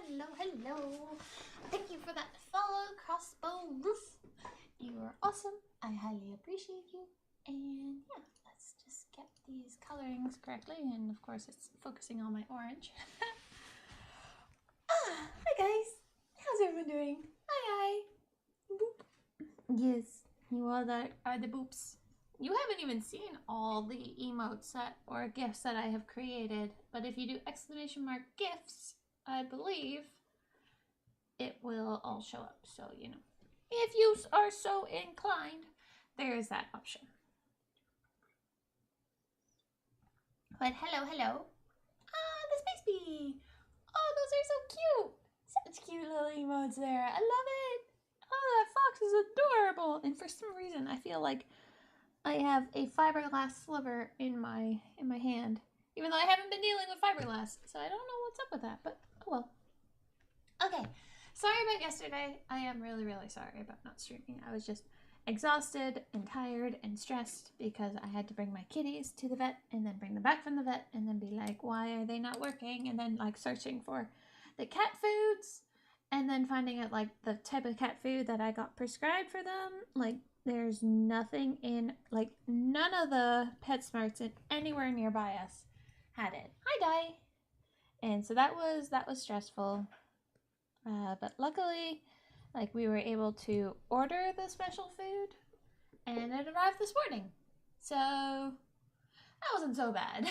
Hello, hello. Thank you for that follow, Crossbow Roof. You are awesome. I highly appreciate you. And yeah, let's just get these colorings correctly. And of course, it's focusing on my orange. Hi guys. How's everyone doing? Hi. Boop. Yes, you all that are the boops. You haven't even seen all the emotes or gifts that I have created, but if you do !gifts, I believe it will all show up. So, you know, if you are so inclined, there is that option. But hello, hello. Ah, the Space Bee. Oh, those are so cute. Such cute little emotes there. I love it. Oh, that fox is adorable. And for some reason, I feel like I have a fiberglass sliver in my hand, even though I haven't been dealing with fiberglass, so I don't know what's up with that, but oh well. Okay, sorry about yesterday. I am really, really sorry about not streaming. I was just exhausted and tired and stressed because I had to bring my kitties to the vet and then bring them back from the vet and then be like, why are they not working? And then like searching for the cat foods and then finding out like the type of cat food that I got prescribed for them. Like there's nothing in, like none of the PetSmarts in anywhere nearby us had it. Hi, Di. And so that was stressful. But luckily, like we were able to order the special food and it arrived this morning. So that wasn't so bad.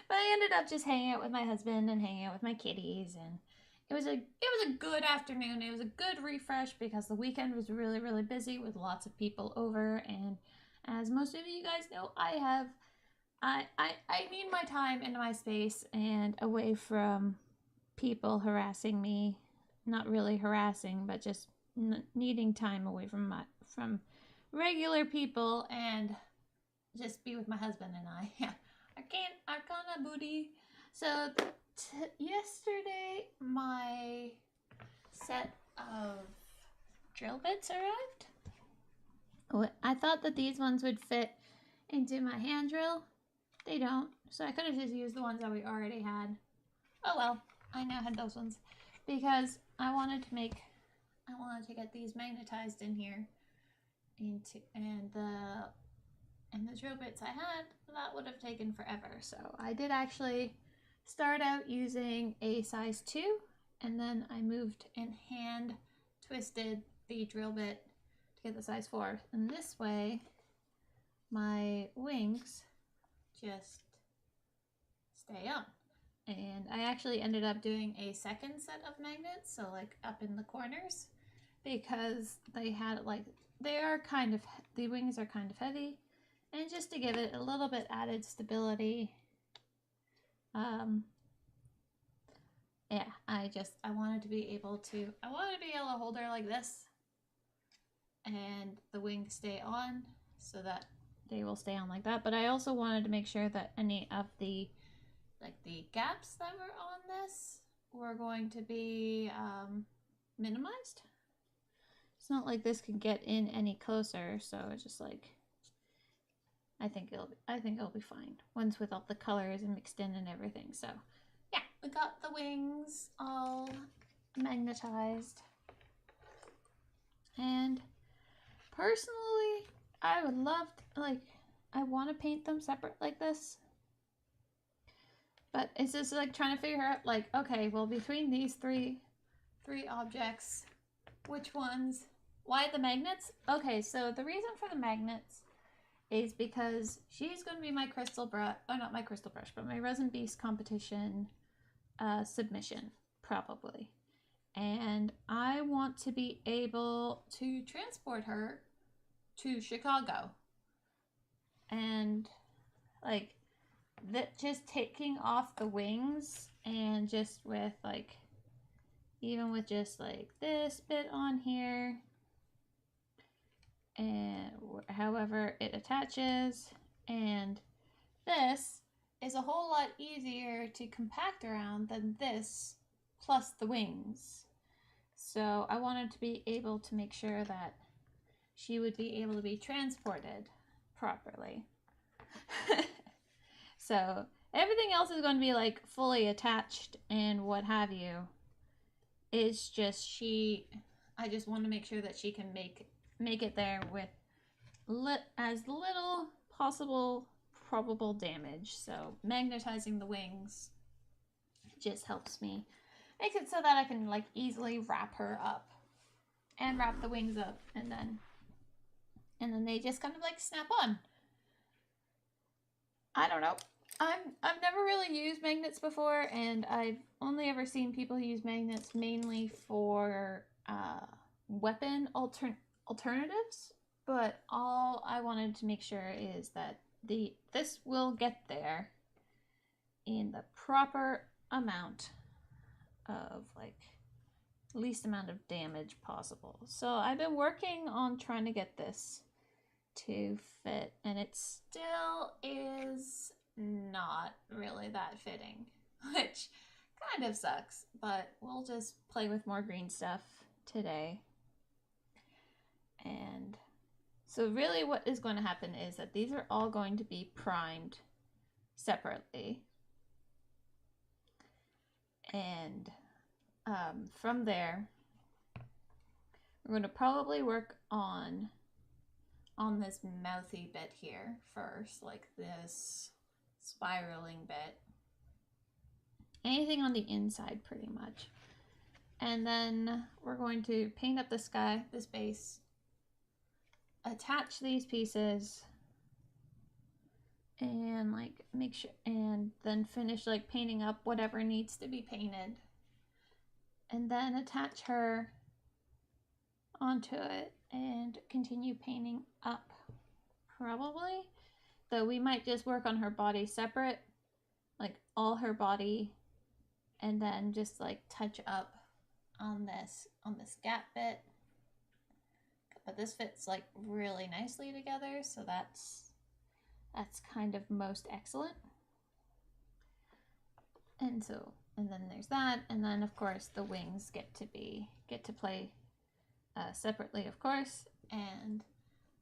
But I ended up just hanging out with my husband and hanging out with my kitties, and it was a good afternoon. It was a good refresh because the weekend was really, really busy with lots of people over, and as most of you guys know, I need my time and my space and away from people harassing me. Not really harassing, but just needing time away from regular people and just be with my husband and I. Yeah, Arcana booty. So yesterday my set of drill bits arrived. I thought that these ones would fit into my hand drill. They don't, so I could have just used the ones that we already had. Oh well, I now had those ones because I wanted to get these magnetized in here and the drill bits I had, that would have taken forever. So I did actually start out using a size 2, and then I moved and hand twisted the drill bit to get the size 4. And this way, my wings just stay on. And I actually ended up doing a second set of magnets, so like up in the corners, because they had the wings are kind of heavy, and just to give it a little bit added stability. Yeah, I wanted to be able to hold her like this, and the wings stay on, so that they will stay on like that. But I also wanted to make sure that any of the gaps that were on this were going to be minimized. It's not like this can get in any closer, so it's just like I think it'll be fine once with all the colors and mixed in and everything. So yeah, we got the wings all magnetized, and personally I would love to, I want to paint them separate like this, but it's just like trying to figure out okay, well, between these three objects, which ones, why the magnets? Okay, so the reason for the magnets is because she's going to be my crystal brush, or not my crystal brush, but my resin beast competition submission, probably. And I want to be able to transport her to Chicago. And that, just taking off the wings and just with even with just this bit on here, and however it attaches, and this is a whole lot easier to compact around than this plus the wings. So I wanted to be able to make sure that she would be able to be transported properly. So everything else is going to be fully attached and what have you. It's just I just want to make sure that she can make it there with as little possible probable damage. So magnetizing the wings just helps me, makes it so that I can easily wrap her up and wrap the wings up, and then they just kind of snap on. I don't know. I've never really used magnets before, and I've only ever seen people use magnets mainly for weapon alternatives. But all I wanted to make sure is that this will get there in the proper amount of least amount of damage possible. So I've been working on trying to get this to fit, and it still is not really that fitting, which kind of sucks, but we'll just play with more green stuff today. And so really what is going to happen is that these are all going to be primed separately, and from there we're going to probably work on this mouthy bit here first, this spiraling bit, anything on the inside pretty much. And then we're going to paint up this base, attach these pieces, and make sure, and then finish painting up whatever needs to be painted, and then attach her onto it and continue painting up, probably. Though we might just work on her body separate, all her body, and then just touch up on this gap bit, this fits like really nicely together, so that's kind of most excellent. And then there's that, and then of course the wings get to play separately, of course. And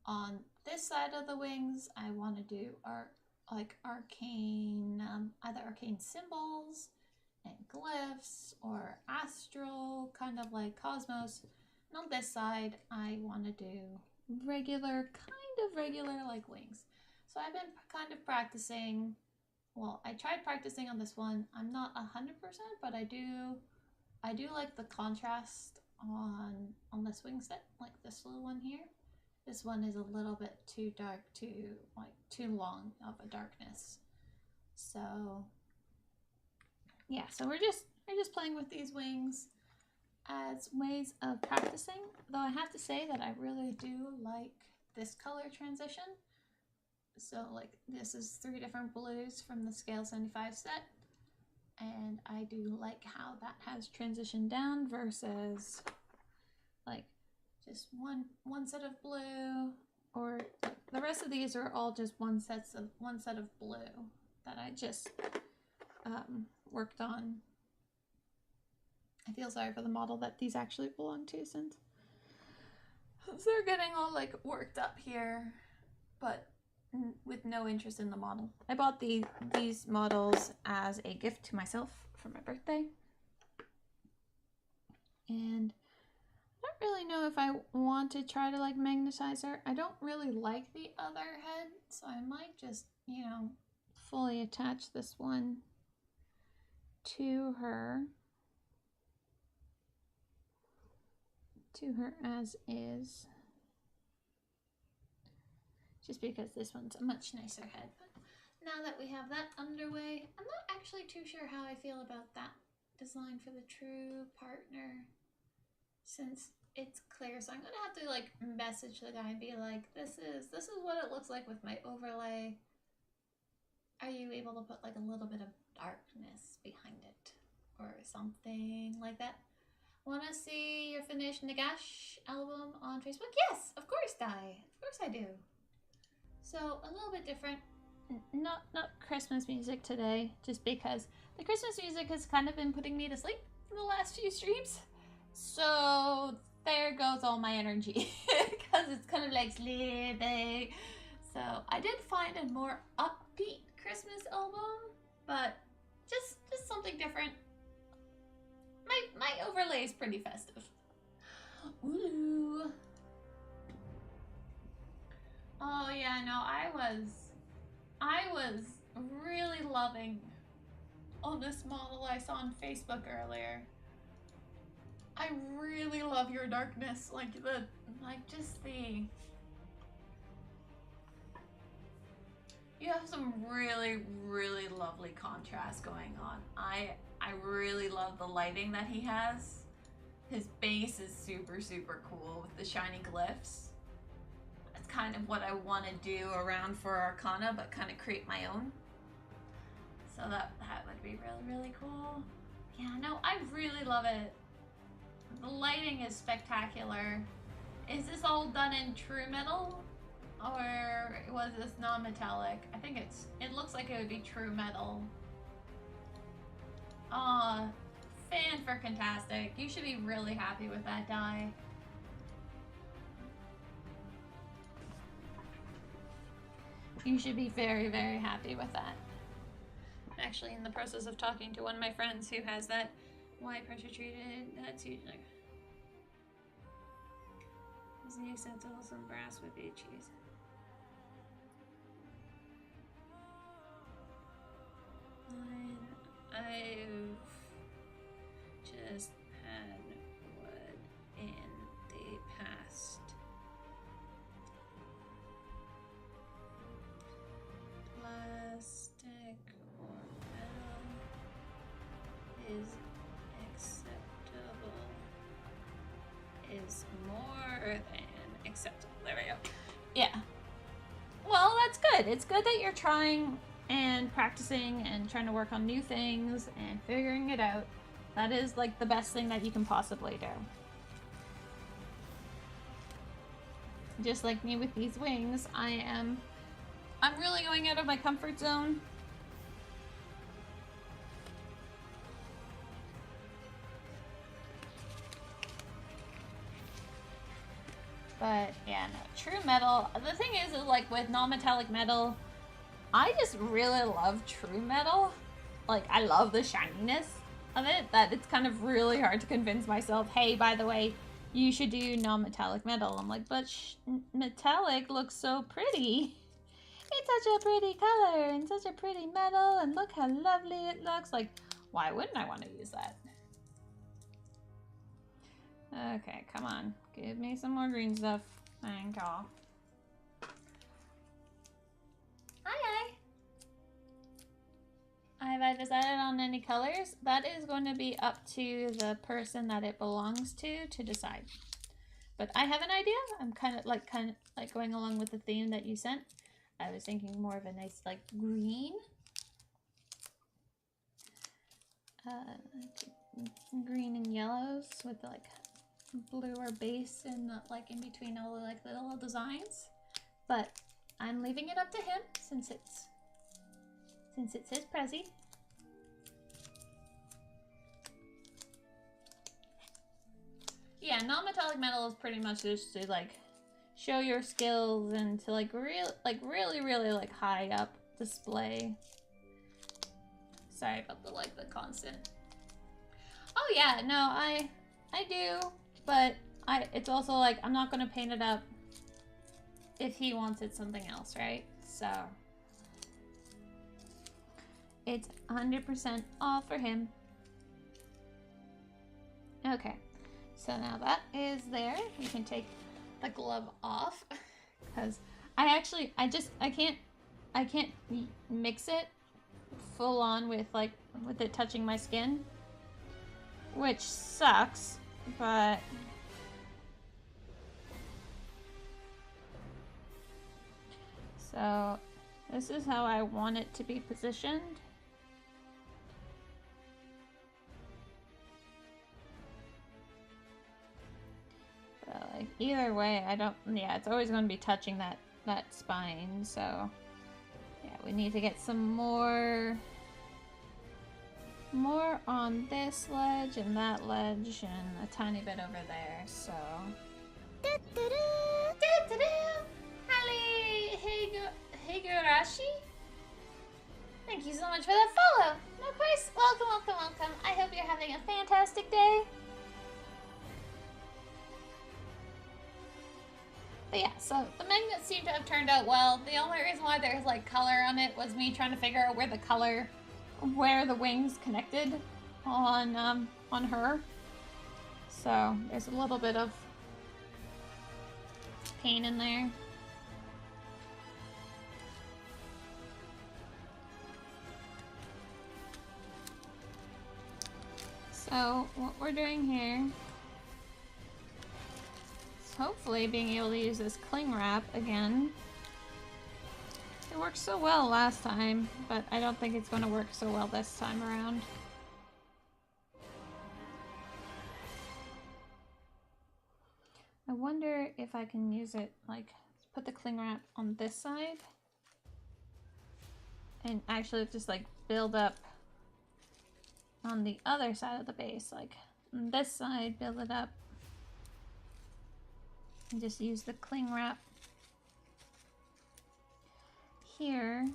on this side of the wings, I want to do arcane, either arcane symbols and glyphs or astral, kind of like cosmos. And on this side, I want to do regular like wings. So I've been kind of practicing. Well, I tried practicing on this one. I'm not 100%, but I do like the contrast on this wing set, like this little one here. This one is a little bit too dark, too long of a darkness. So yeah, so we're just playing with these wings as ways of practicing. Though I have to say that I really do like this color transition. So like this is 3 different blues from the scale 75 set, and I do like how that has transitioned down versus like just one set of blue, or like the rest of these are all just one set of blue that I just worked on. I feel sorry for the model that these actually belong to, since they're getting all like worked up here, but with no interest in the model. I bought these models as a gift to myself for my birthday, and I don't really know if I want to try to like magnetize her. I don't really like the other head, so I might just, you know, fully attach this one to her as is, just because this one's a much nicer head. But now that we have that underway, I'm not actually too sure how I feel about that design for the true partner, since it's clear. So I'm gonna have to like message the guy and be like, this is what it looks like with my overlay. Are you able to put like a little bit of darkness behind it or something like that? Want to see your finished Nagash album on Facebook? Yes, of course, Di. Of course I do. So a little bit different. Not Christmas music today, just because the Christmas music has kind of been putting me to sleep for the last few streams. So there goes all my energy because it's kind of like sleeping. So I did find a more upbeat Christmas album, but just something different. My overlay is pretty festive. Ooh. Oh yeah, no, I was really loving on this model I saw on Facebook earlier. I really love your darkness, you have some really, really lovely contrast going on. I really love the lighting that he has. His base is super, super cool with the shiny glyphs. That's kind of what I want to do around for Arcana, but kind of create my own. So that would be really, really cool. Yeah, no, I really love it. The lighting is spectacular. Is this all done in true metal? Or was this non-metallic? I think it looks like it would be true metal. Aw, fan-freaking-tastic. You should be really happy with that die. You should be very, very happy with that. I'm actually in the process of talking to one of my friends who has that white pressure treated. That's usually. Is the acceptable some brass would be cheese. I've just had wood in the past. Plastic or metal is acceptable. Is more than acceptable. There we go. Yeah. Well, that's good. It's good that you're trying and practicing and trying to work on new things and figuring it out. That is like the best thing that you can possibly do. just like me with these wings, I'm really going out of my comfort zone. But yeah, no, true metal. The thing is like with non-metallic metal, I just really love true metal. Like, I love the shininess of it, that it's kind of really hard to convince myself, hey, by the way, you should do non-metallic metal. I'm like, but metallic looks so pretty. It's such a pretty color and such a pretty metal, and look how lovely it looks. Like, why wouldn't I want to use that? Okay, come on. Give me some more green stuff. Thank y'all. Hi. Have I decided on any colors? That is going to be up to the person that it belongs to decide. But I have an idea. I'm kind of like going along with the theme that you sent. I was thinking more of a nice like green. Green and yellows with like bluer base and like in between all the like little designs. But I'm leaving it up to him since it's his Prezi. Yeah, non-metallic metal is pretty much just to like show your skills and to like really like high up display. Sorry about the constant. Oh yeah, no, I do, but it's also like I'm not gonna paint it up if he wanted something else, right? So it's 100% all for him. Okay, so now that is there. We can take the glove off because I can't mix it full on with it touching my skin, which sucks, but so this is how I want it to be positioned. But like either way, it's always going to be touching that spine, so yeah, we need to get some more on this ledge and that ledge and a tiny bit over there, so. Higurashi? Thank you so much for that follow. And of course, welcome. I hope you're having a fantastic day. But yeah, so the magnets seem to have turned out well. The only reason why there's like color on it was me trying to figure out where the wings connected on her. So there's a little bit of pain in there. So what we're doing here is hopefully being able to use this cling wrap again. It worked so well last time, but I don't think it's going to work so well this time around. I wonder if I can use it, like, put the cling wrap on this side and actually just like build up on the other side of the base, like on this side, build it up and just use the cling wrap here.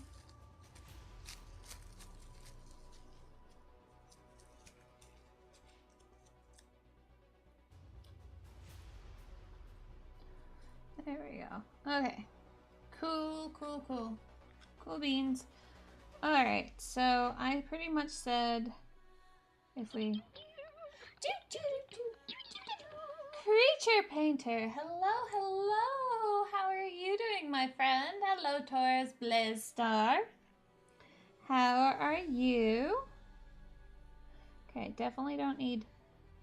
There we go. Okay. Cool beans. Alright, so I pretty much said if we... Creature Painter! Hello! How are you doing, my friend? Hello, Taurus Blizzstar. How are you? Okay, definitely don't need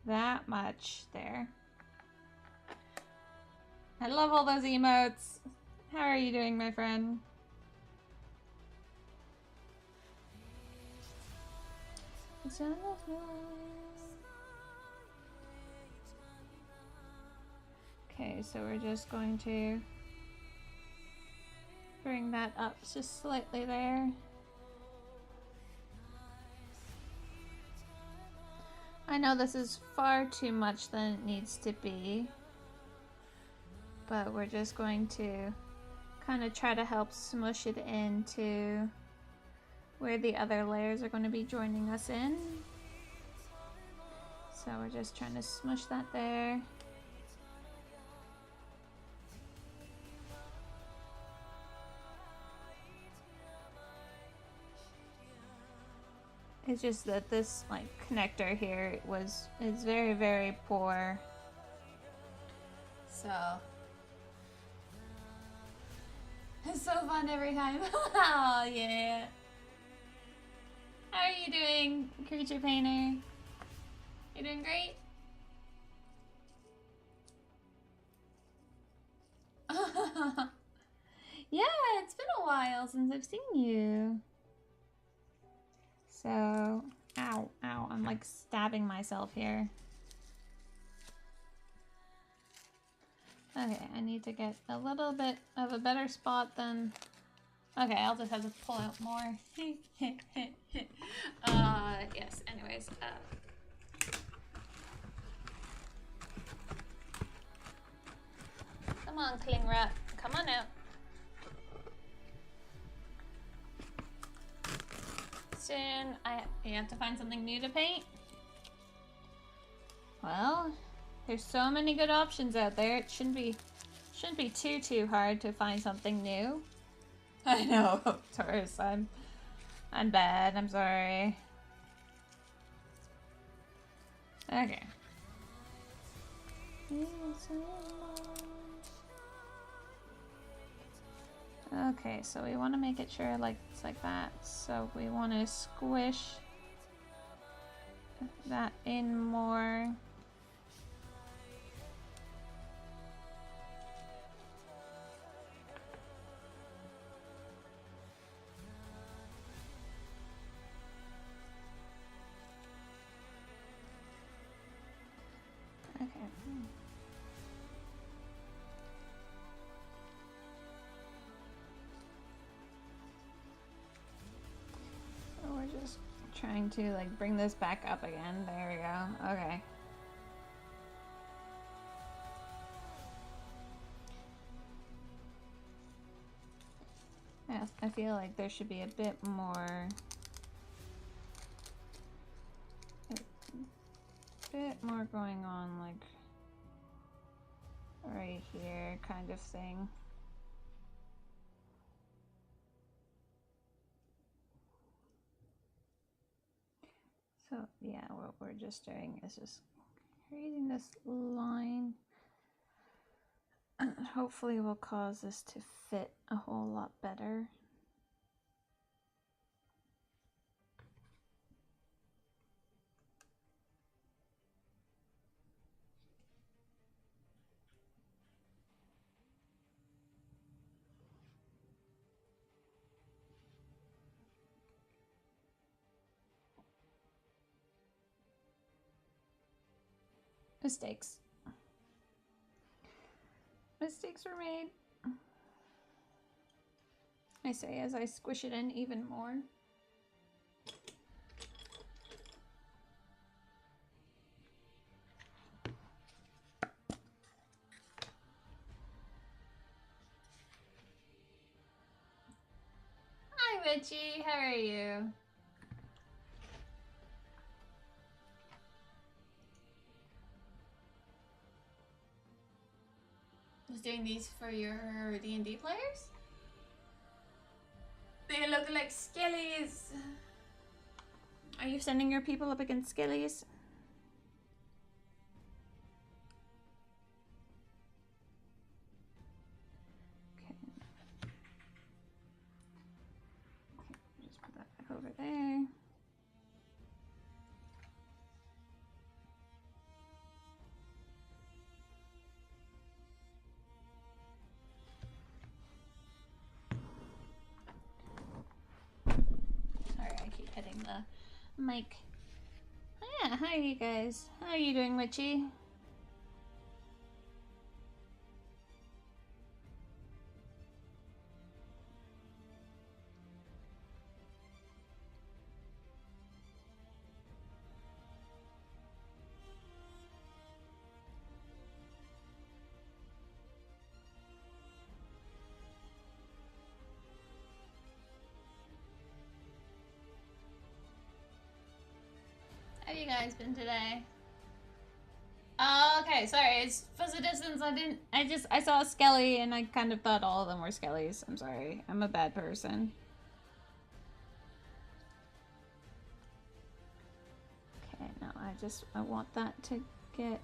that much there. I love all those emotes. How are you doing, my friend? Okay, so we're just going to bring that up just slightly there. I know this is far too much than it needs to be, but we're just going to kind of try to help smush it into where the other layers are going to be joining us in. So we're just trying to smush that there. It's just that this like connector here is very, very poor. So it's so fun every time. Oh yeah. How are you doing, Creature Painter? You doing great? Yeah, it's been a while since I've seen you. So, ow, ow, I'm like stabbing myself here. Okay, I need to get a little bit of a better spot than... Okay, I'll just have to pull out more. Yes, anyways. Come on, cling wrap. Come on out. Soon, you have to find something new to paint? Well, there's so many good options out there. It shouldn't be too hard to find something new. I know, Taurus. I'm bad. I'm sorry. Okay. Okay, so we want to make it sure like it's like that. So we want to squish that in more. Okay. So we're just trying to like bring this back up again. There we go. Okay. Yes, I feel like there should be a bit more going on, like right here kind of thing. So yeah, what we're just doing is just creating this line, and hopefully will cause this to fit a whole lot better. Mistakes. Mistakes were made. I say as I squish it in even more. Hi Richie, how are you? Was doing these for your D&D players? They look like skellies. Are you sending your people up against skellies? Okay. Just put that back over there. Hitting the mic. Oh, yeah, how are you guys? How are you doing, Witchy? you guys been today? Oh, okay, sorry. It's for the distance. I saw a skelly and I kind of thought all of them were skellies. I'm sorry. I'm a bad person. Okay, now I want that to get...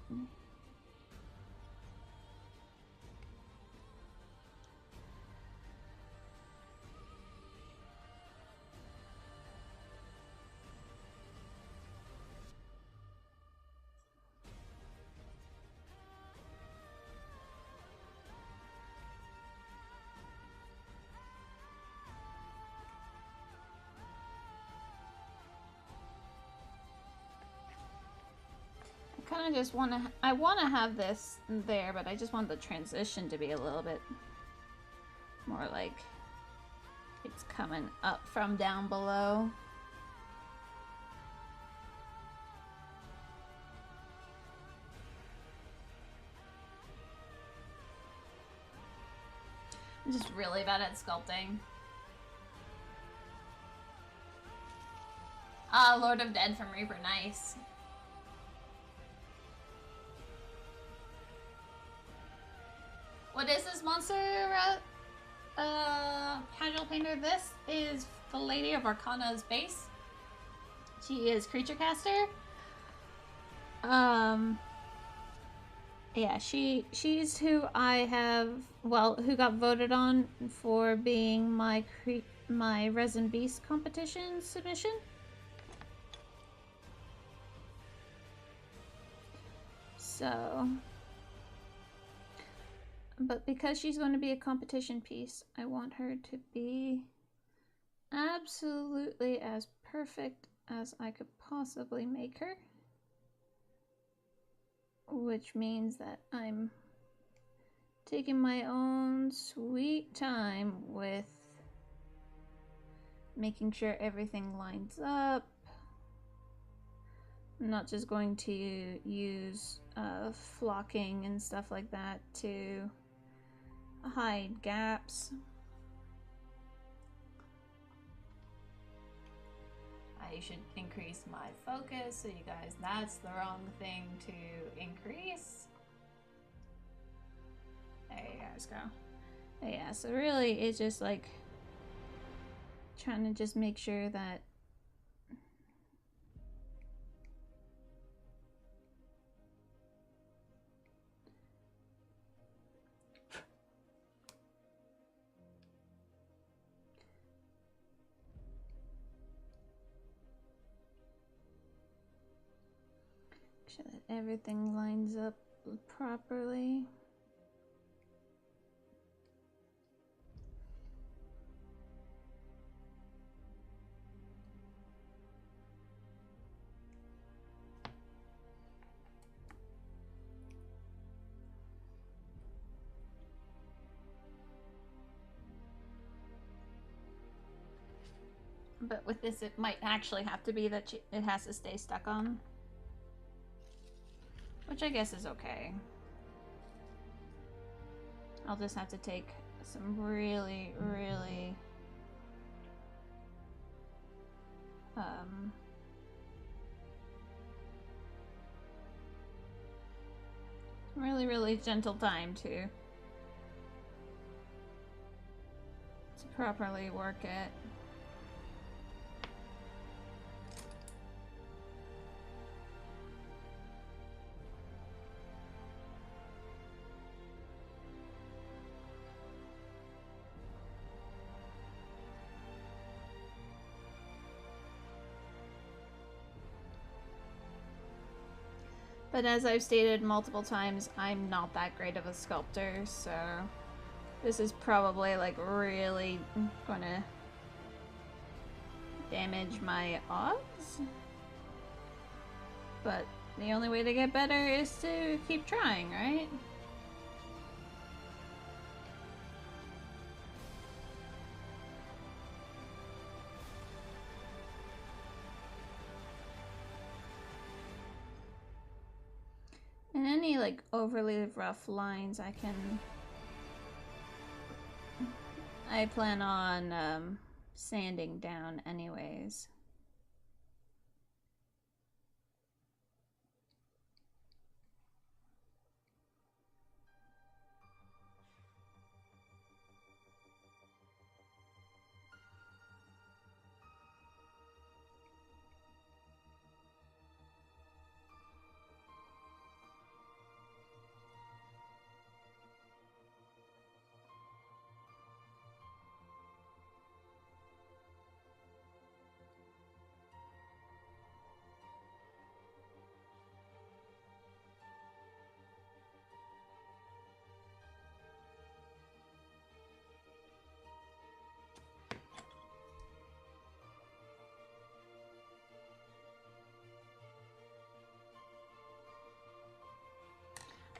kind of just want to... I want to have this there, but I just want the transition to be a little bit more like it's coming up from down below. I'm just really bad at sculpting. Ah, Lord of Dead from Reaper, nice. What is this monster, casual painter? This is the Lady of Arcana's base. She is creature caster. Yeah, she's who I have, well, who got voted on for being my Resin Beast competition submission. So, but because she's going to be a competition piece, I want her to be absolutely as perfect as I could possibly make her. Which means that I'm taking my own sweet time with making sure everything lines up. I'm not just going to use flocking and stuff like that to hide gaps. I should increase my focus, so you guys, that's the wrong thing to increase. There you guys go. But yeah, so really it's just like trying to just make sure that everything lines up properly. But with this, it might actually have to be that it has to stay stuck on. Which I guess is okay. I'll just have to take some really really gentle time to properly work it. But as I've stated multiple times, I'm not that great of a sculptor, so this is probably like really gonna damage my odds. But the only way to get better is to keep trying, right? And any like overly rough lines I plan on sanding down anyways.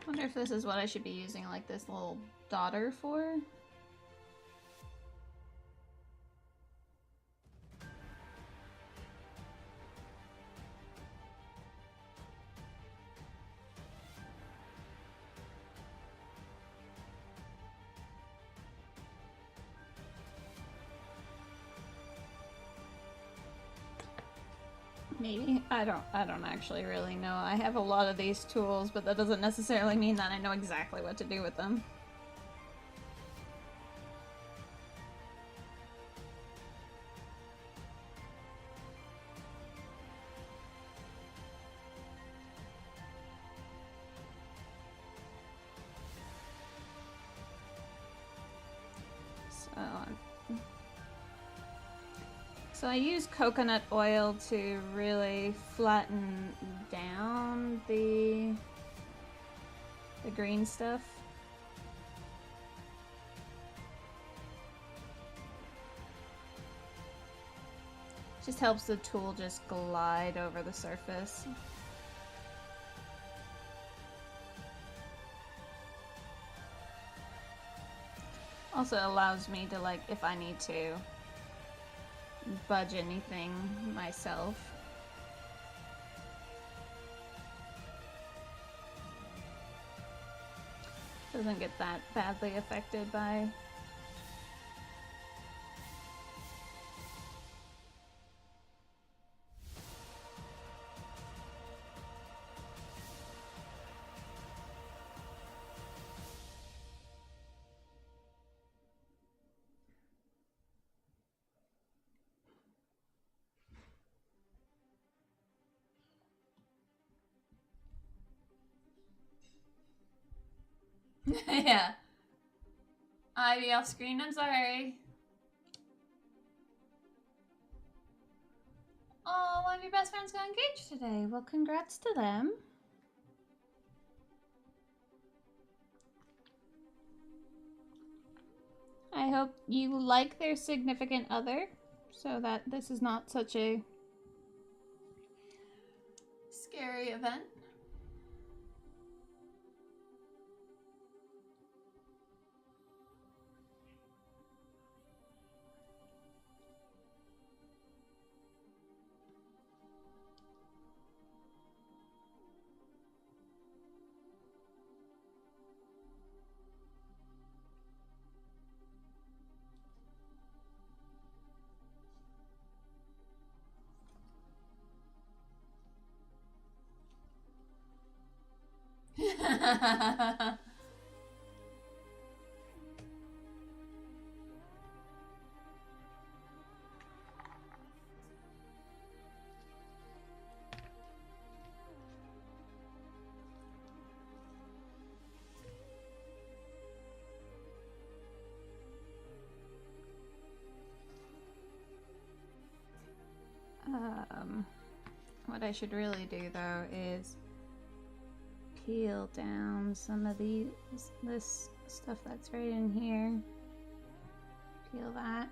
Wonder if this is what I should be using like this little daughter for. Maybe. I don't actually really know. I have a lot of these tools, but that doesn't necessarily mean that I know exactly what to do with them. So I use coconut oil to really flatten down the green stuff. Just helps the tool just glide over the surface. Also allows me to, like, if I need to budge anything myself. Doesn't get that badly affected by yeah. Ivy off screen, I'm sorry. Oh, one of your best friends got engaged today. Well, congrats to them. I hope you like their significant other, so that this is not such a scary event. What I should really do though is peel down some of this stuff that's right in here. Peel that.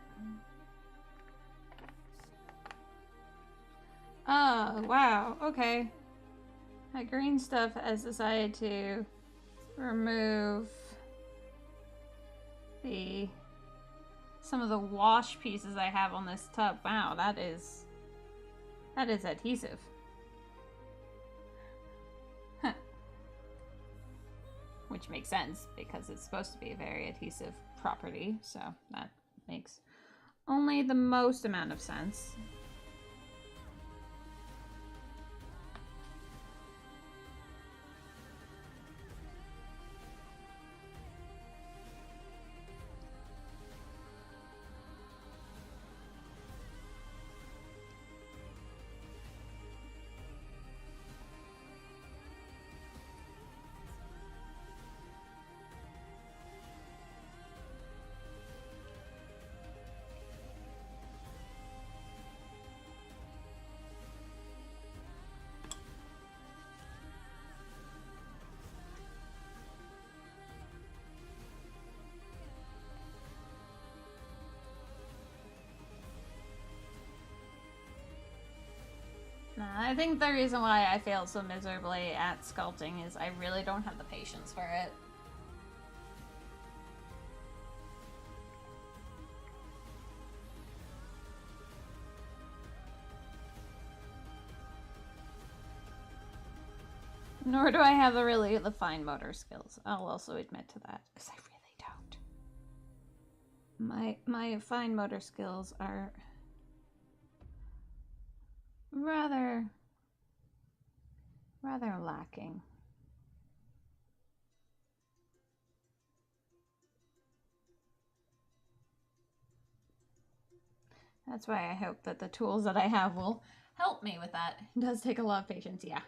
Oh, wow, okay. That green stuff has decided to remove some of the wash pieces I have on this tub. Wow, that is adhesive. Huh. Which makes sense because it's supposed to be a very adhesive property, so that makes only the most amount of sense. I think the reason why I failed so miserably at sculpting is I really don't have the patience for it. Nor do I have the fine motor skills. I'll also admit to that, because I really don't. My fine motor skills are rather lacking. That's why I hope that the tools that I have will help me with that. It does take a lot of patience, yeah.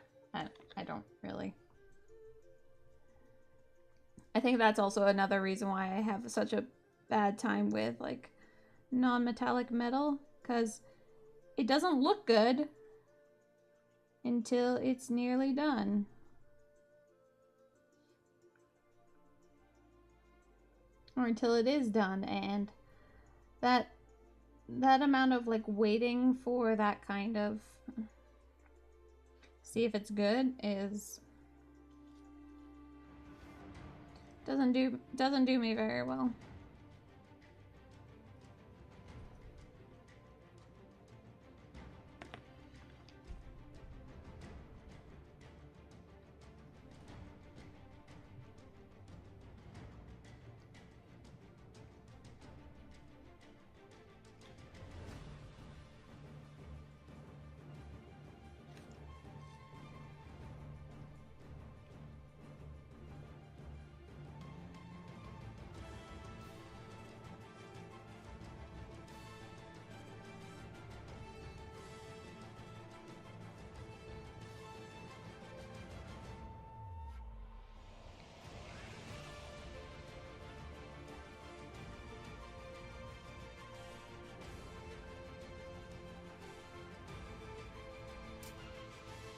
I don't really. I think that's also another reason why I have such a bad time with like non-metallic metal, because it doesn't look good until it's nearly done. Or until it is done, and that amount of like waiting for that kind of see if it's good is doesn't do me very well.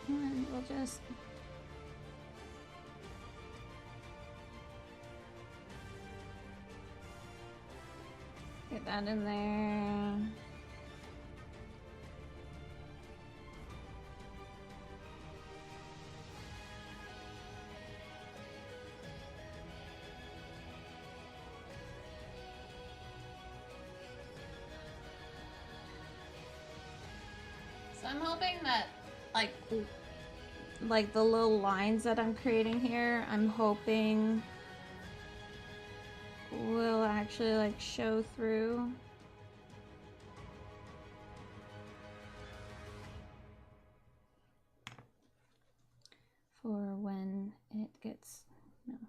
And we'll just get that in there. So I'm hoping that like the little lines that I'm creating here, I'm hoping will actually like show through. For when it gets, you know,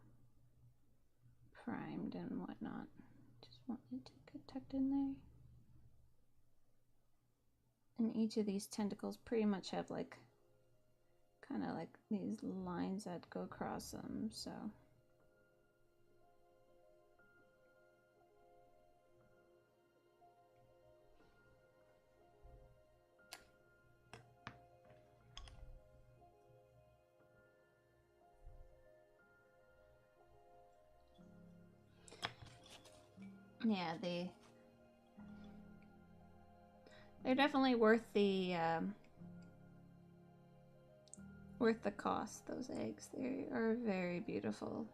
primed and whatnot. Just want it to get tucked in there. And each of these tentacles pretty much have like kind of like these lines that go across them, so yeah, they're definitely worth the cost. Those eggs, they are very beautiful.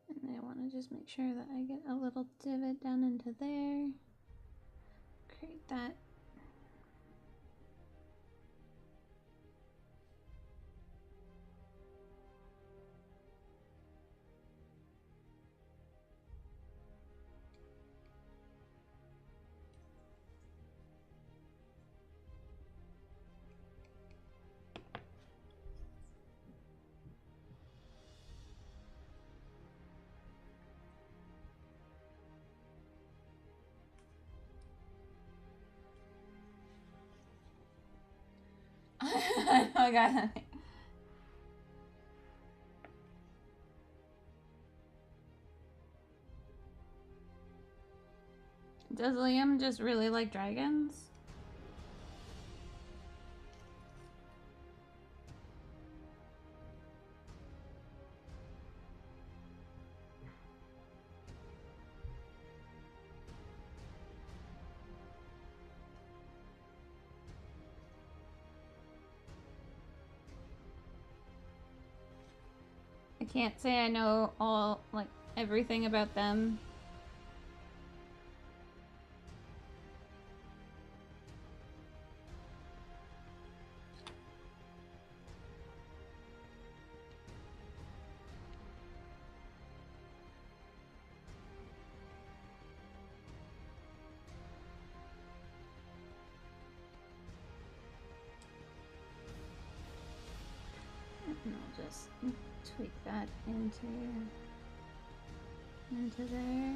And I want to just make sure that I get a little divot down into there. Create that. I got it. Does Liam just really like dragons? can't say I know all, like, everything about them. And I'll just tweak that into there.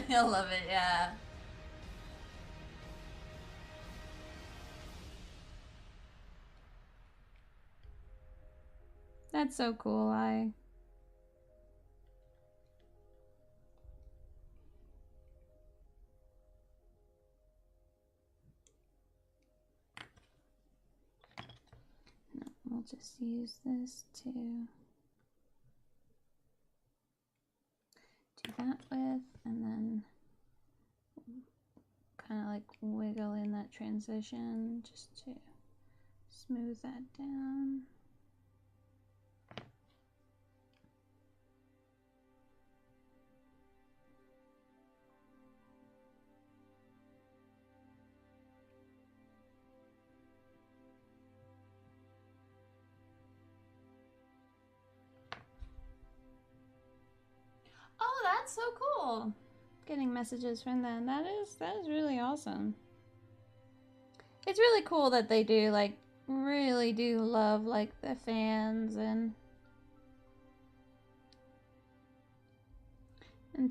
You'll love it, yeah. That's so cool, we'll just use this to do that with, and then kind of like wiggle in that transition just to smooth that down. Oh, that's so cool. Getting messages from them. That is really awesome. It's really cool that they do, like, really do love, like, the fans and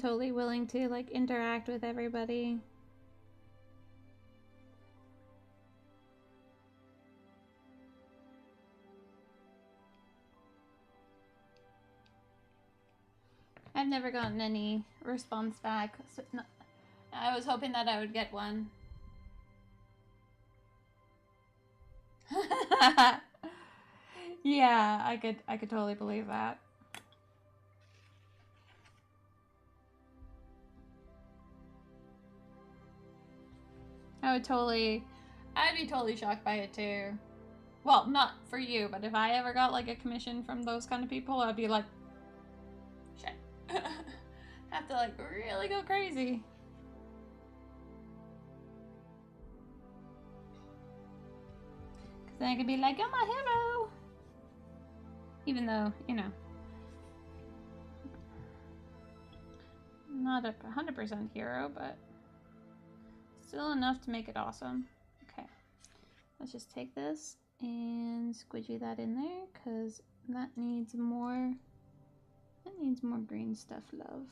totally willing to, like, interact with everybody. I've never gotten any response back. So no, I was hoping that I would get one. Yeah, I could totally believe that. I'd be totally shocked by it too. Well, not for you, but if I ever got like a commission from those kind of people, I'd be like, shit. Have to like really go crazy. Cause then I could be like, I'm a hero. Even though, you know, not a 100% hero, but still enough to make it awesome. Okay, let's just take this and squidgy that in there, because that needs more green stuff, love.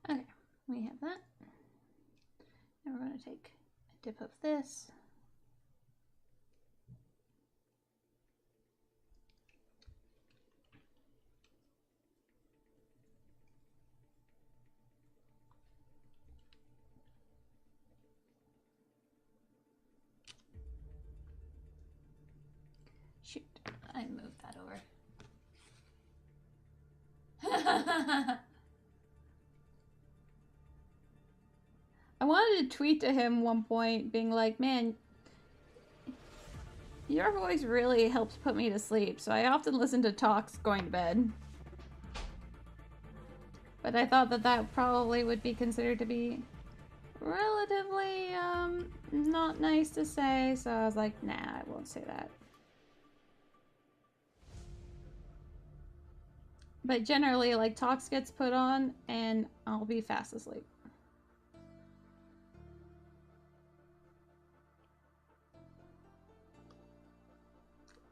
Okay, we have that. Now we're going to take a dip of this. Shoot, I moved that over. I wanted to tweet to him one point being like, man, your voice really helps put me to sleep, so I often listen to talks going to bed. But I thought that probably would be considered to be relatively not nice to say, so I was like, nah, I won't say that. But generally, like, talks gets put on and I'll be fast asleep.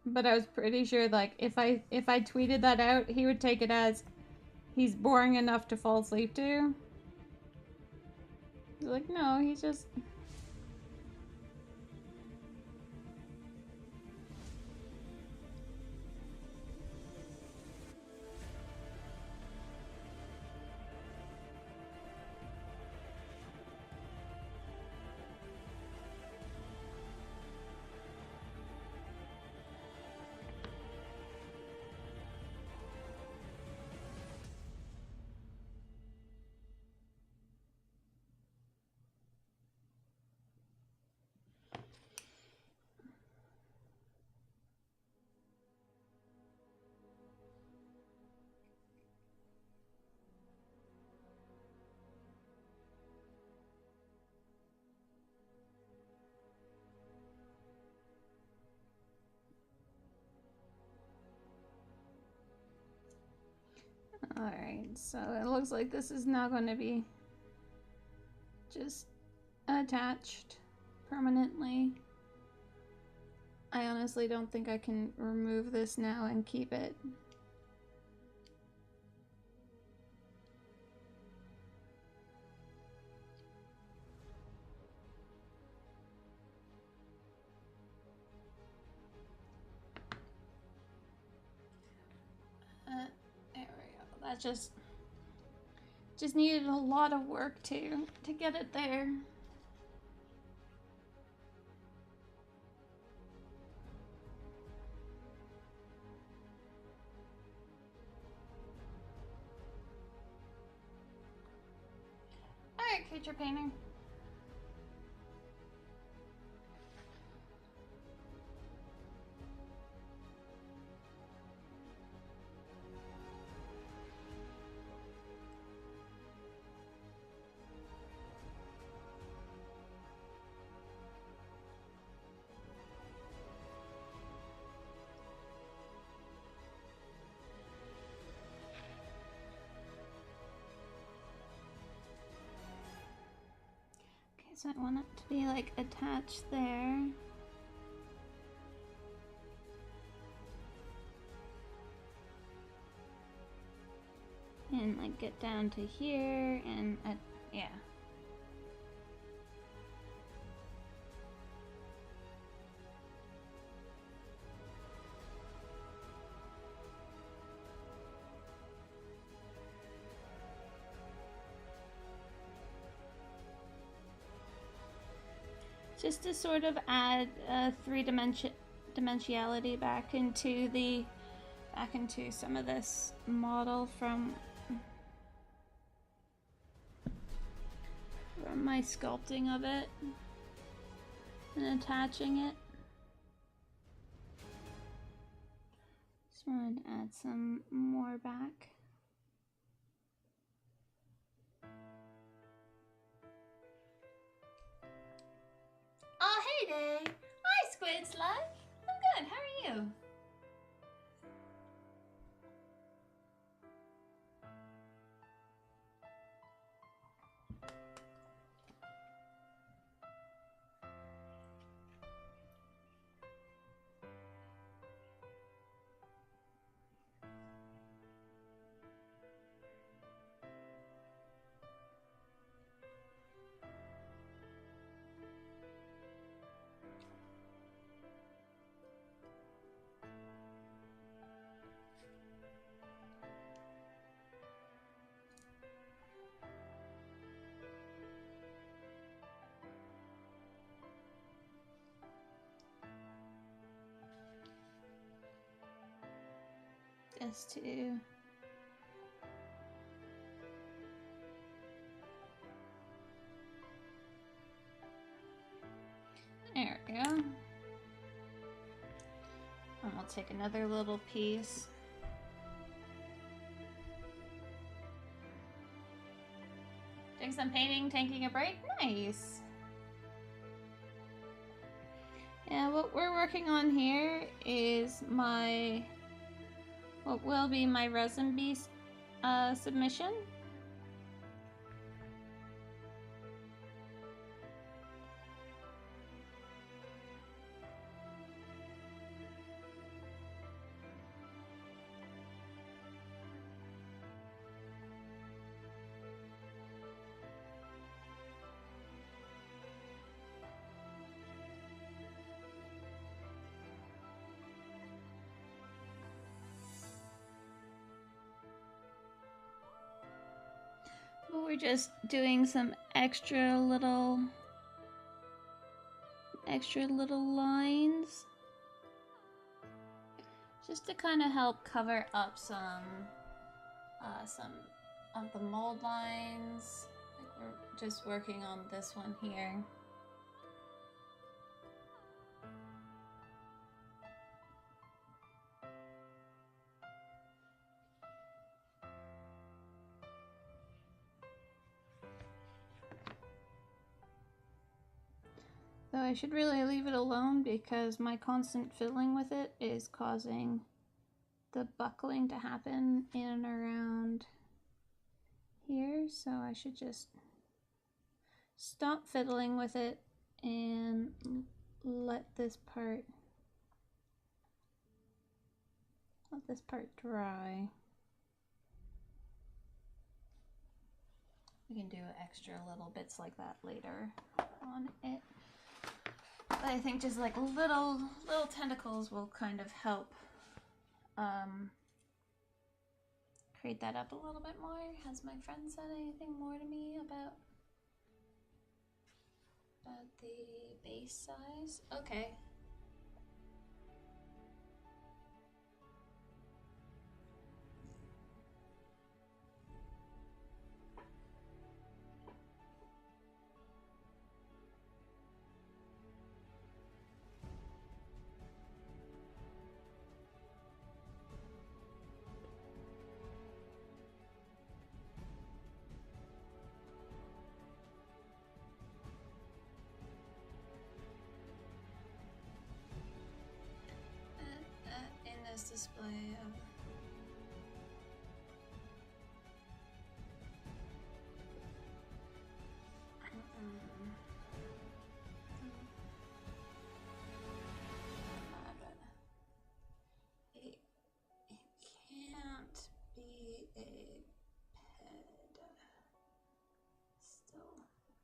But I was pretty sure, like, if I tweeted that out, he would take it as he's boring enough to fall asleep to. Like, no, he's just... Alright, so it looks like this is now going to be just attached permanently. I honestly don't think I can remove this now and keep it. There we go. That just needed a lot of work to get it there. Alright, creature painter. So I want it to be like attached there. And like get down to here and yeah. Just to sort of add three-dimensionality back into some of this model from my sculpting of it and attaching it. Just wanted to add some more back. Oh, hey there! Hi, Squid Slug! I'm good, how are you? Just to there we go. And we'll take another little piece. Doing some painting, taking a break. Nice. Yeah, what we're working on here is what will be my resin beast submission. We're just doing some extra little lines just to kind of help cover up some of the mold lines. Like we're just working on this one here. Though I should really leave it alone because my constant fiddling with it is causing the buckling to happen in and around here, so I should just stop fiddling with it and let this part dry. We can do extra little bits like that later on it. But I think just like little tentacles will kind of help create that up a little bit more. Has my friend said anything more to me about the base size? Okay. This display of it can't be a pedestal.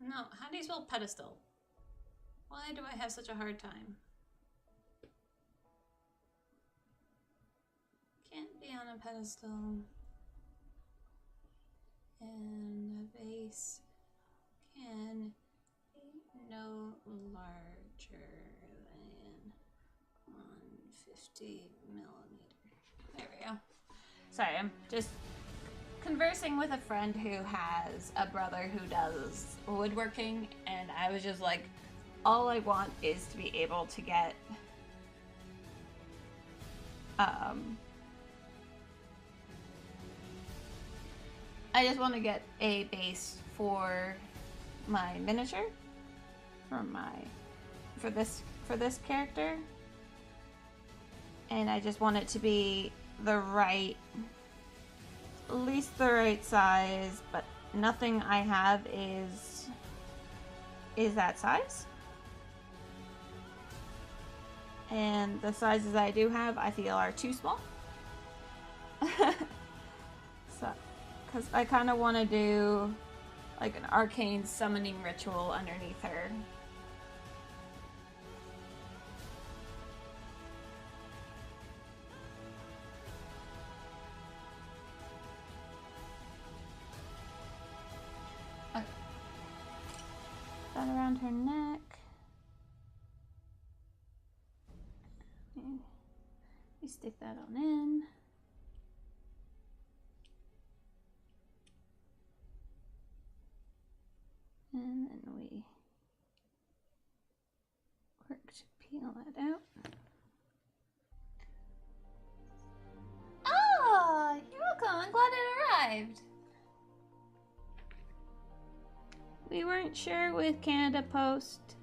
No, how do you spell pedestal? Why do I have such a hard time? Can't be on a pedestal, and the base can be no larger than 150 millimeter. There we go. Sorry, I'm just conversing with a friend who has a brother who does woodworking, and I was just like, all I want is to be able to get I just want to get a base for my miniature, for this character, and I just want it to be the right, at least the right size, but nothing I have is that size. And the sizes I do have, I feel are too small. So, because I kind of want to do like an arcane summoning ritual underneath her. Okay. That around her neck. We stick that on in. And then we work to peel that out. Oh, you're welcome. I'm glad it arrived. We weren't sure with Canada Post,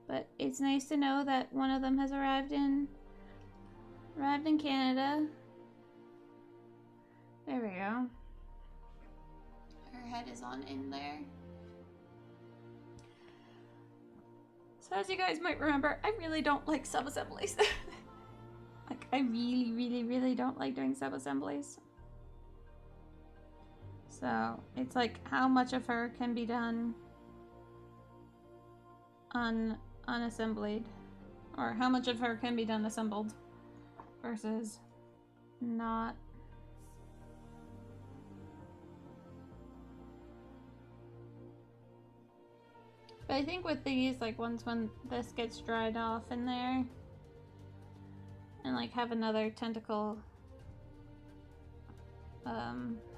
but it's nice to know that one of them has arrived in Canada. There we go. Her head is on in there. So as you guys might remember, I really don't like sub-assemblies. Like, I really don't like doing sub-assemblies. So it's like how much of her can be done unassembled, or how much of her can be done assembled versus not. But I think with these, like, once when this gets dried off in there, and like have another tentacle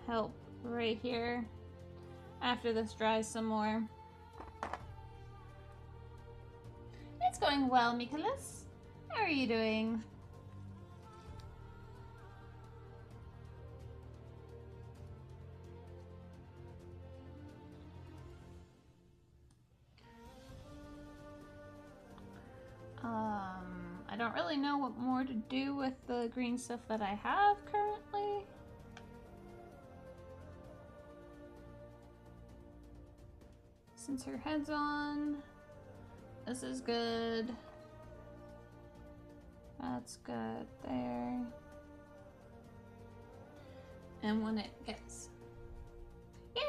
help right here after this dries some more. It's going well, Nicholas. How are you doing? I don't really know what more to do with the green stuff that I have currently. Since her head's on, this is good. That's good there. And when it gets, yay,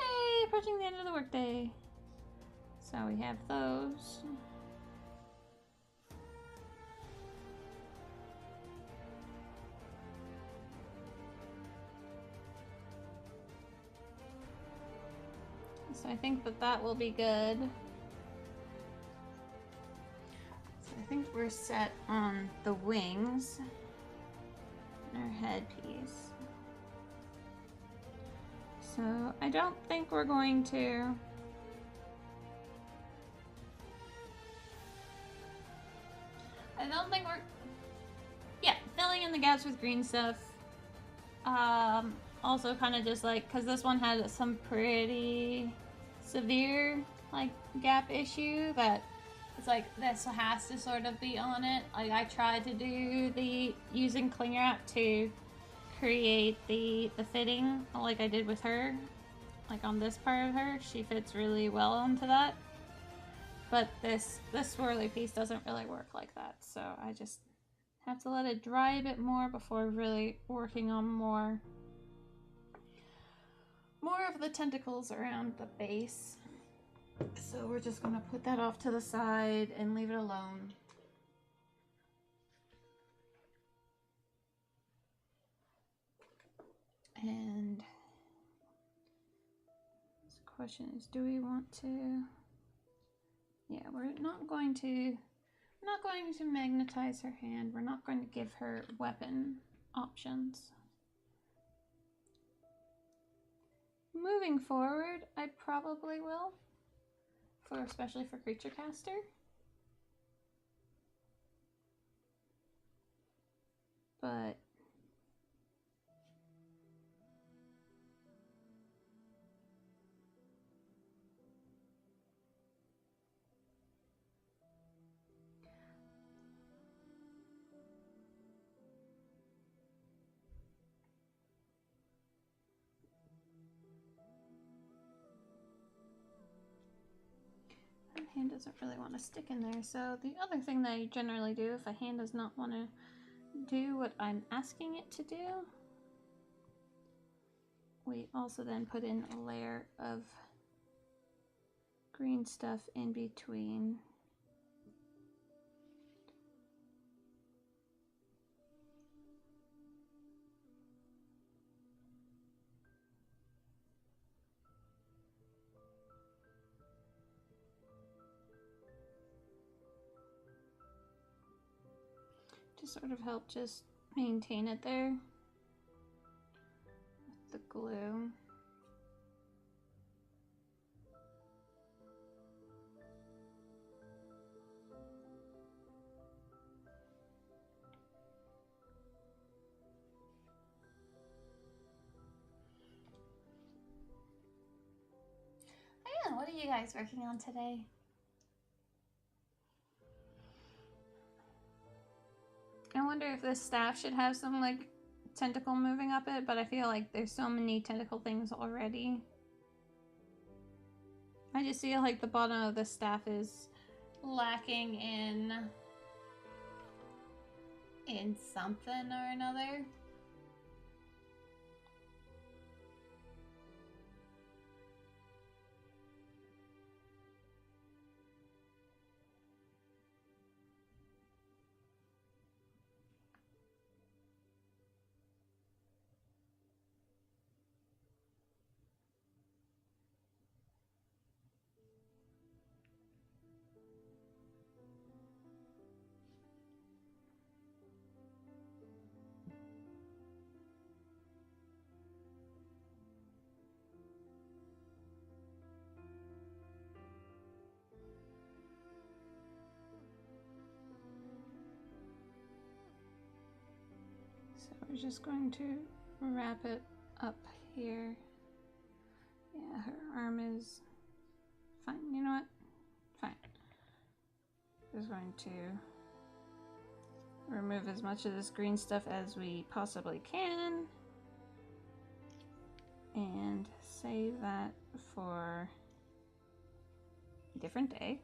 approaching the end of the workday. So we have those. So I think that that will be good. So I think we're set on the wings and our headpiece. So I don't think we're going to filling in the gaps with green stuff. Also kind of just like, because this one had some pretty severe like gap issue that it's like this has to sort of be on it. Like I tried to do the using cling wrap to create the fitting like I did with her, like on this part of her. She fits really well onto that, but this swirly piece doesn't really work like that, so I just have to let it dry a bit more before really working on more of the tentacles around the base. So we're just gonna put that off to the side and leave it alone. And the question is, do we want to? Yeah, we're not going to magnetize her hand. We're not going to give her weapon options. Moving forward, I probably will, especially for Creature Caster. But her hand doesn't really want to stick in there. So the other thing that I generally do if a hand does not want to do what I'm asking it to do, we also then put in a layer of green stuff in between. To sort of help just maintain it there with the glue. What are you guys working on today? I wonder if this staff should have some like tentacle moving up it, but I feel like there's so many tentacle things already. I just feel like the bottom of the staff is lacking in something or another. So we're just going to wrap it up here. Yeah, her arm is fine. You know what? Fine. Just going to remove as much of this green stuff as we possibly can. And save that for a different day.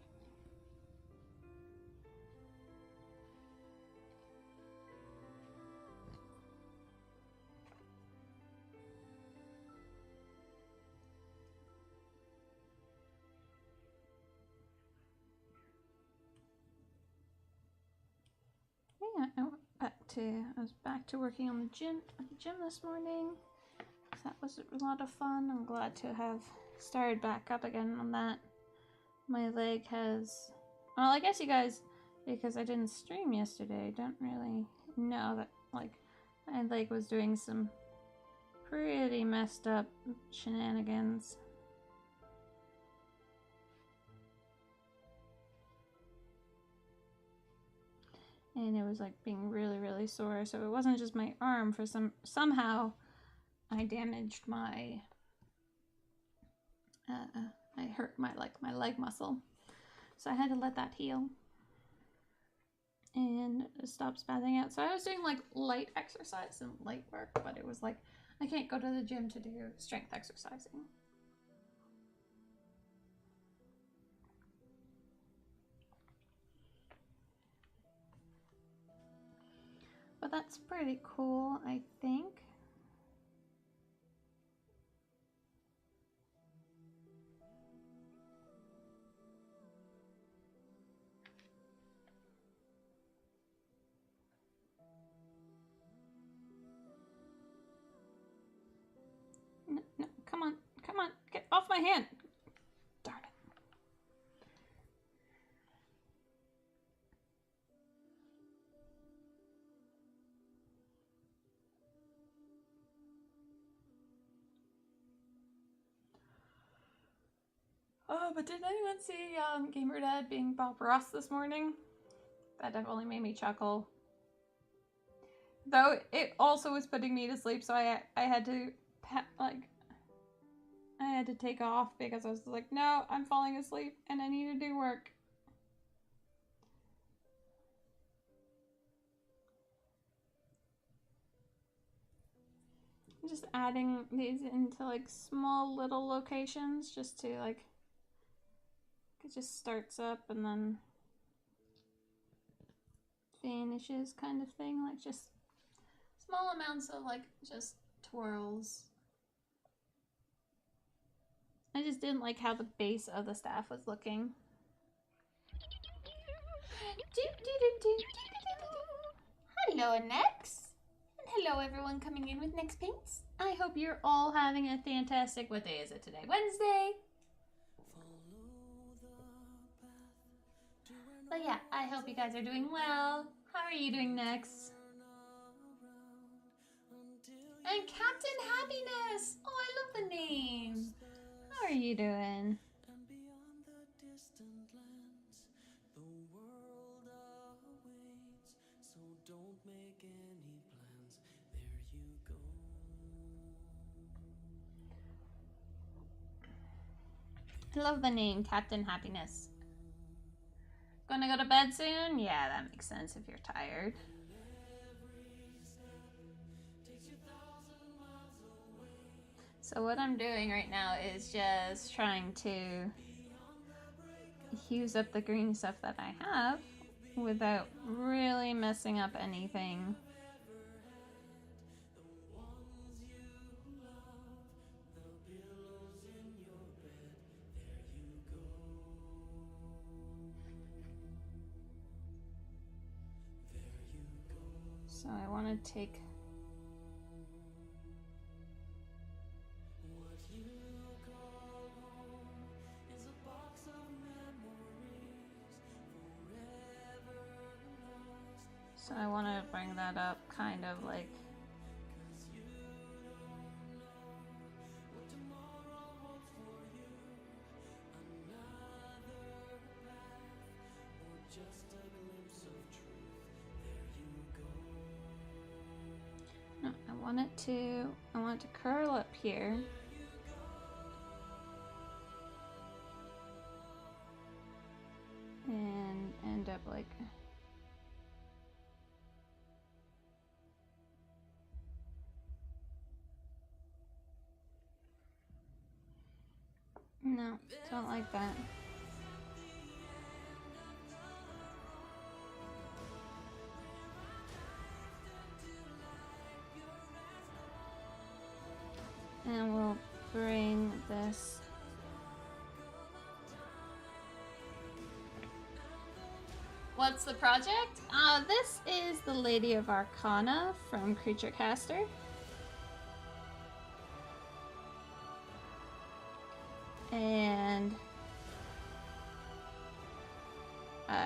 Yeah, I was back to working on the gym this morning. That was a lot of fun. I'm glad to have started back up again on that. My leg has, well, I guess you guys, because I didn't stream yesterday, don't really know that, like, my leg was doing some pretty messed up shenanigans. And it was like being really sore. So it wasn't just my arm. For somehow I damaged my I hurt my leg muscle. So I had to let that heal and stop spazzing out. So I was doing like light exercise and light work, but it was like I can't go to the gym to do strength exercising. But that's pretty cool, I think. No, come on, get off my hand. Darn it. Oh, but did anyone see Gamer Dad being Bob Ross this morning? That definitely made me chuckle. Though it also was putting me to sleep, so I had to I had to take off because I was like, no, I'm falling asleep and I need to do work. I'm just adding these into like small little locations just to like, it just starts up and then vanishes kind of thing, like just small amounts of like just twirls. I just didn't like how the base of the staff was looking. Hello, Nex. And hello, everyone coming in with Nex Paints. I hope you're all having a fantastic, what day is it today? Wednesday? But yeah, I hope you guys are doing well. How are you doing, Nex? And Captain Happiness! Oh, I love the name. How are you doing? I love the name, Captain Happiness. Gonna go to bed soon? Yeah, that makes sense if you're tired. So what I'm doing right now is just trying to use up the green stuff that I have without really messing up anything. So I want to take So I want to bring that up kind of like no, I want it to curl up here. And end up like No, don't like that. And we'll bring this. What's the project? This is the Lady of Arcana from Creature Caster. And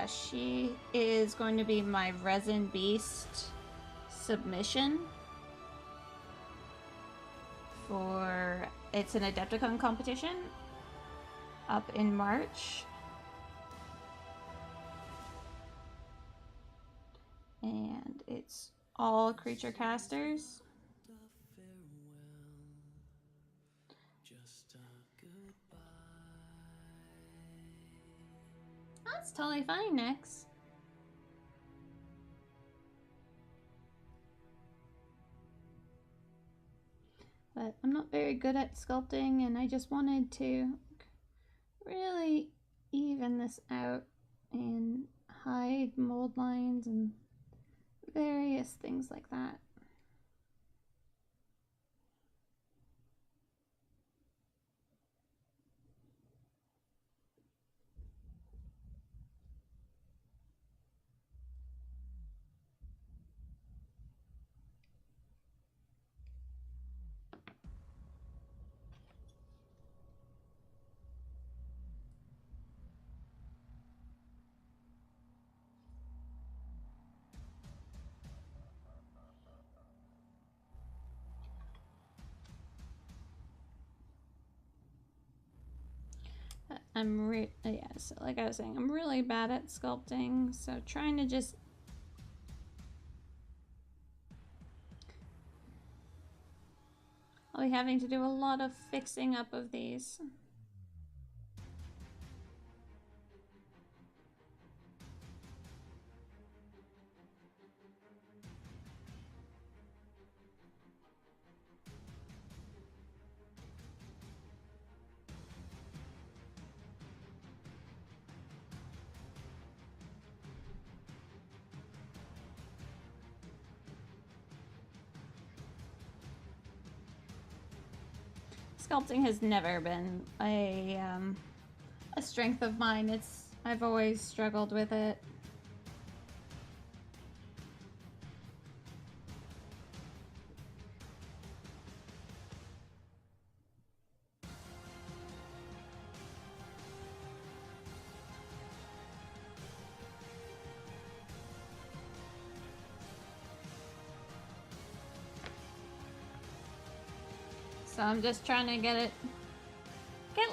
she is going to be my Resin Beast submission for, it's an Adepticon competition up in March. And it's all creature casters. That's totally fine, Nix. But I'm not very good at sculpting, and I just wanted to really even this out and hide mold lines and various things like that. So like I was saying, I'm really bad at sculpting, so trying to just I'll be having to do a lot of fixing up of these. Sculpting has never been a strength of mine. I've always struggled with it. So I'm just trying to get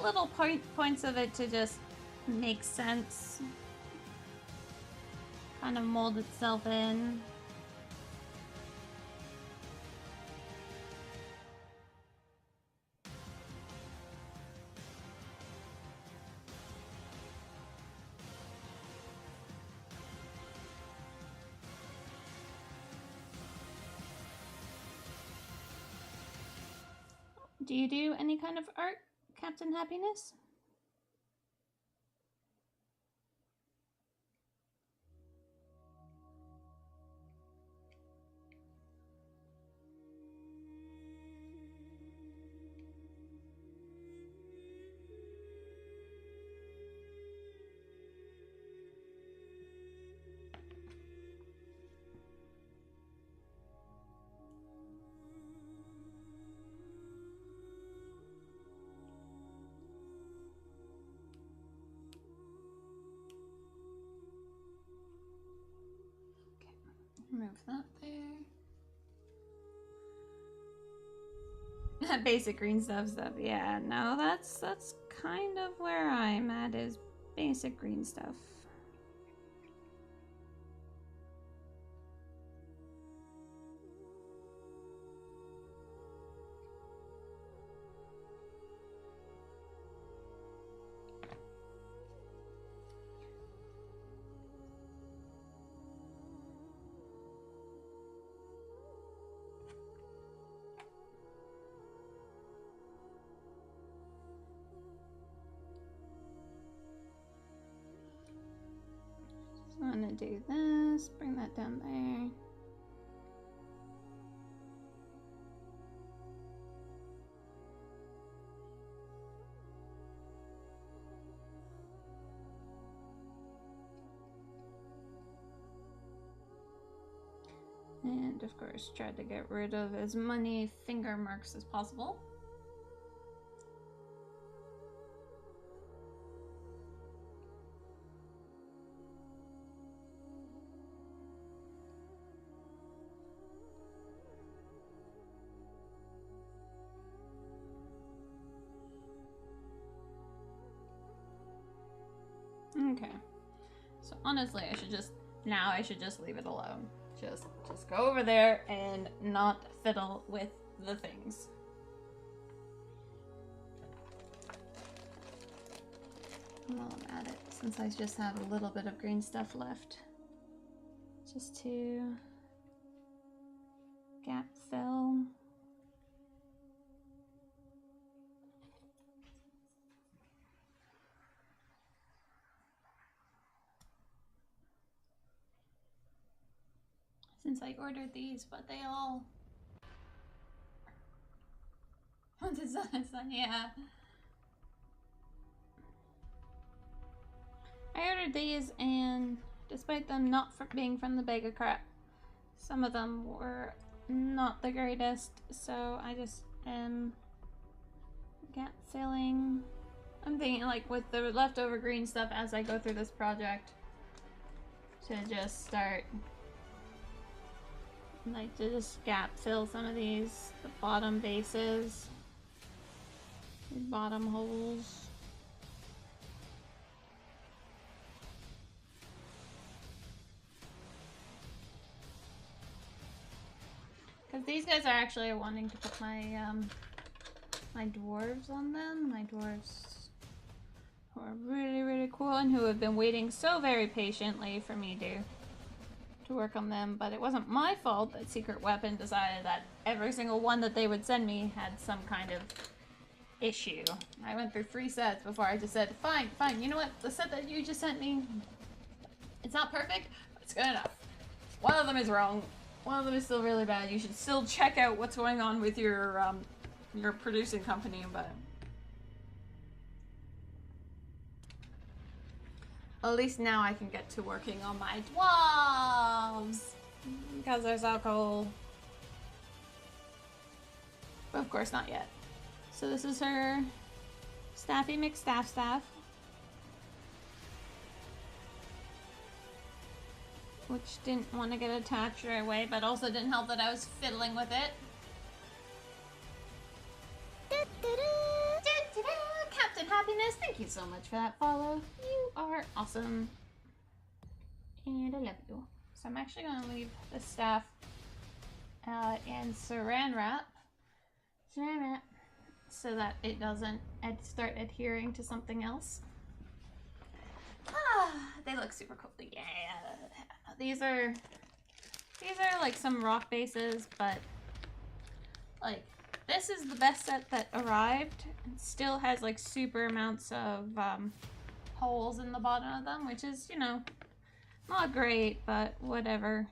little points of it to just make sense. Kind of mold itself in. Do you do any kind of art, Captain Happiness? Move that there. Basic green stuff. Yeah, no, that's kind of where I'm at, is basic green stuff. gonna do this, bring that down there. And of course, try to get rid of as many finger marks as possible. Okay. So honestly, I should just leave it alone. Just go over there and not fiddle with the things. While I'm at it, since I just have a little bit of green stuff left, just to gap fill. Since I ordered these, but they all... yeah. I ordered these, and despite them not being from the bag of crap, some of them were not the greatest, so I just am gap filling. I'm thinking, like, with the leftover green stuff as I go through this project, to just start... like to just gap fill some of these, the bottom bases, the bottom holes. Because these guys are actually wanting to put my my dwarves on them. My dwarves who are really, really cool and who have been waiting so very patiently for me to work on them, but it wasn't my fault that Secret Weapon decided that every single one that they would send me had some kind of issue. I went through 3 sets before I just said, fine, you know what, the set that you just sent me, it's not perfect, but it's good enough. One of them is wrong, one of them is still really bad. You should still check out what's going on with your producing company, but at least now I can get to working on my dwarves because they're so cool. But of course not yet. So this is her Staffy McStaff, which didn't want to get attached right away, but also didn't help that I was fiddling with it. Captain Happiness, thank you so much for that follow. You are awesome. And I love you. So I'm actually going to leave the staff in saran wrap. So that it doesn't start adhering to something else. They look super cool. Yeah. These are like some rock bases, but like this is the best set that arrived. It still has like super amounts of holes in the bottom of them, which is, you know, not great, but whatever.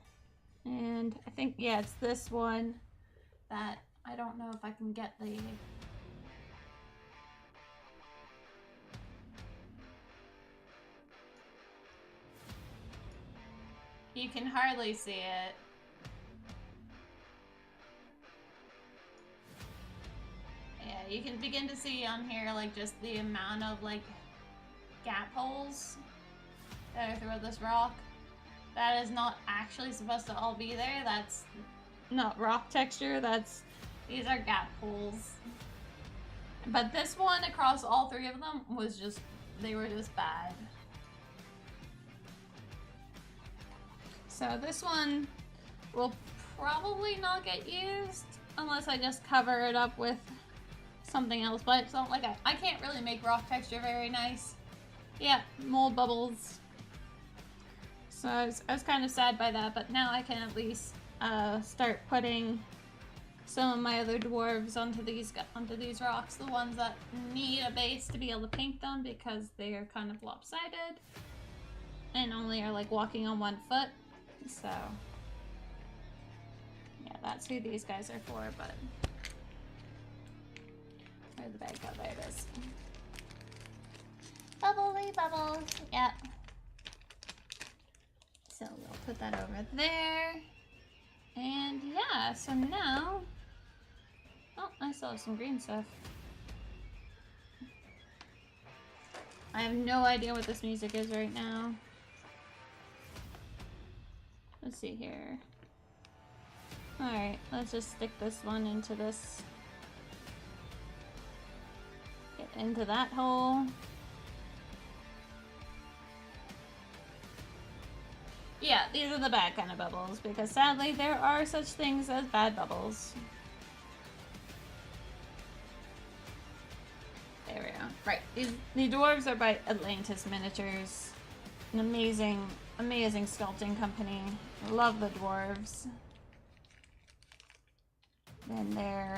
And I think, yeah, it's this one that I don't know if I can get the... You can hardly see it. Yeah, you can begin to see on here like just the amount of like gap holes that are through this rock. That is not actually supposed to all be there. That's not rock texture. These are gap holes. But this one across all 3 of them was just, they were just bad. So this one will probably not get used unless I just cover it up with something else, but it's not like I can't really make rock texture very nice. Yeah, mold bubbles. So I was kind of sad by that, but now I can at least start putting some of my other dwarves onto these rocks, the ones that need a base to be able to paint them because they are kind of lopsided. and only are like walking on one foot. So yeah, that's who these guys are for, but where'd the bag go? There it is. Bubbly bubbles. Yep. So we'll put that over there. And yeah, so now, oh, I still have some green stuff. I have no idea what this music is right now. Let's see here. Alright, let's just stick this one into this. Get into that hole. Yeah, these are the bad kind of bubbles, because sadly there are such things as bad bubbles. There we go. Right, the dwarves are by Atlantis Miniatures. An amazing, amazing sculpting company. Love the dwarves. And their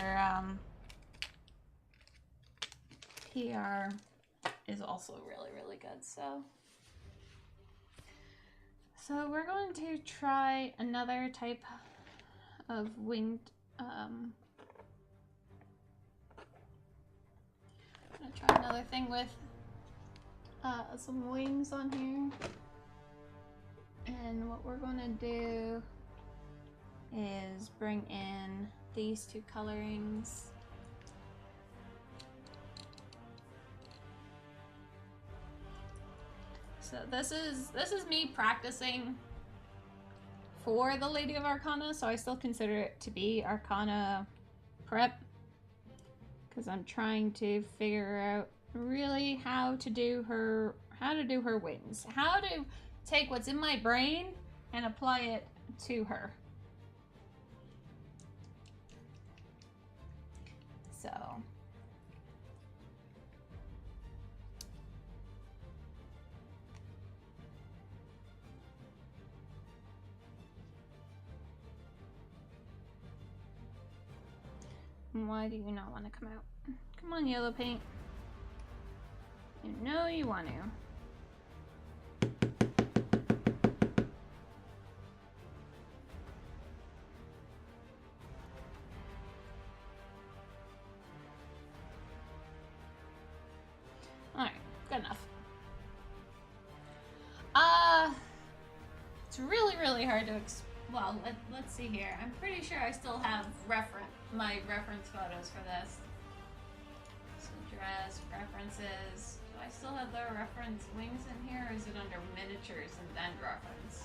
PR is also really, really good, so we're going to try another type of winged, I'm gonna try another thing with some wings on here. And what we're gonna do is bring in these two colorings. So this is me practicing for the Lady of Arcana, so I still consider it to be Arcana Prep, because I'm trying to figure out really how to do her wings, how to take what's in my brain and apply it to her. So why do you not want to come out? Come on, yellow paint. You know you want to. Alright, good enough. It's really, really hard to well, let's see here. I'm pretty sure I still have my reference photos for this. So dress, references. Do I still have the reference wings in here, or is it under miniatures and then reference?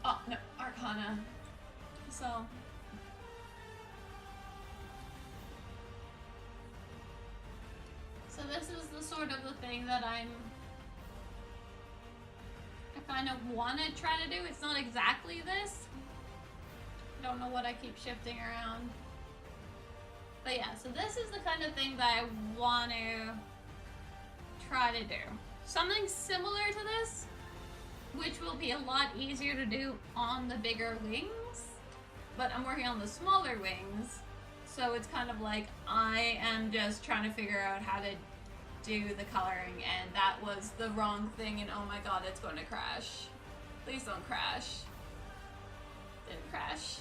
Oh, no, Arcana. So this is the sort of the thing that I kind of want to try to do. It's not exactly this. I don't know what I keep shifting around. But yeah, so this is the kind of thing that I want to try to do. Something similar to this, which will be a lot easier to do on the bigger wings. But I'm working on the smaller wings. So it's kind of like I am just trying to figure out how to do the coloring, and that was the wrong thing, and oh my god, it's going to crash. Please don't crash. Didn't crash.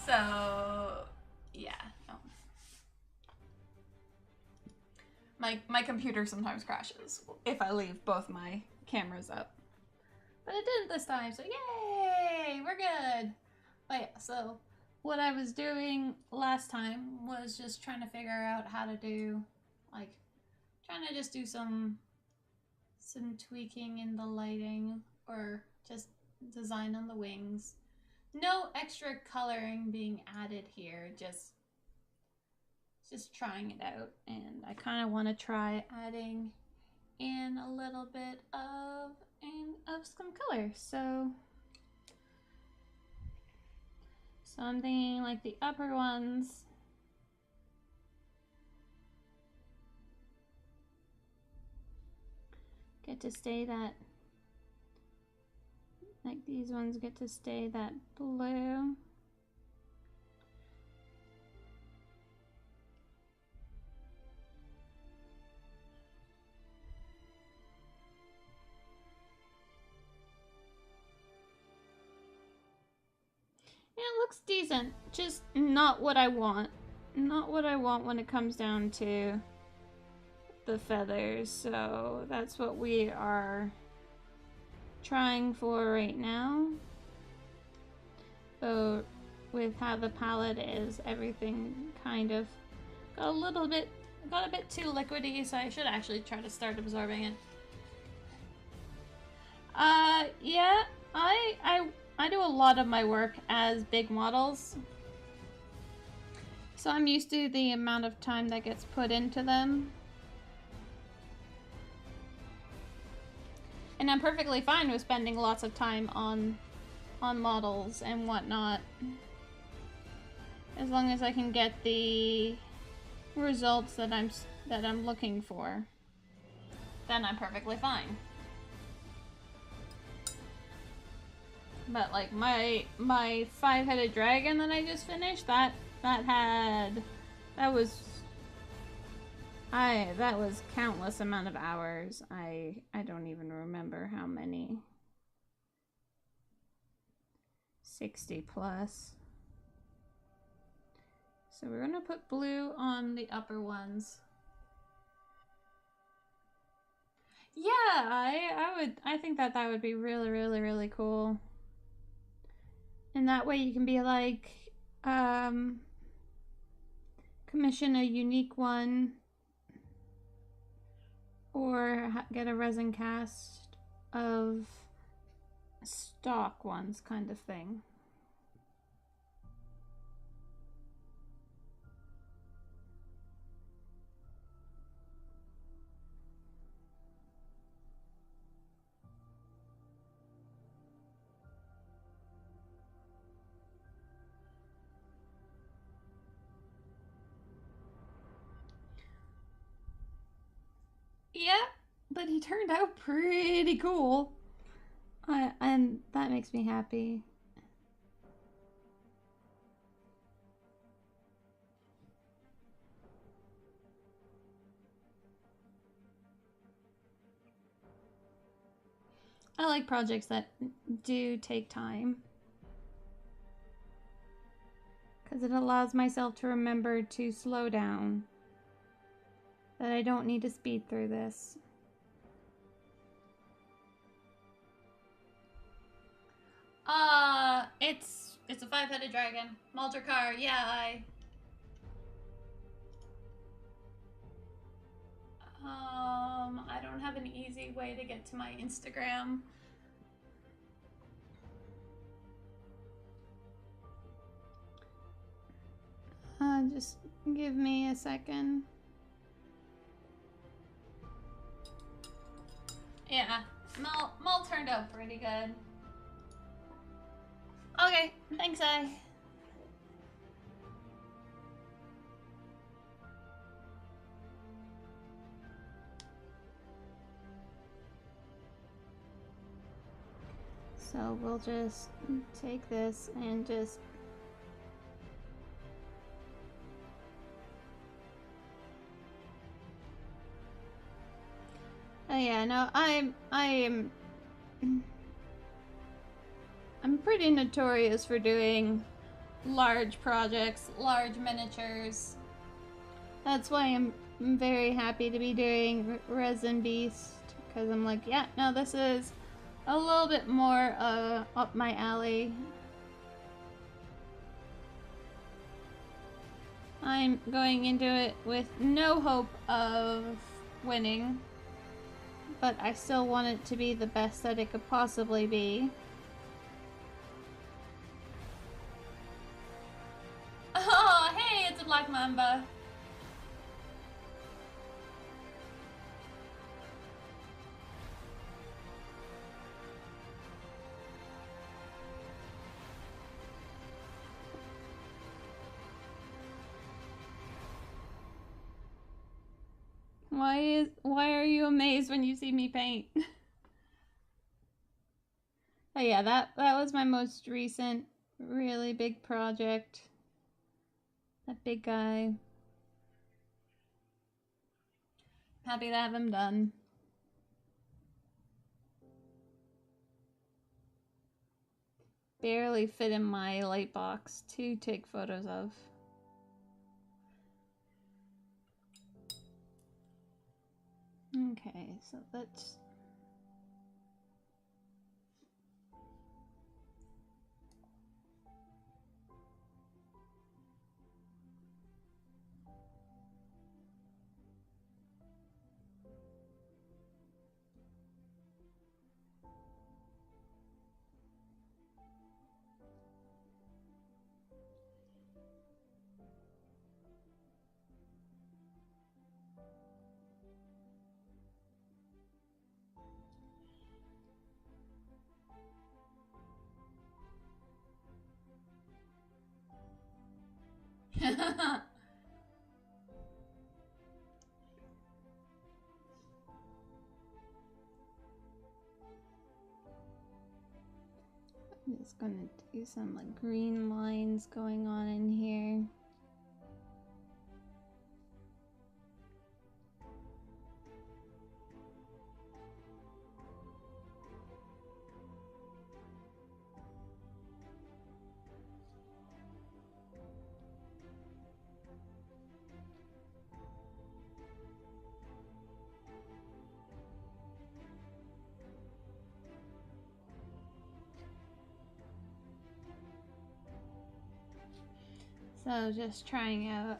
So yeah, no. My computer sometimes crashes if I leave both my cameras up, but it didn't this time, so yay, we're good. But yeah, so what I was doing last time was just trying to figure out how to do, like, trying to just do some tweaking in the lighting, or just design on the wings. No extra coloring being added here, just trying it out. And I kind of want to try adding in a little bit of some color. So I'm thinking like the upper ones get to stay that, like these ones get to stay that blue. it looks decent. Just not what I want. Not what I want when it comes down to the feathers. So that's what we are trying for right now. But with how the palette is, everything kind of got a bit too liquidy, so I should actually try to start absorbing it. Yeah, I do a lot of my work as big models, so I'm used to the amount of time that gets put into them. And I'm perfectly fine with spending lots of time on models and whatnot, as long as I can get the results that I'm looking for. Then I'm perfectly fine. But like my 5-headed dragon that I just finished, that was countless amount of hours. I don't even remember how many. 60 plus. So we're gonna put blue on the upper ones. Yeah, I think that would be really, really, really cool. And that way you can be like, commission a unique one, or get a resin cast of stock ones, kind of thing. Yeah, but he turned out pretty cool. And that makes me happy. I like projects that do take time, because it allows myself to remember to slow down, that I don't need to speed through this. It's a 5-headed dragon. Maldracar, yeah, I don't have an easy way to get to my Instagram. Just give me a second. Yeah, Mal turned out pretty good. Okay, thanks, So we'll just take this and just... Oh yeah, no, I'm pretty notorious for doing large projects, large miniatures. That's why I'm very happy to be doing Resin Beast, because I'm like, yeah, no, this is a little bit more up my alley. I'm going into it with no hope of winning, but I still want it to be the best that it could possibly be. Oh, hey, it's a black mamba. Why are you amazed when you see me paint? Oh yeah, that was my most recent really big project. That big guy. Happy to have him done. barely fit in my light box to take photos of. Okay, so let's... I'm just gonna do some like green lines going on in here. So just trying out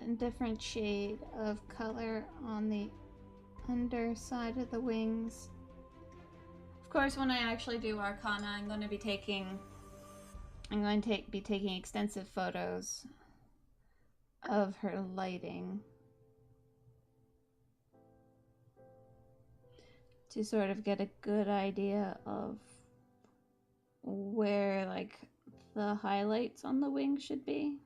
a different shade of color on the underside of the wings. Of course, when I actually do Arcana, I'm going to be taking extensive photos of her lighting to sort of get a good idea of where like the highlights on the wing should be.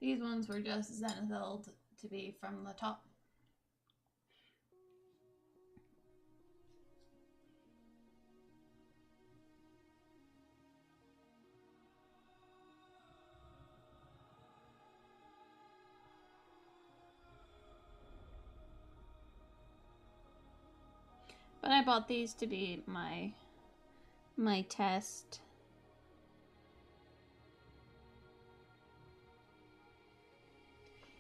These ones were just zenithalled to be from the top. But I bought these to be my test.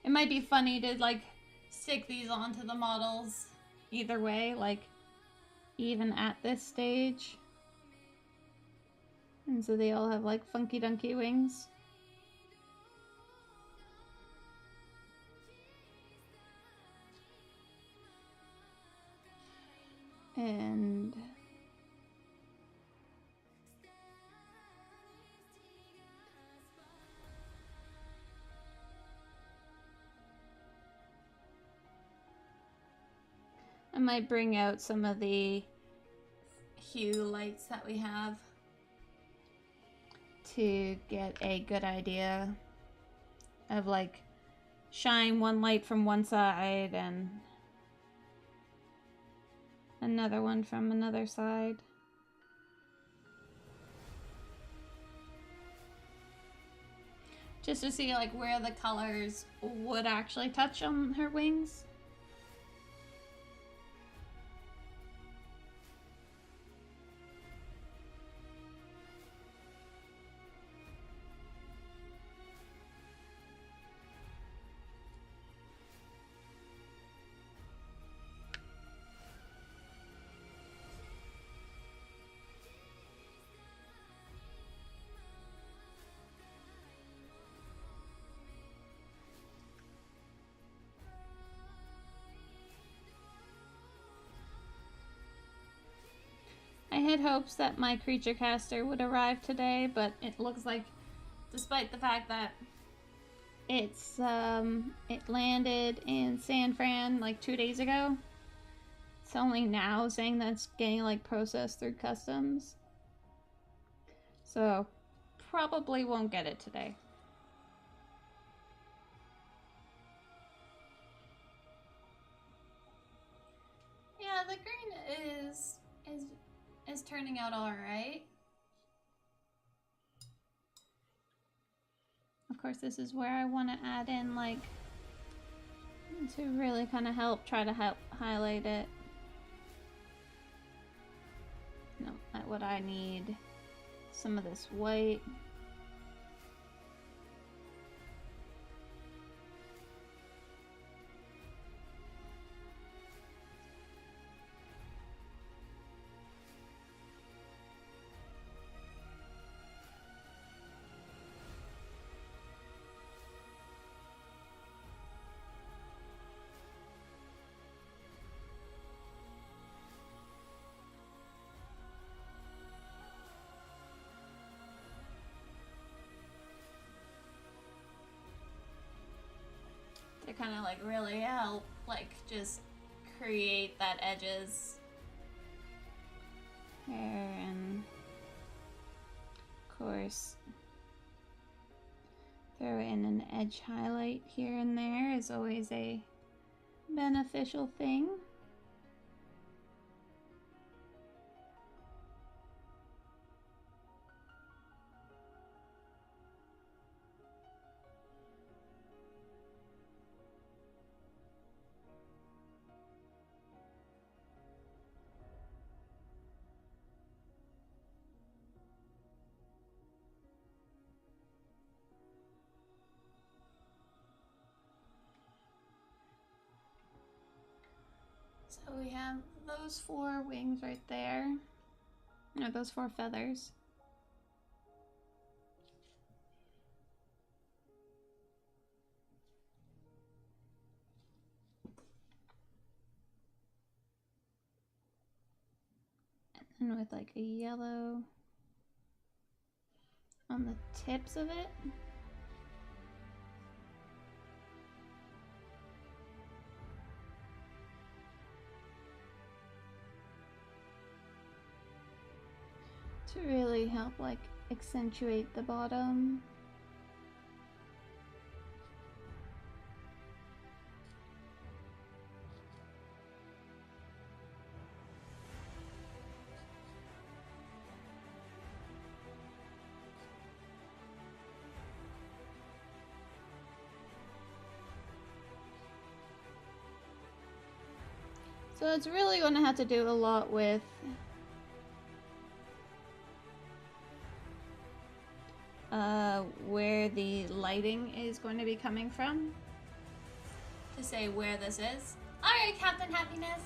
It might be funny to like stick these onto the models either way, like even at this stage. And so they all have like funky dunky wings. And I might bring out some of the hue lights that we have to get a good idea of like shine one light from one side and another one from another side. Just to see like where the colors would actually touch on her wings. I had hopes that my creature caster would arrive today, but it looks like, despite the fact that it landed in San Fran like 2 days ago, it's only now saying that it's getting like processed through customs. So probably won't get it today. Yeah, the green is turning out all right. Of course, this is where I want to add in like to really kind of try to help highlight it. what I need. Some of this white. To kind of like really help, like just create that edges. There, and of course, throw in an edge highlight here and there is always a beneficial thing. So we have those 4 wings right there. No, those 4 feathers. And with like a yellow on the tips of it. To really help like accentuate the bottom. So it's really going to have to do a lot with where the lighting is going to be coming from. To say where this is. Alright, Captain Happiness.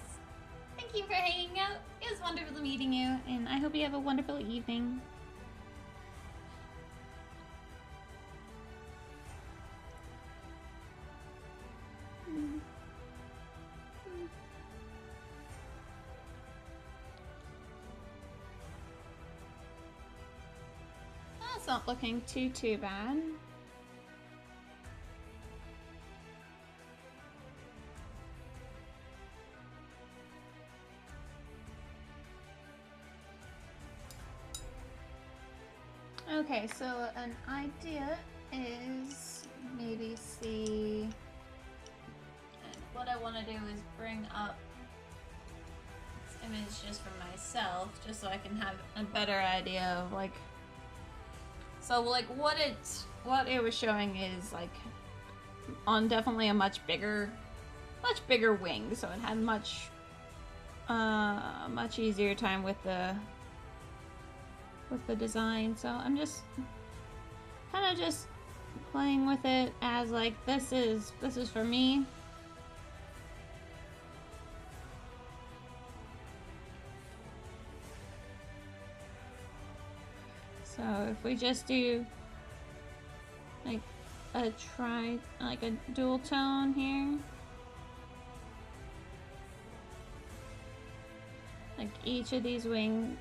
Thank you for hanging out. It was wonderful meeting you. And I hope you have a wonderful evening. That's not looking too bad. Okay, so an idea is maybe see. And what I want to do is bring up this image just for myself, just so I can have a better idea of like. So like what it was showing is like on definitely a much bigger wing, so it had much easier time with the design. So I'm just kind of just playing with it as like this is for me. So if we just do like a dual tone here, like each of these wing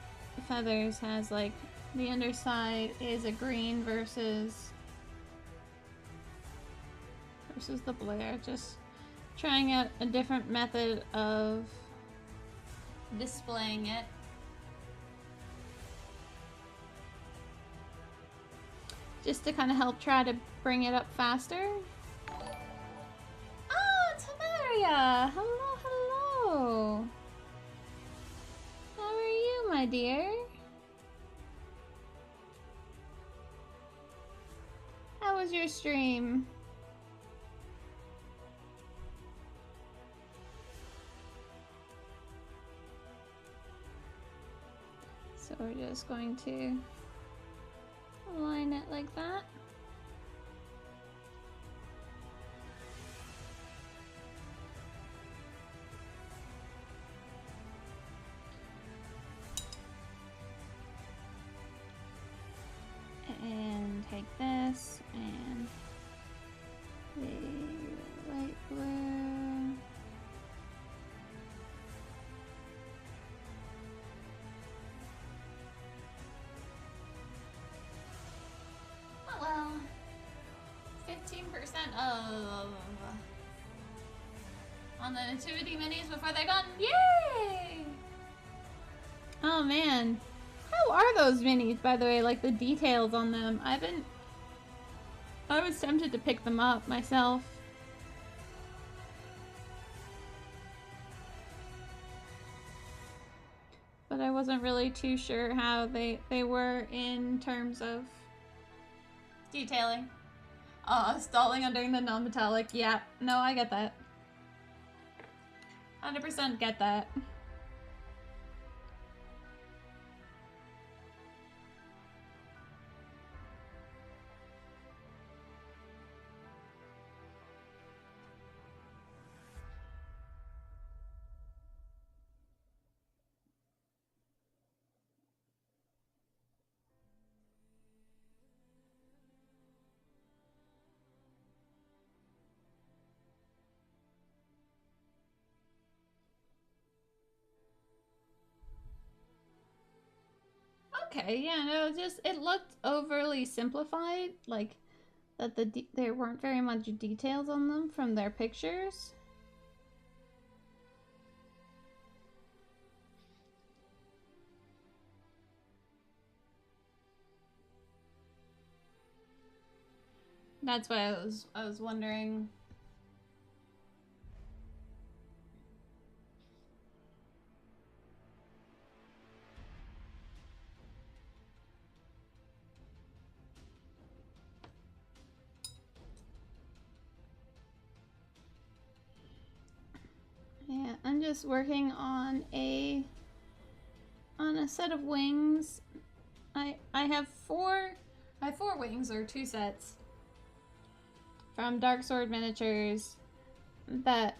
feathers has like the underside is a green versus the blare. Just trying out a different method of displaying it. Just to kind of help try to bring it up faster. Oh, Tamaria! Hello. How are you, my dear? How was your stream? So we're just going to align it like that. And take this and the light blue. Oh well. 15% of on the nativity minis before they're done. Yay! Oh man. How are those minis, by the way? Like the details on them. I was tempted to pick them up myself. But I wasn't really too sure how they were in terms of detailing. Stalling under the non-metallic. Yeah, no, I get that. 100% Get that. Okay, yeah, no, just it looked overly simplified, like that there weren't very much details on them from their pictures. That's why I was wondering. Yeah, I'm just working on a set of wings. I have four wings, or 2 sets from Dark Sword Miniatures that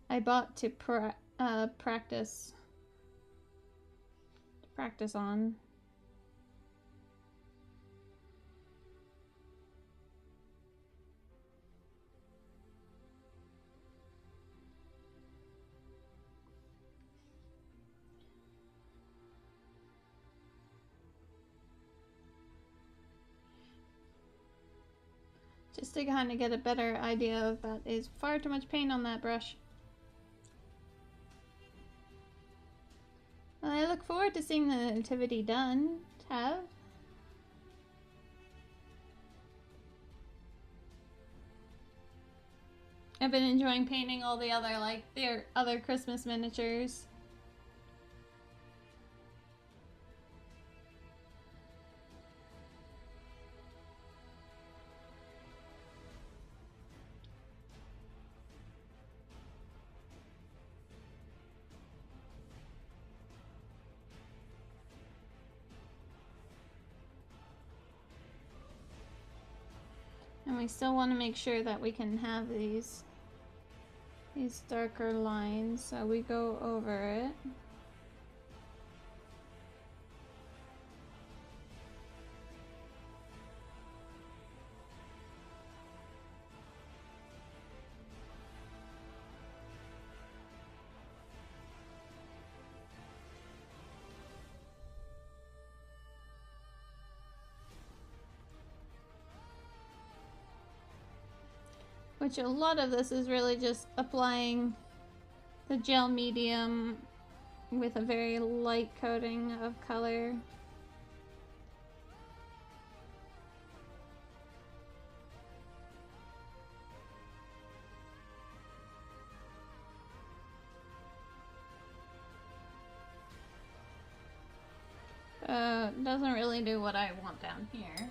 I bought to practice on. Just to kind of get a better idea of that is far too much paint on that brush. Well, I look forward to seeing the nativity done, Tav. I've been enjoying painting all the other, like, their other Christmas miniatures. And we still want to make sure that we can have these darker lines, so we go over it. Which a lot of this is really just applying the gel medium with a very light coating of color. Doesn't really do what I want down here.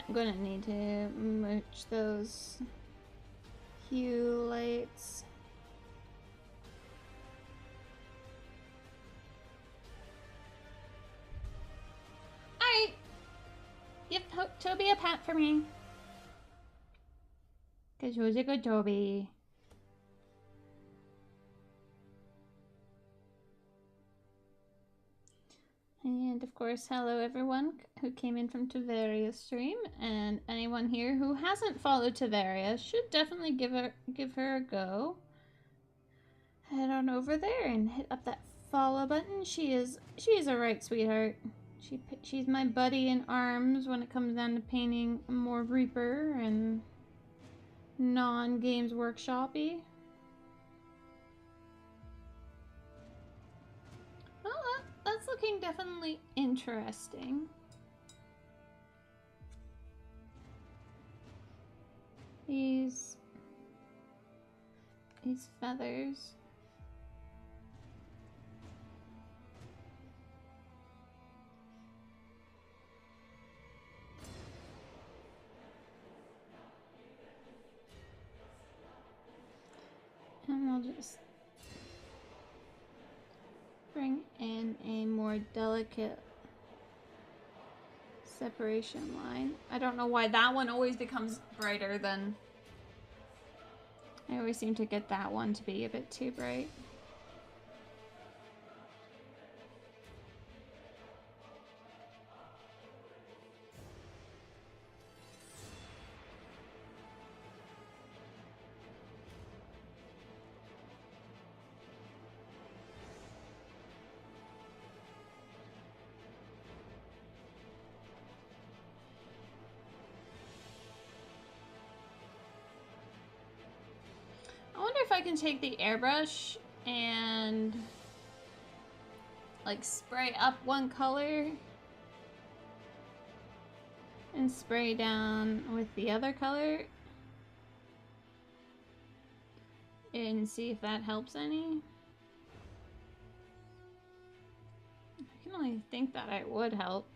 I'm gonna need to mooch those hue lights. Alright. Give Toby a pat for me. Because she was a good Toby. And of course, hello everyone who came in from Tavaria's stream, and anyone here who hasn't followed Tavaria should definitely give her a go. Head on over there and hit up that follow button. She's a right sweetheart. She's my buddy in arms when it comes down to painting more Reaper and non-Games Workshop-y. Oh, that's looking definitely interesting. These feathers. And we'll just bring in a more delicate separation line. I don't know why that one always becomes brighter than... I always seem to get that one to be a bit too bright. I wonder if I can take the airbrush and like spray up one color and spray down with the other color and see if that helps any. I can only think that it would help.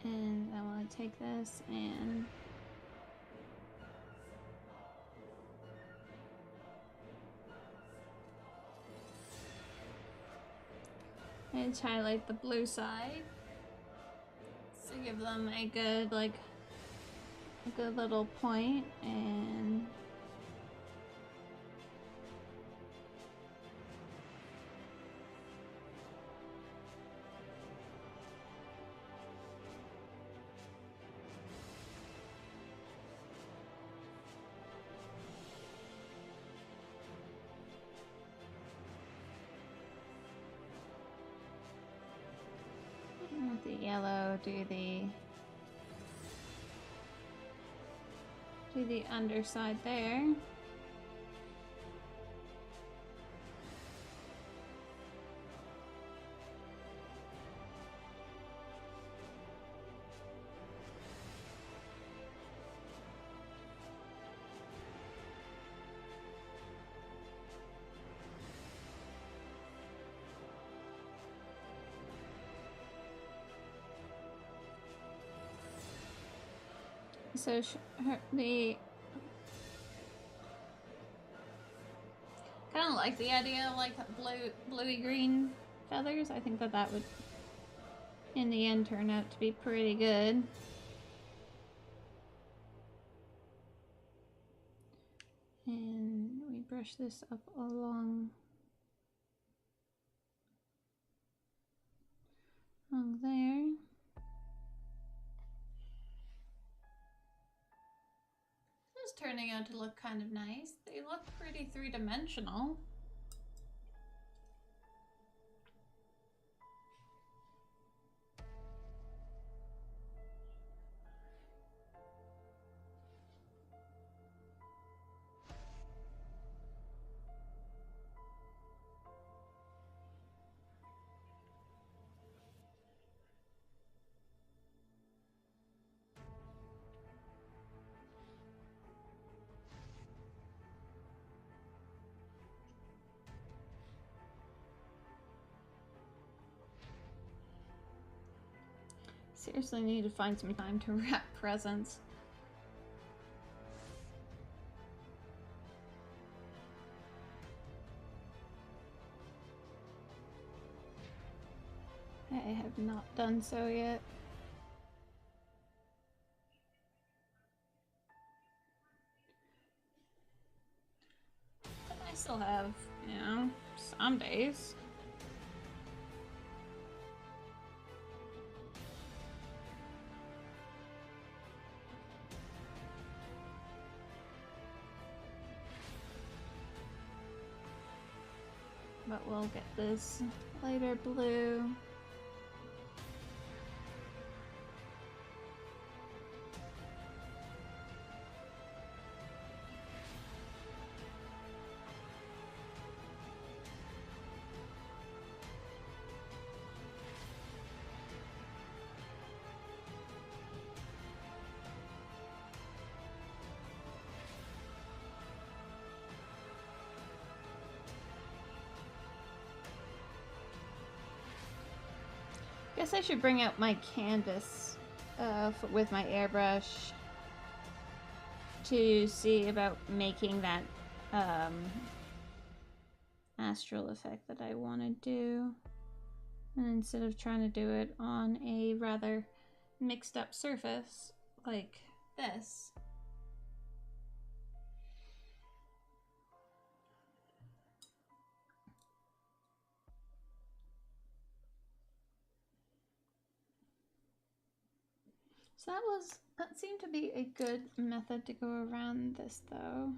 And I want to take this and highlight the blue side to give them a good, like, a good little point. And with the yellow, do the underside there. So the kind of like the idea of like bluey green feathers. I think that would in the end turn out to be pretty good. And we brush this up along there. Turning out to look kind of nice. They look pretty three-dimensional. seriously need to find some time to wrap presents. I have not done so yet. But I still have, you know, some days. But we'll get this lighter blue. Guess I should bring out my canvas with my airbrush to see about making that astral effect that I want to do. And instead of trying to do it on a rather mixed up surface like this, so that seemed to be a good method to go around this, though.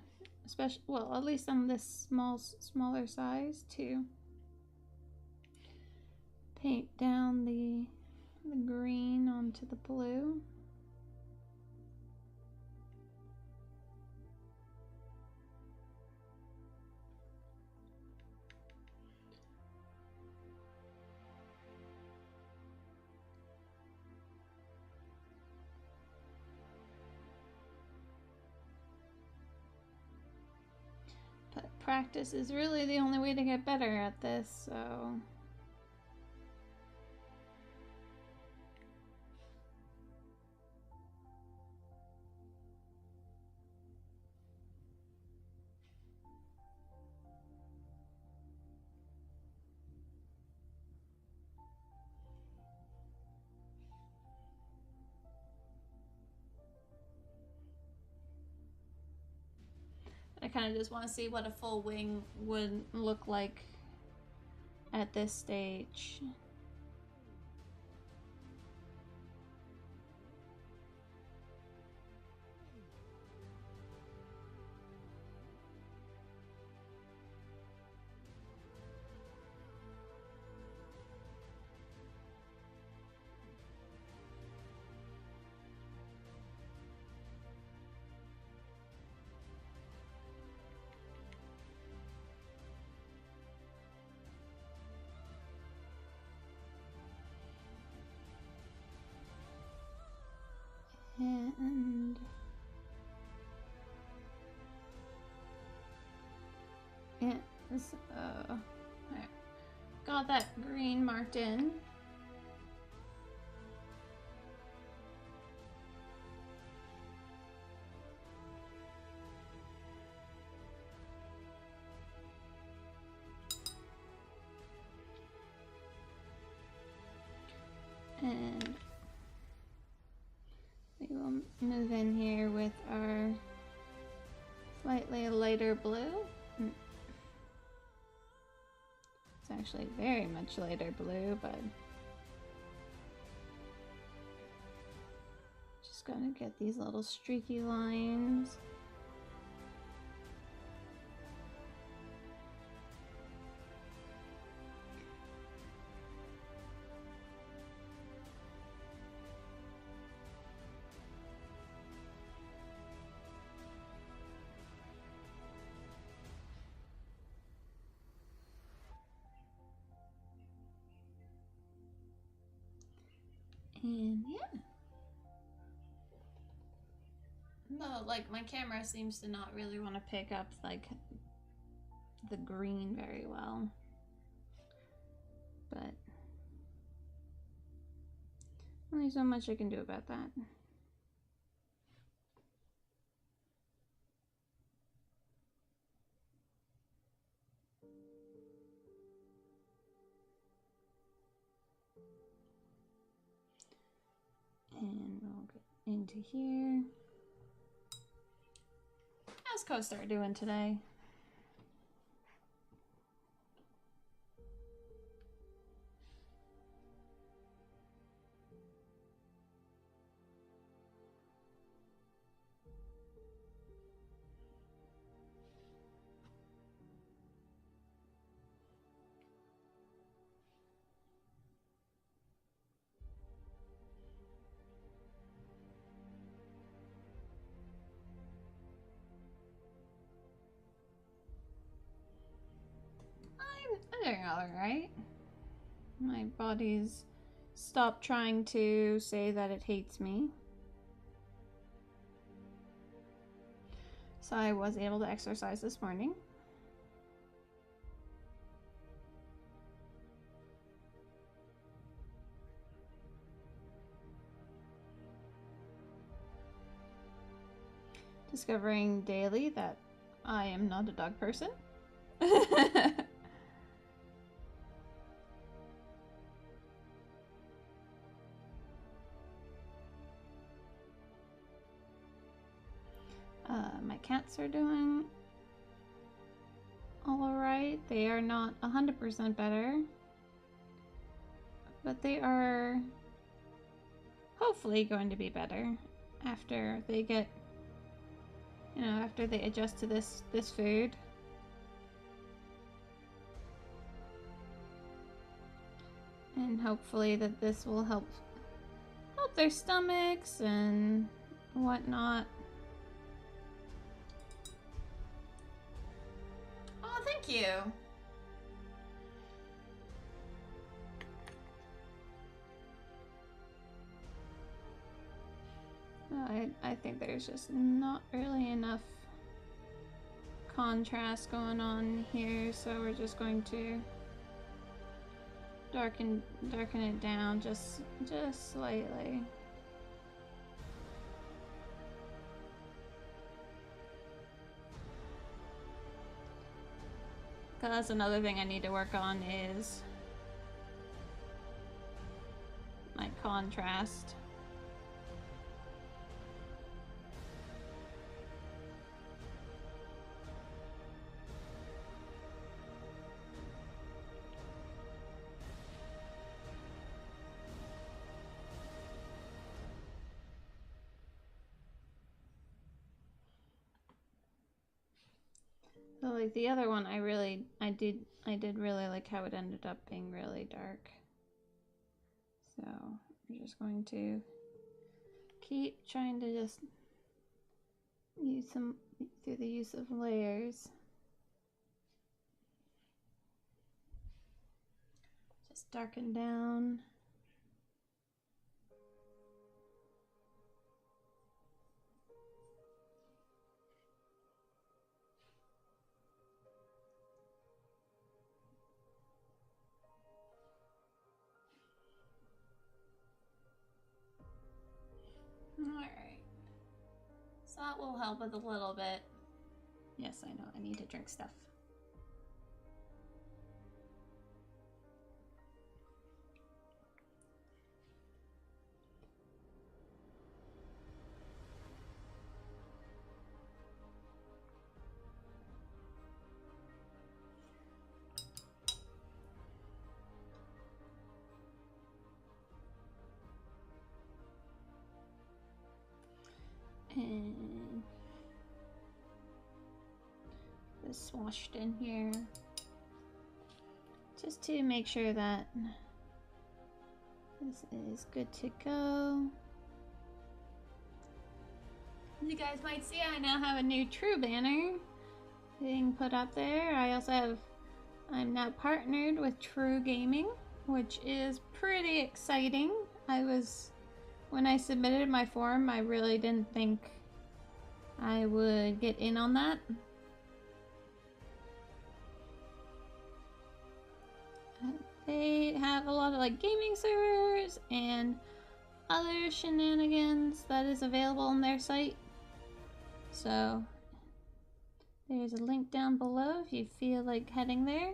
Especially, well, at least on this smaller size, to paint down the green onto the blue. But practice is really the only way to get better at this, so... I kind of just want to see what a full wing would look like at this stage. And yeah, this right. Got that green marked in. And we will move in here with our slightly lighter blue. It's actually very much lighter blue, but just gonna get these little streaky lines. And yeah. No, like my camera seems to not really want to pick up like the green very well. But Only so much I can do about that. And we'll get into here. How's CoStar doing today? I'm doing alright. My body's stopped trying to say that it hates me. So I was able to exercise this morning. Discovering daily that I am not a dog person. My cats are doing alright. They are not 100% better, but they are hopefully going to be better after they get, you know, after they adjust to this food. And hopefully that this will help their stomachs and whatnot. Oh, thank you. I think there's just not really enough contrast going on here, so we're just going to darken it down just slightly. Because that's another thing I need to work on is my contrast. So like the other one, I did really like how it ended up being really dark. So I'm just going to keep trying to just use some through the use of layers. Just darken down. Alright. So that will help with a little bit. Yes, I know, I need to drink stuff. And this washed in here just to make sure that this is good to go. As you guys might see, I now have a new True banner being put up there. I'm now partnered with True Gaming, which is pretty exciting. When I submitted my form, I really didn't think I would get in on that. They have a lot of like gaming servers and other shenanigans that is available on their site. So there's a link down below if you feel like heading there.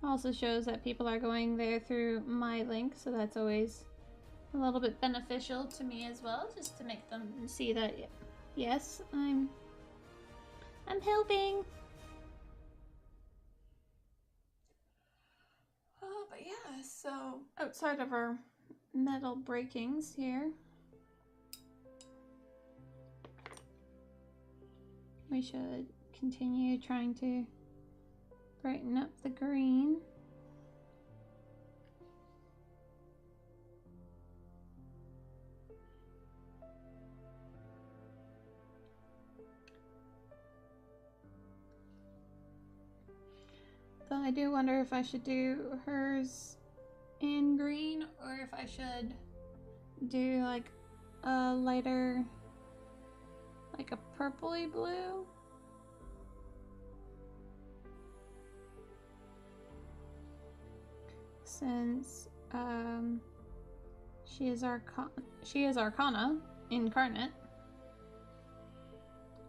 Also shows that people are going there through my link, so that's always a little bit beneficial to me as well, just to make them see that yes, I'm helping. But yeah, so outside of our metal breakings here, we should continue trying to brighten up the green. Though I do wonder if I should do hers in green or if I should do like a lighter, like a purpley blue. Since she is Arcana incarnate,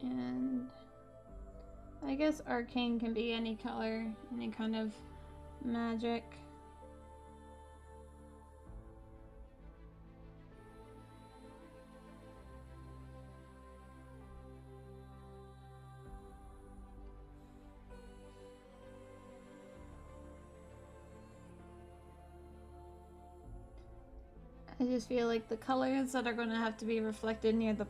and I guess arcane can be any color, any kind of magic. I just feel like the colors that are going to have to be reflected near the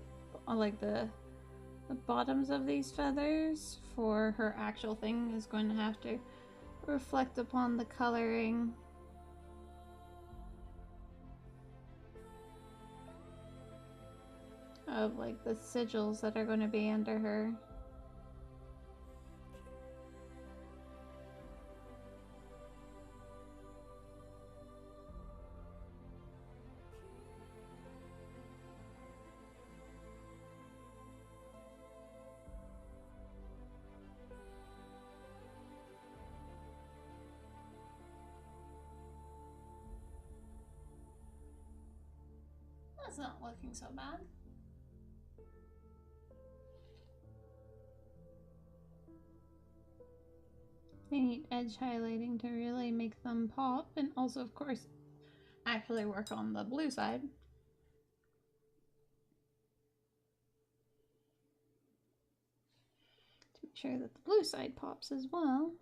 bottoms of these feathers for her actual thing is going to have to reflect upon the coloring of like the sigils that are going to be under her. That's not looking so bad. They need edge highlighting to really make them pop, and also, of course, actually work on the blue side. To make sure that the blue side pops as well.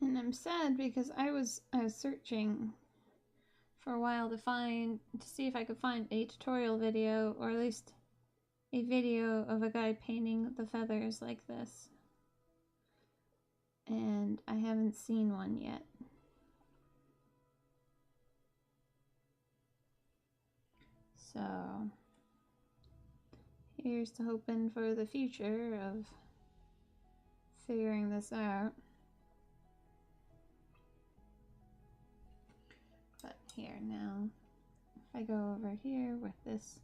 And I'm sad because I was searching for a while to see if I could find a tutorial video, or at least a video of a guy painting the feathers like this. And I haven't seen one yet. So here's to hoping for the future of figuring this out. But here now, if I go over here with this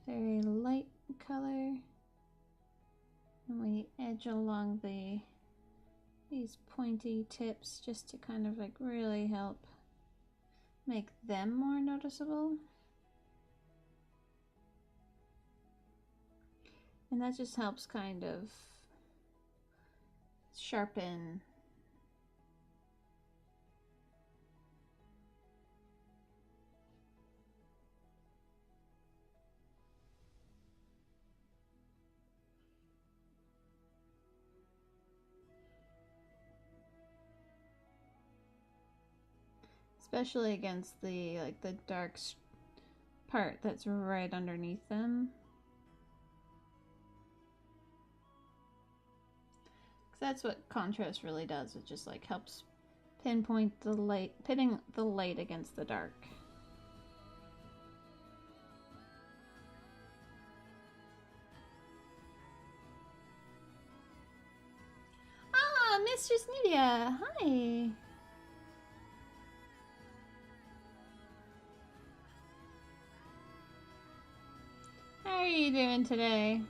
very light color, and we edge along these pointy tips just to kind of like really help make them more noticeable. And that just helps kind of sharpen especially against the dark part that's right underneath them. That's what contrast really does. It just like helps pinpoint the light, pitting the light against the dark. Ah, Mistress Nidia, hi. you doing today?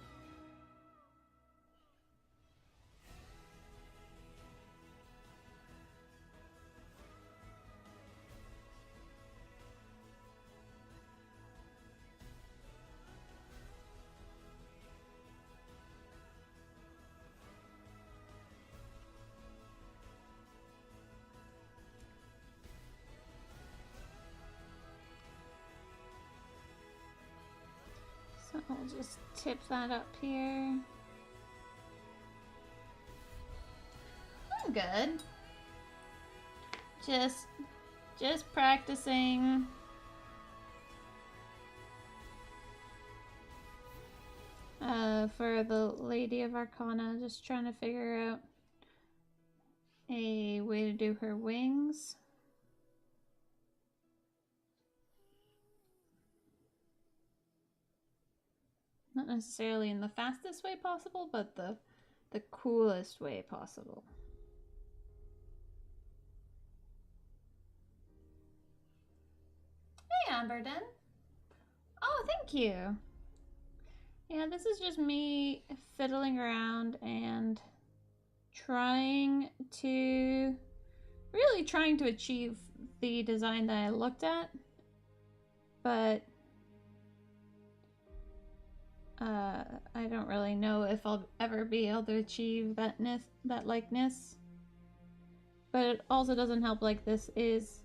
So I'll just tip that up here. I'm good. Just practicing. For the Lady of Arcana, just trying to figure out a way to do her wings. Not necessarily in the fastest way possible, but the coolest way possible. Hey, Amberden. Oh, thank you. Yeah, this is just me fiddling around and really trying to achieve the design that I looked at, but I don't really know if I'll ever be able to achieve that likeness. But it also doesn't help, like, this is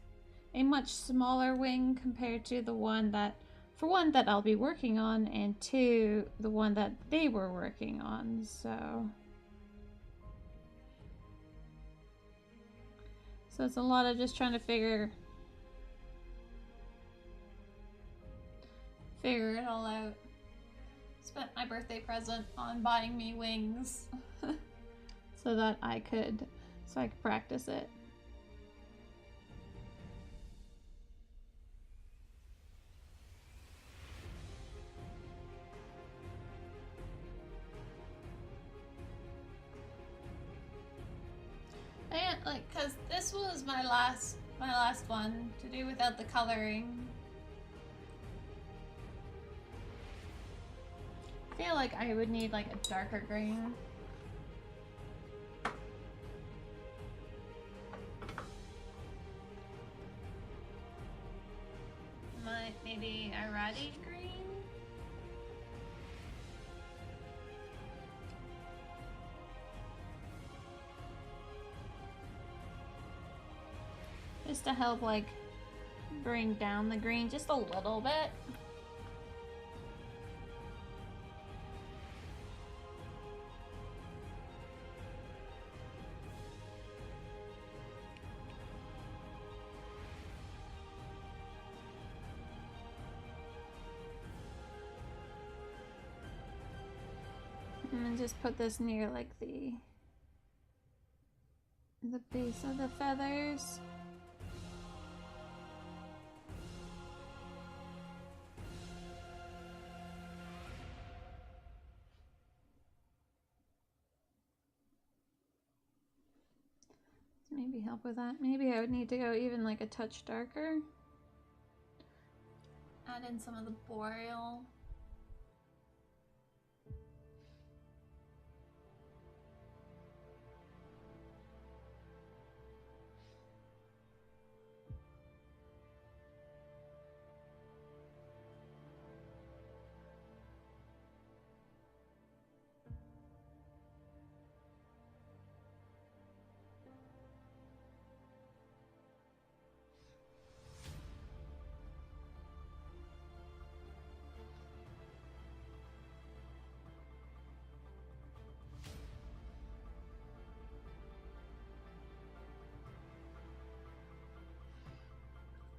a much smaller wing compared to the one that, for one, that I'll be working on, and two, the one that they were working on, so it's a lot of just trying to figure it all out. Spent my birthday present on buying me wings. so I could practice it. And like, cause this was my last one to do without the coloring. I feel like I would need like a darker green. Maybe a ruddy green? Just to help, like, bring down the green just a little bit. And then just put this near, like, the base of the feathers. Maybe help with that. Maybe I would need to go even like a touch darker. Add in some of the boreal.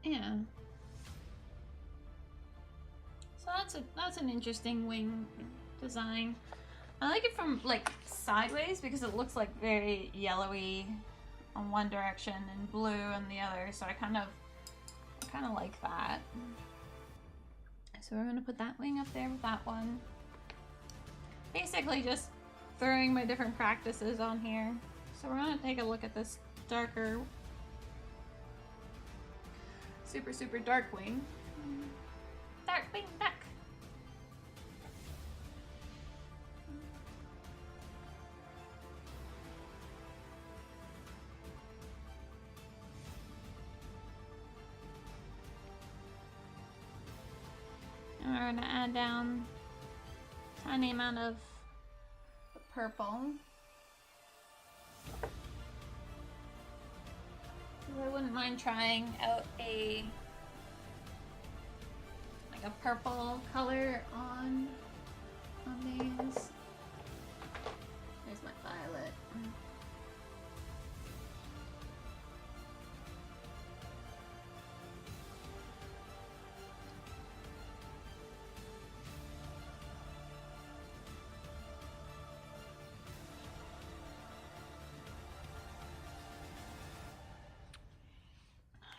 Yeah. So that's an interesting wing design. I like it from like sideways because it looks like very yellowy on one direction and blue on the other. So I kind of like that. So we're gonna put that wing up there with that one. Basically just throwing my different practices on here. So we're gonna take a look at this darker, super dark wing. Dark wing duck. we're gonna add down a tiny amount of the purple. I wouldn't mind trying out a purple color on these. There's my violet.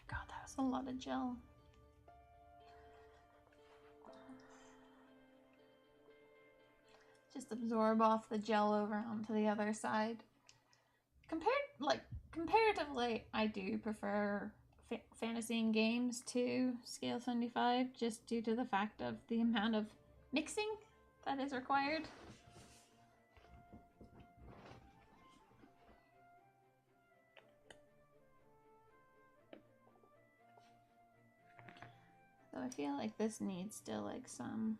God, that was a lot of gel. Just absorb off the gel over onto the other side. Comparatively, I do prefer fantasy and games to scale 75, just due to the fact of the amount of mixing that is required. So I feel like this needs still like some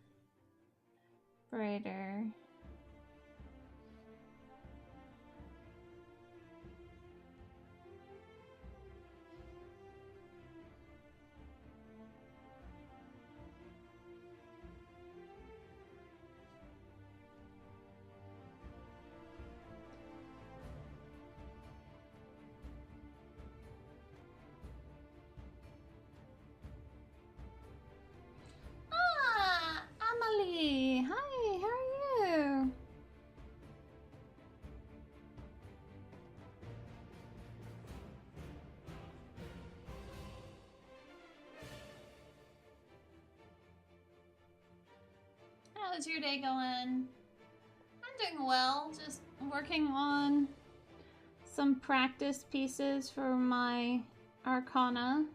brighter. Emily! Hi, how are you? How's your day going? I'm doing well, just working on some practice pieces for my Arcana,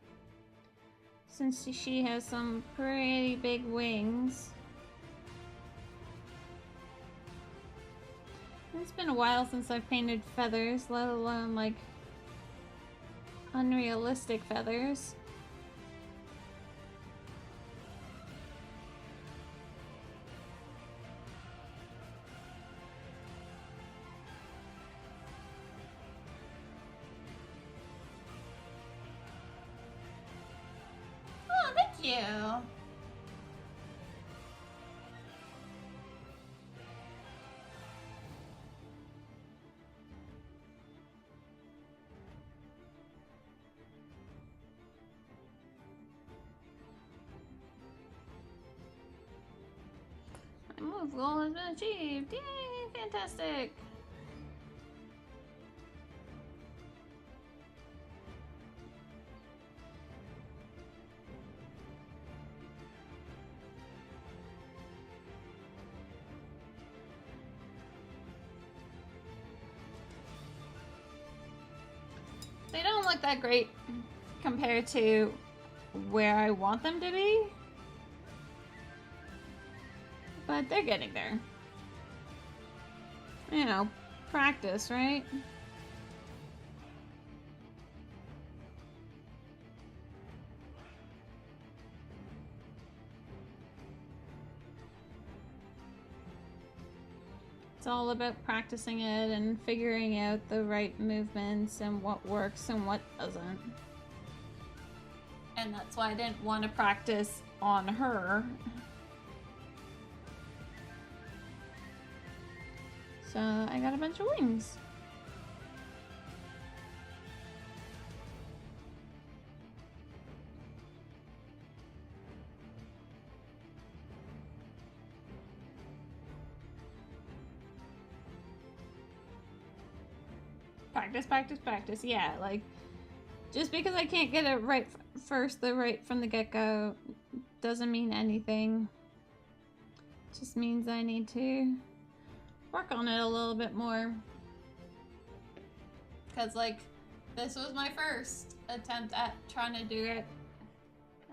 since she has some pretty big wings. It's been a while since I've painted feathers, let alone like unrealistic feathers. Oh, thank you. My move goal has been achieved. Yay, fantastic. They don't look that great compared to where I want them to be, but they're getting there. You know, practice, right? It's all about practicing it and figuring out the right movements and what works and what doesn't. And that's why I didn't want to practice on her. So I got a bunch of wings. Practice, practice, practice. Yeah, like, just because I can't get it right right from the get-go doesn't mean anything. Just means I need to work on it a little bit more. Because, like, this was my first attempt at trying to do it.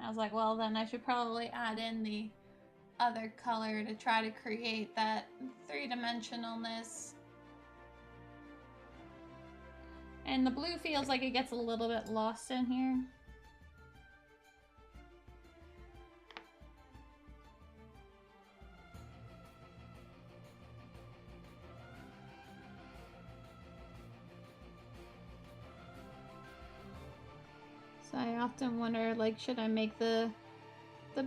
I was like, well, then I should probably add in the other color to try to create that three-dimensionalness. And the blue feels like it gets a little bit lost in here. So I often wonder, like, should I make the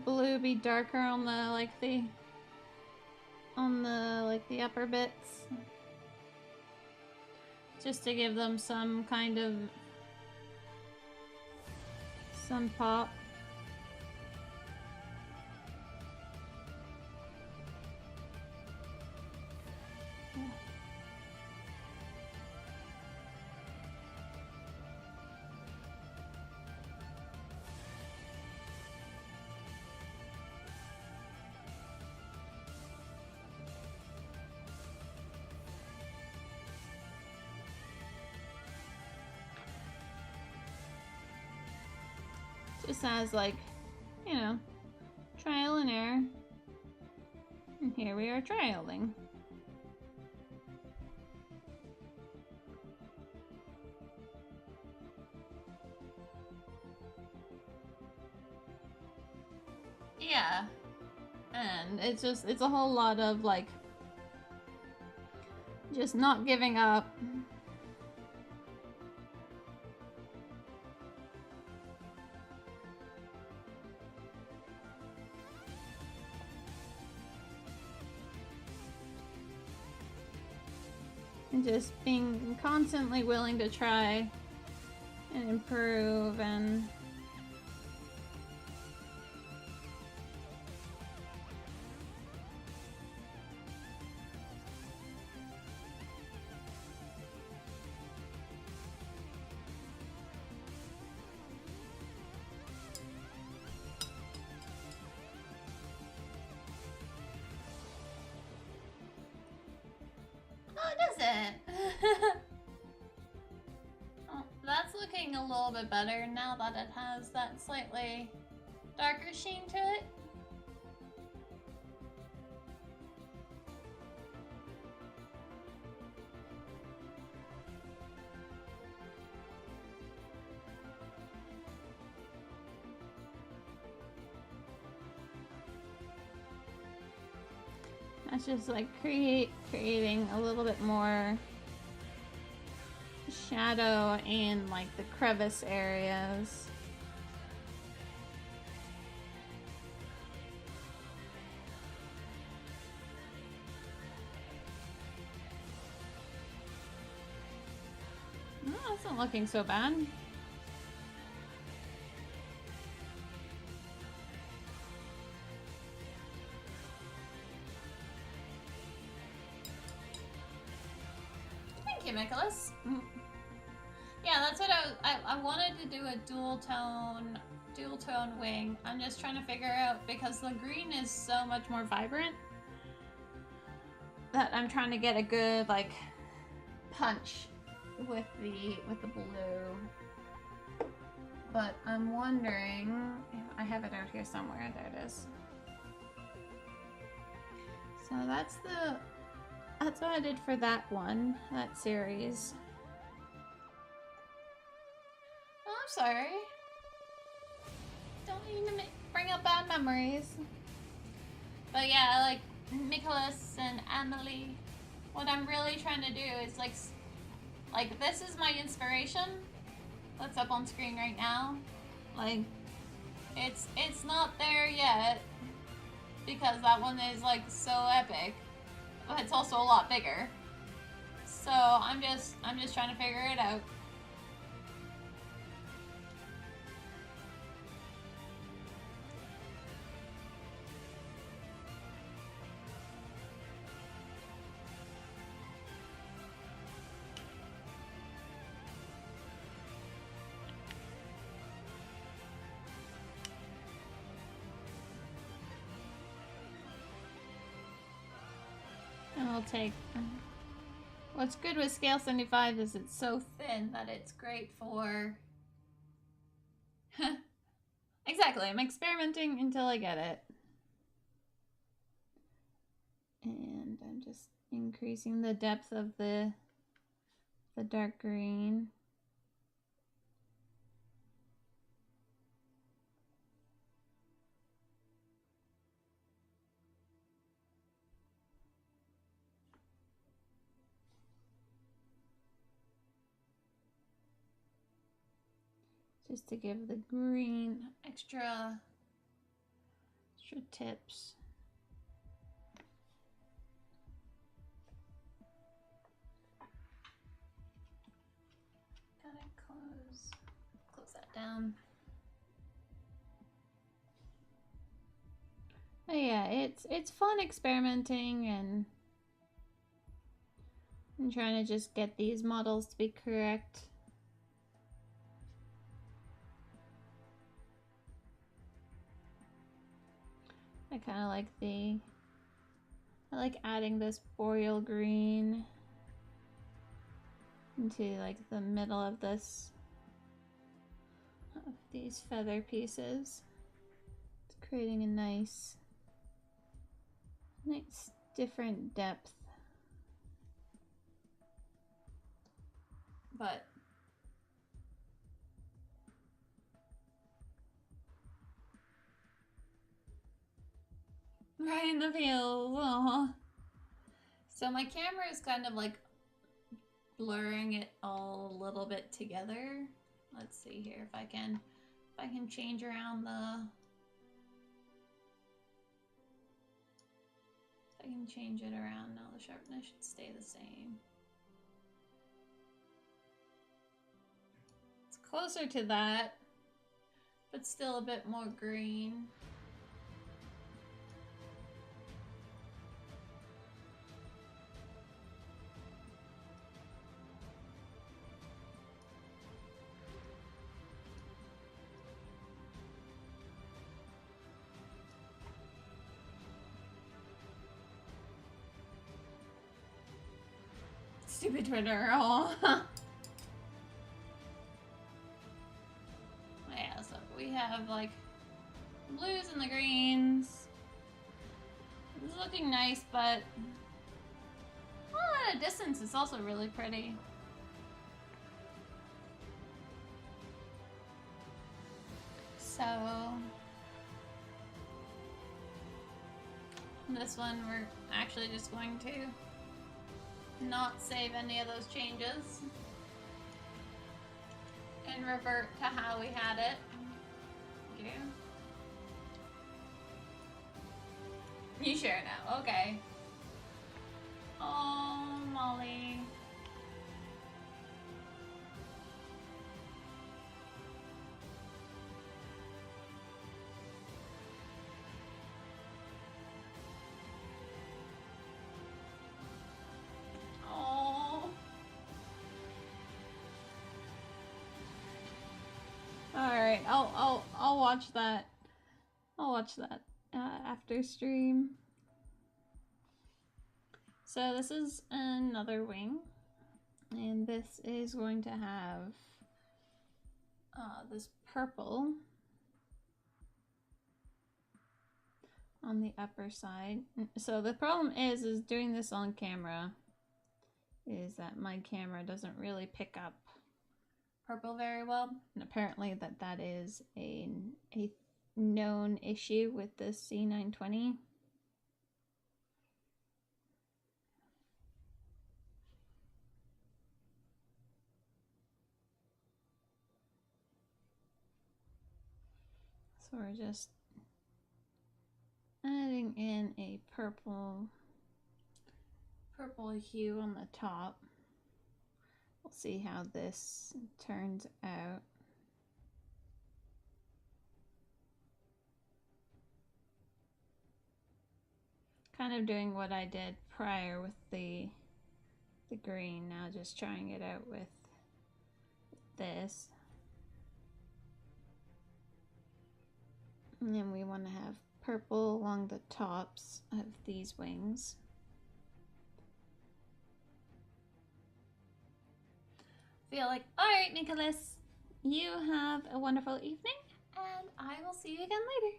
blue be darker on the the upper bits, just to give them some kind of some pop. Just as, like, you know, trial and error. And here we are trialing. Yeah. And it's a whole lot of, like, just not giving up. And just being constantly willing to try and improve and Oh, that's looking a little bit better now that it has that slightly darker sheen to it. That's just like creating a little bit more shadow in like the crevice areas. Oh, that's not looking so bad. Thank you, Nicholas. Yeah, that's what I wanted to do, a dual tone wing. I'm just trying to figure out, because the green is so much more vibrant, that I'm trying to get a good like punch with the blue. But I'm wondering if I have it out here somewhere. There it is. So that's what I did for that one, that series. Oh, I'm sorry. Don't mean to bring up bad memories. But yeah, like Nicholas and Emily, what I'm really trying to do is like this is my inspiration that's up on screen right now. Like it's not there yet, because that one is like so epic, but it's also a lot bigger. So I'm just trying to figure it out. And I'll take... What's good with Scale 75 is it's so thin that it's great for... Exactly, I'm experimenting until I get it. And I'm just increasing the depth of the dark green. just to give the green extra tips. Gotta close that down. But yeah, it's fun experimenting and trying to just get these models to be correct. I kind of like I like adding this boreal green into like the middle of these feather pieces. It's creating a nice different depth. But right in the field. Aww. So my camera is kind of like blurring it all a little bit together. Let's see here if I can change around I can change it around. Now the sharpness should stay the same. It's closer to that, but still a bit more green. Stupid Twitter. Oh. Yeah, so we have like blues and the greens. It's looking nice, but at a distance it's also really pretty. So this one we're actually just going to not save any of those changes and revert to how we had it. Okay. You share now, okay. Oh, Molly. Alright, I'll watch that. I'll watch that after stream. So this is another wing, and this is going to have this purple on the upper side. So the problem is doing this on camera is that my camera doesn't really pick up Purple very well. And apparently that is a known issue with the C920. So we're just adding in a purple hue on the top. We'll see how this turns out. Kind of doing what I did prior with the green, now just trying it out with this. And then we want to have purple along the tops of these wings. Feel like, all right, Nicholas, you have a wonderful evening, and I will see you again later.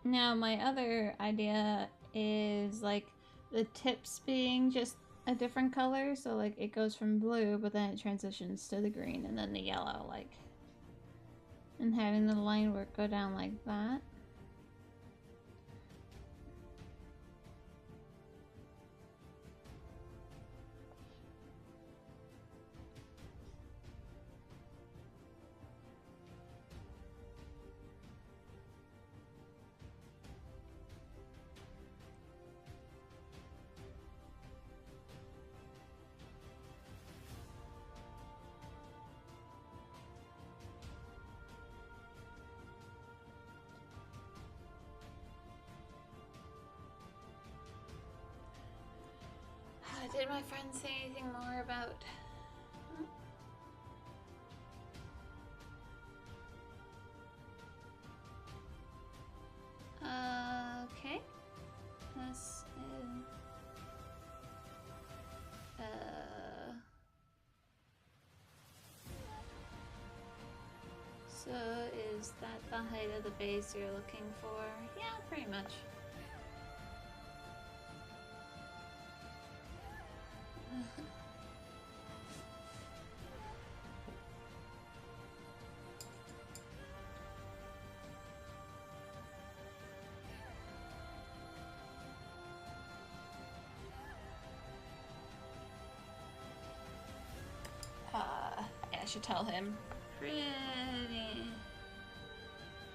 Now my other idea is like the tips being just a different color. So like it goes from blue, but then it transitions to the green and then the yellow, like, and having the line work go down like that. Did my friend say anything more about... Okay. This is... So is that the height of the base you're looking for? Yeah, pretty much. Yeah, I should tell him pretty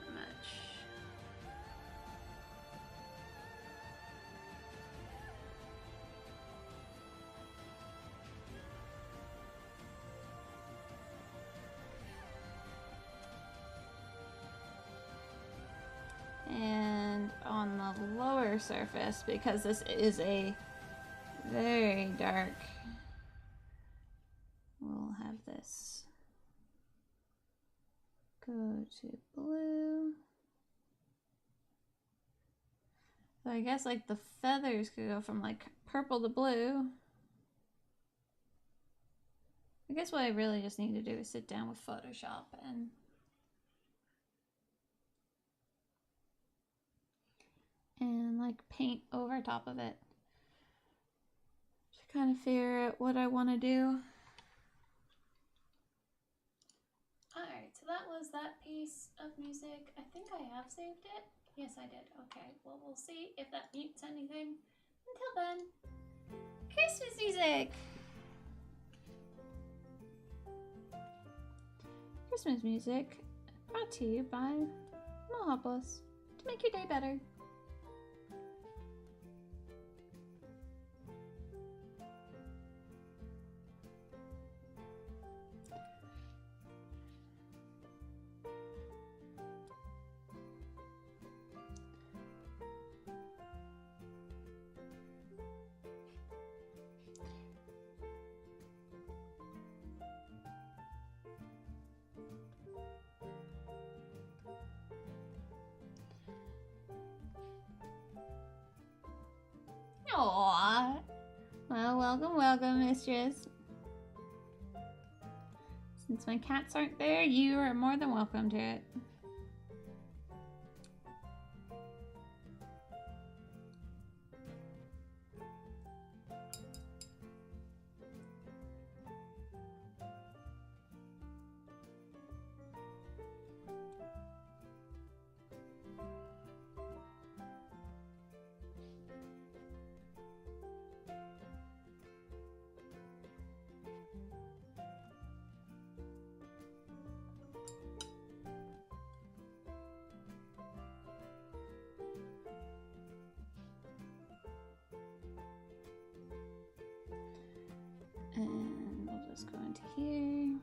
much. And on the lower surface, because this is a very dark, we'll have this go to blue. So I guess like the feathers could go from like purple to blue. I guess what I really just need to do is sit down with Photoshop and like paint over top of it to kind of figure out what I want to do. Alright, so that was that piece of music. I think I have saved it. Yes, I did. Okay, well, we'll see if that mutes anything. Until then, Christmas music! Christmas music brought to you by Mohopoulos to make your day better. Aww. Well, welcome, mistress. Since my cats aren't there, you are more than welcome to it. And we'll just go into here.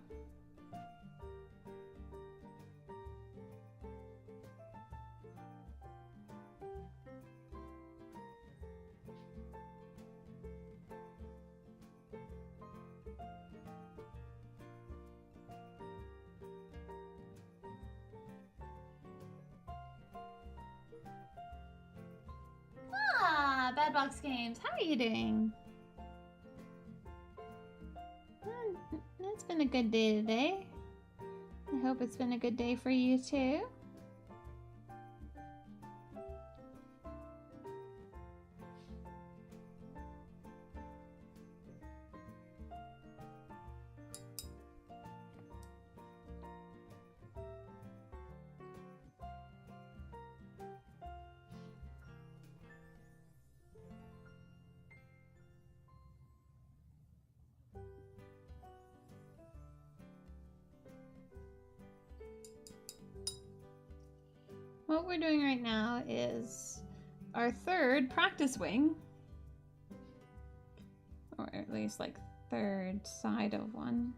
Ah, Bad Box Games, how are you doing? It's been a good day today. I hope it's been a good day for you too. we're doing right now is our third practice wing. Or at least like third side of one.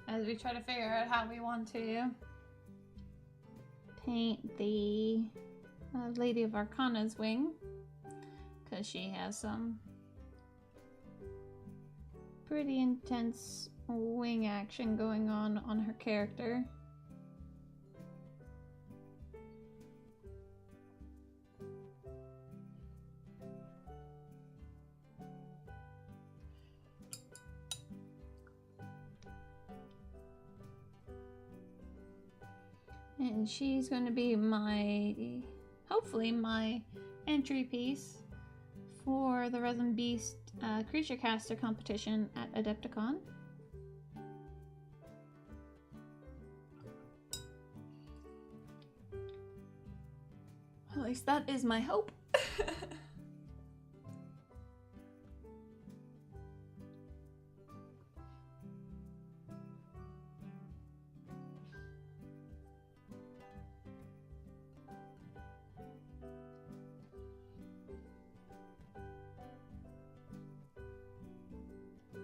As we try to figure out how we want to paint the Lady of Arcana's wing, because she has some pretty intense wing action going on her character. And she's going to be hopefully my entry piece for the Resin Beast Creature Caster competition at Adepticon. At least that is my hope.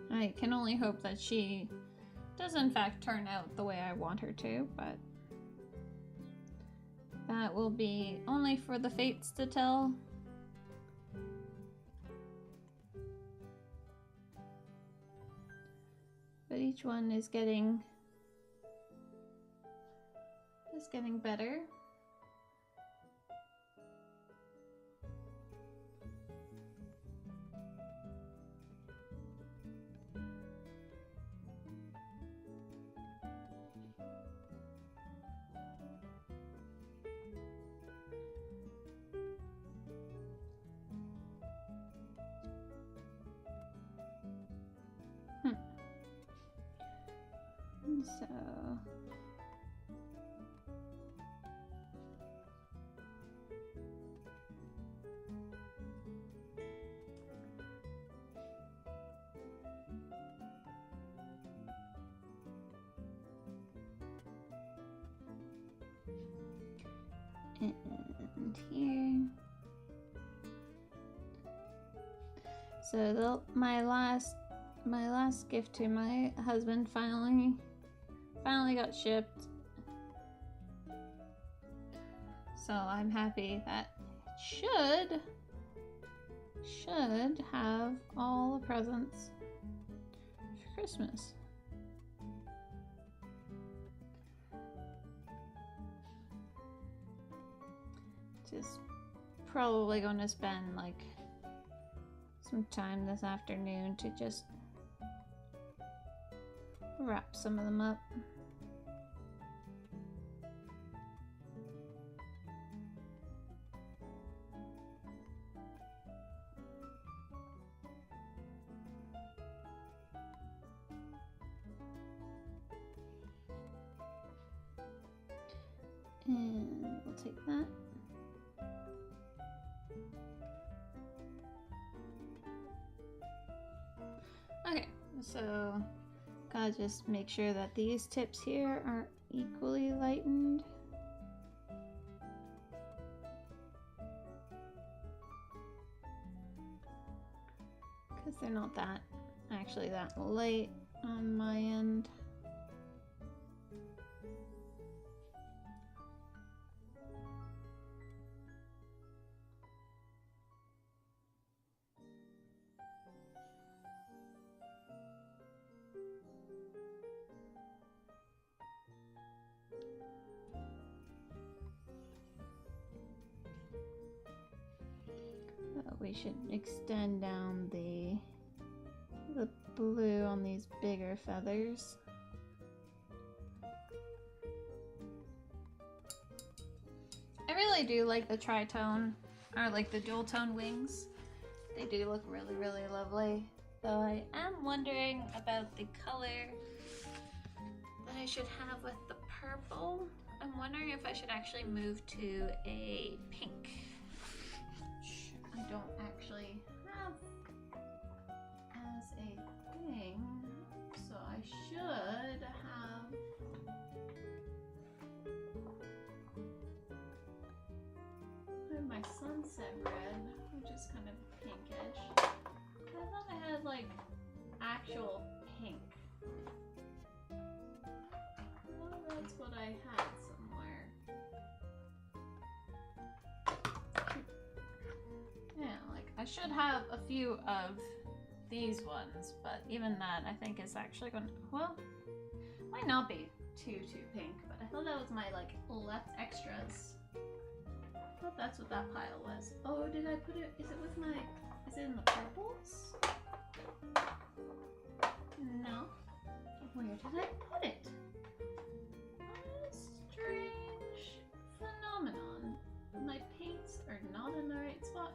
I can only hope that she does in fact turn out the way I want her to, but that will be only for the fates to tell. But each one is getting better. So and here. So my last gift to my husband finally got shipped. So I'm happy that it should have all the presents for Christmas. Just probably going to spend like some time this afternoon to just wrap some of them up. And we'll take that. Okay, so gotta just make sure that these tips here are equally lightened. Because they're not that light on my end. We should extend down the blue on these bigger feathers. I really do like the tritone, or like the dual tone wings. They do look really, really lovely. Though I am wondering about the color that I should have with the purple. I'm wondering if I should actually move to a pink. I don't actually have as a thing, so I should have sunset red, which is kind of pinkish. I thought I had like actual pink. Well, that's what I had somewhere. Yeah, like I should have a few of these ones, but even that I think is actually going to, well, might not be too pink, but I thought that was my like left extras. I thought that's what that pile was. Oh, did I put it, is it with my, is it in the purples? No. Where did I put it? What a strange phenomenon. My paints are not in the right spot.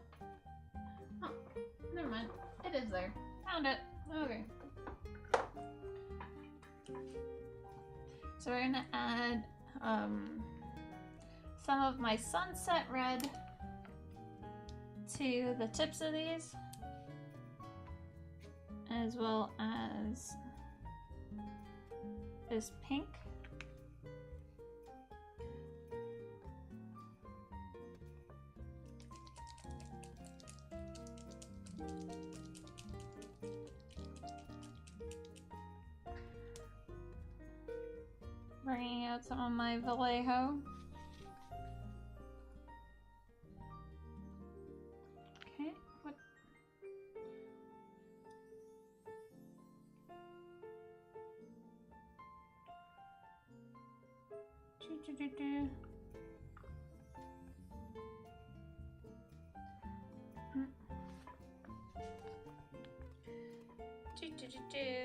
Oh, never mind. It is there. Found it. Okay. So we're gonna add some of my sunset red to the tips of these, as well as this pink. Bringing out some of my Vallejo. Okay, what? Do.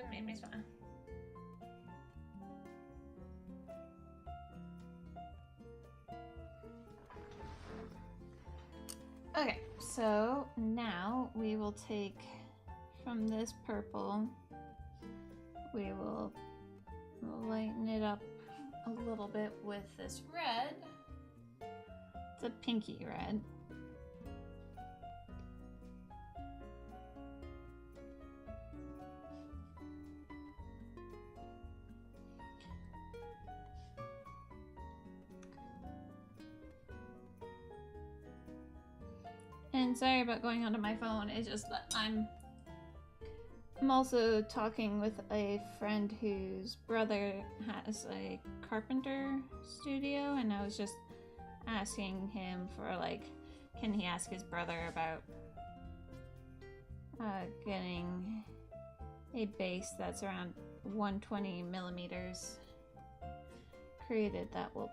Made me smile. Okay, so now we will take from this purple, we will lighten it up a little bit with this red. It's a pinky red. And sorry about going onto my phone, it's just that I'm also talking with a friend whose brother has a carpenter studio, and I was just asking him for like, can he ask his brother about getting a base that's around 120 millimeters created that will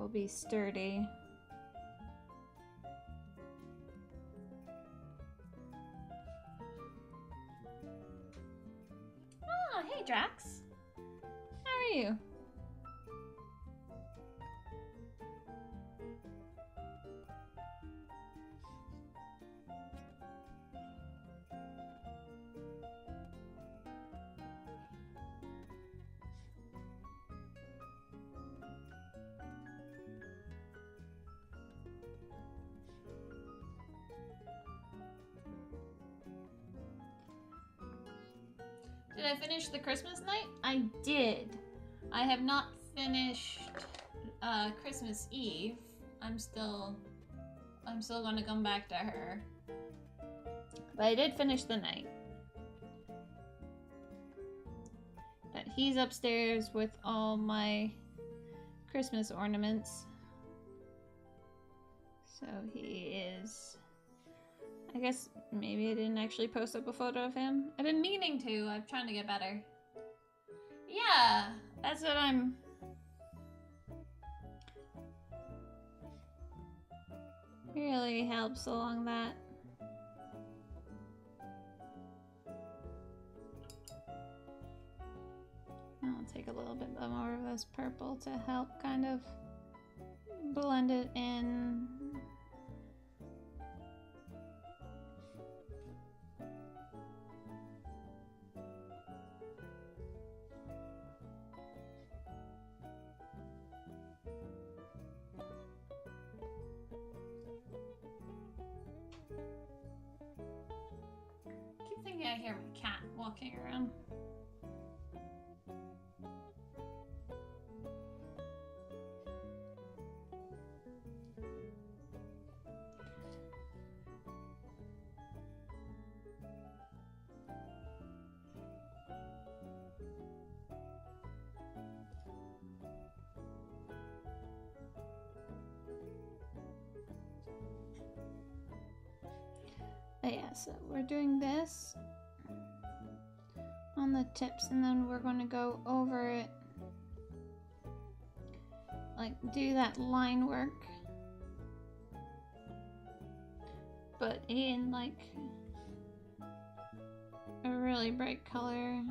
be sturdy. Hey Drax, how are you? Did I finish the Christmas night? I did. I have not finished Christmas Eve. I'm still gonna come back to her. But I did finish the night. But he's upstairs with all my Christmas ornaments. So he is... I guess maybe I didn't actually post up a photo of him. I've been meaning to. I'm trying to get better. Yeah, that's what I'm... Really helps along that. I'll take a little bit more of this purple to help kind of blend it in. I think I hear my cat walking around. But yeah, so we're doing this on the tips, and then we're going to go over it, like do that line work, but in like a really bright color.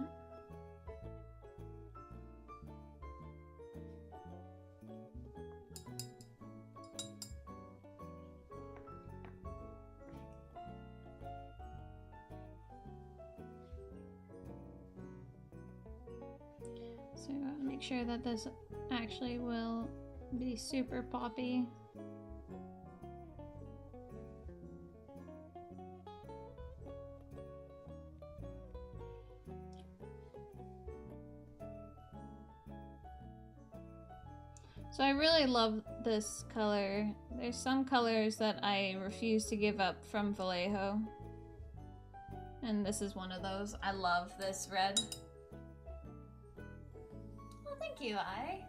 So make sure that this actually will be super poppy. So I really love this color. There's some colors that I refuse to give up from Vallejo, and this is one of those. I love this red. Well, thank you, I.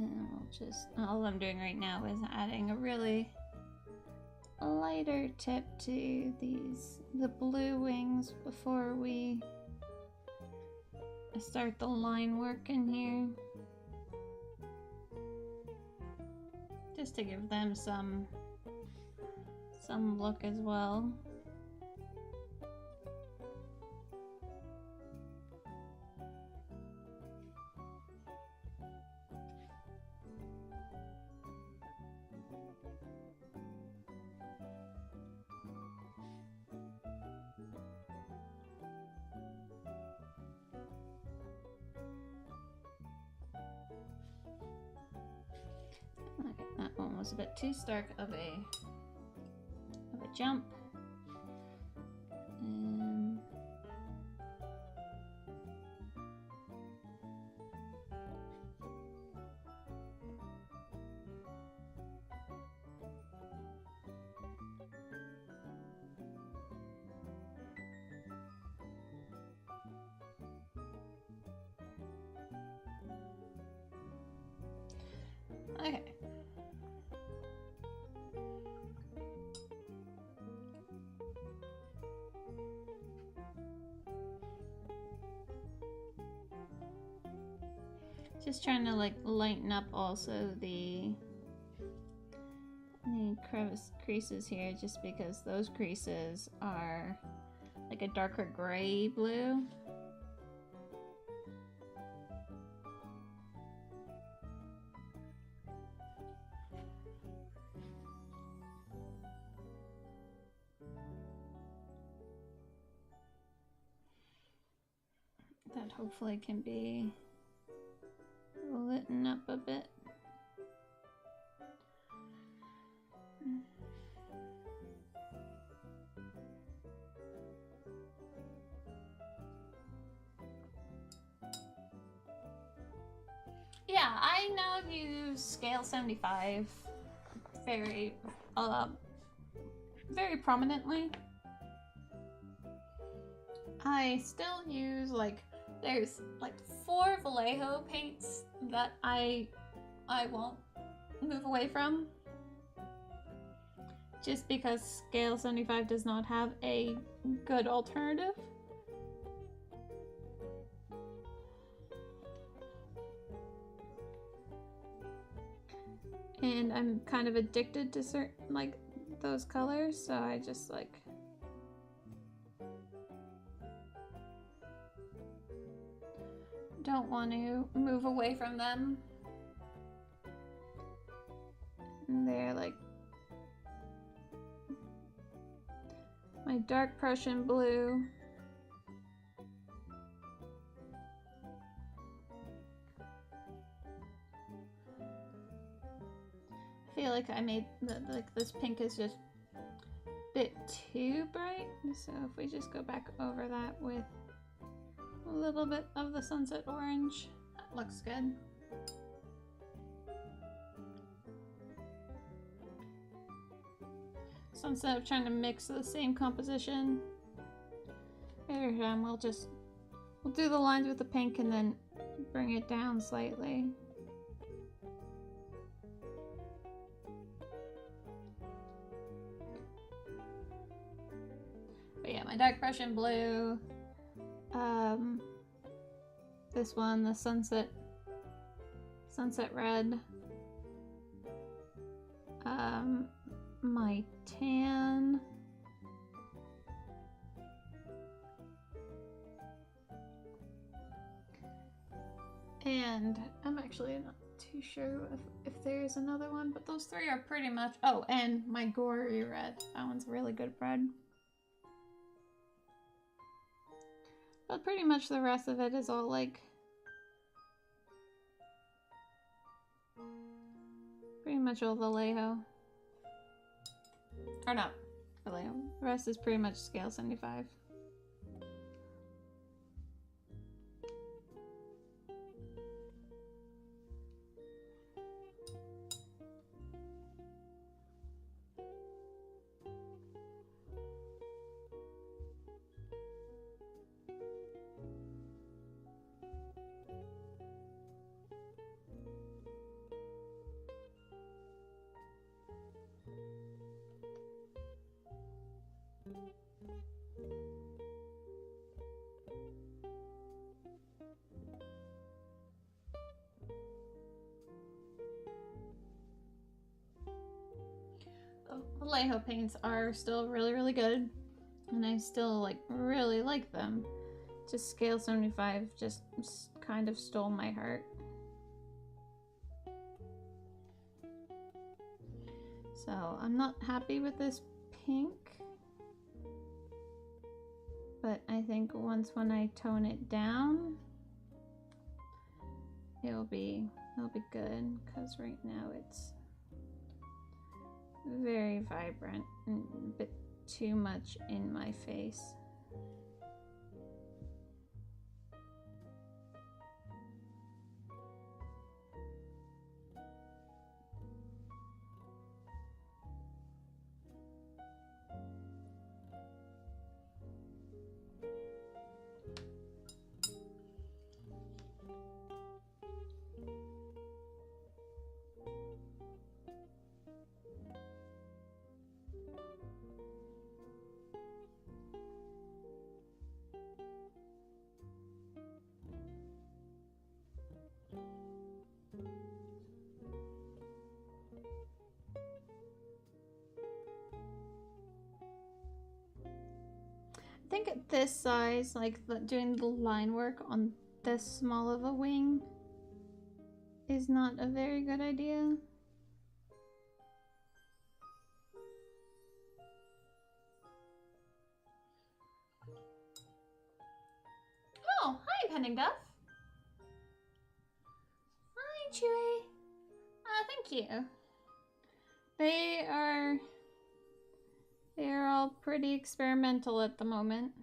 And we'll just, all I'm doing right now is adding a really lighter tip to the blue wings before we start the line work in here. Just to give them some look as well. Okay, that one was a bit too stark of a jump. And okay. Just trying to like lighten up also the creases here, just because those creases are like a darker gray blue. That hopefully can be lit up a bit. Yeah, I now use scale 75 very prominently. I still use there's 4 Vallejo paints that I won't move away from, just because scale 75 does not have a good alternative. And I'm kind of addicted to certain those colors, so I just don't want to move away from them. And they're my dark Prussian blue, feel like I made like this pink is just a bit too bright. So if we just go back over that with a little bit of the sunset orange, that looks good. So instead of trying to mix the same composition every time, we'll do the lines with the pink and then bring it down slightly. But yeah, my dark Prussian blue, this one, the sunset red, my tan, and I'm actually not too sure if there's another one, but those three are pretty much, oh, and my gory red. That one's really good red. But pretty much the rest of it is all like pretty much all Vallejo. Or not Vallejo. The rest is pretty much scale 75. Vallejo paints are still really good, and I still like really like them. Just scale 75 just kind of stole my heart. So I'm not happy with this pink, but I think when I tone it down, it'll be good, because right now it's very vibrant and a bit too much in my face. I think at this size, like doing the line work on this small of a wing is not a very good idea. Oh, hi, Pending Duff. Hi, Chewy. Thank you. They're all pretty experimental at the moment.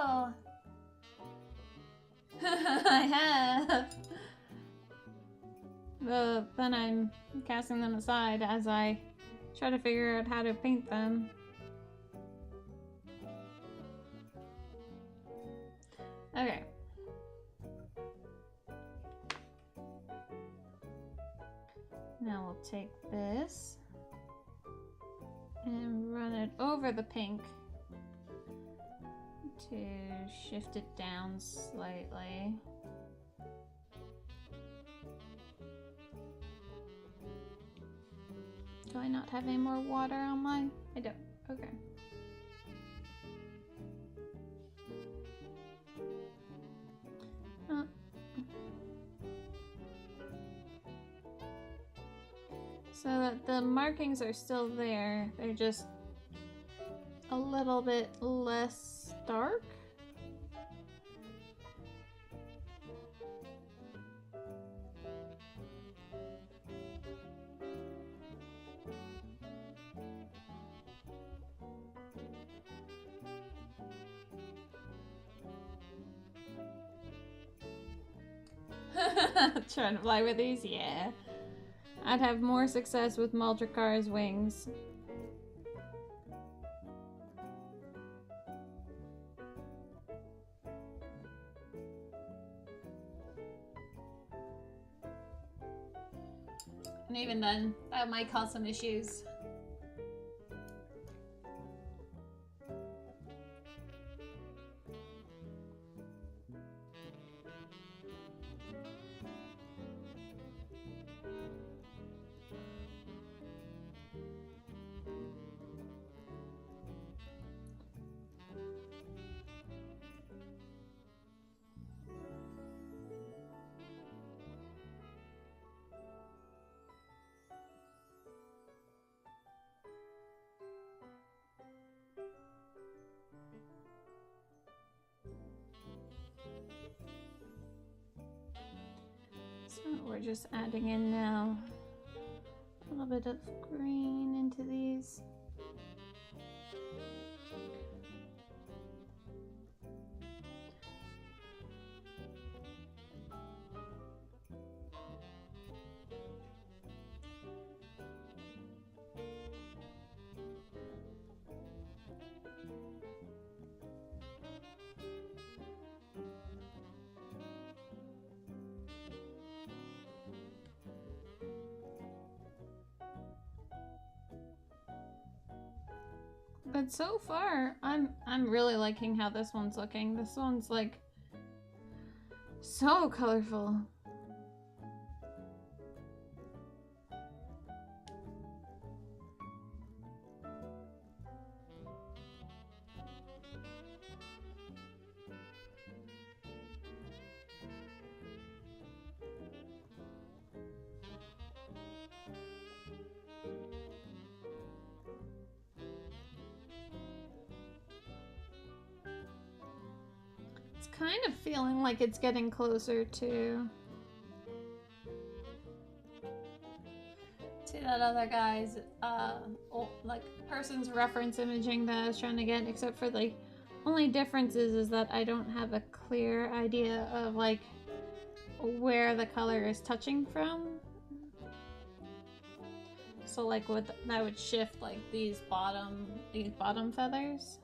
Oh, I have. But then I'm casting them aside as I try to figure out how to paint them. Okay. Now we'll take this and run it over the pink to shift it down slightly. Do I not have any more water on my I don't. Okay. So that the markings are still there, they're just a little bit less dark. Trying to fly with these? Yeah. I'd have more success with Maldrikar's wings. And even then, that might cause some issues. So we're just adding in now a little bit of green into these. But so far, I'm really liking how this one's looking. This one's like so colorful. Kind of feeling like it's getting closer to that other guy's like person's reference imaging that I was trying to get, except for the only difference is that I don't have a clear idea of like where the color is touching from. So like that would shift like these bottom feathers.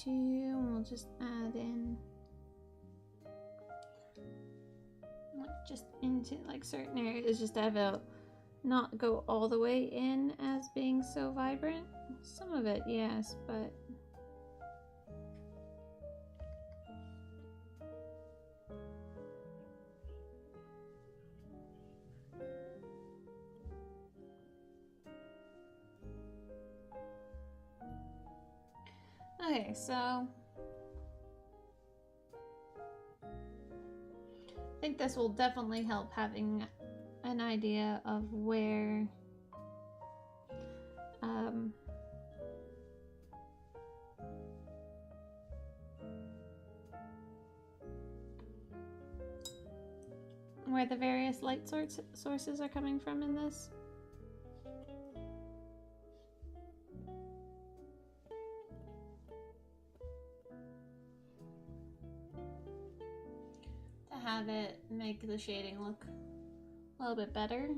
We'll just add in like just into like certain areas, just to have it not go all the way in as being so vibrant. Some of it, yes, but okay, so I think this will definitely help having an idea of where where the various light sources are coming from in this. To have it make the shading look a little bit better.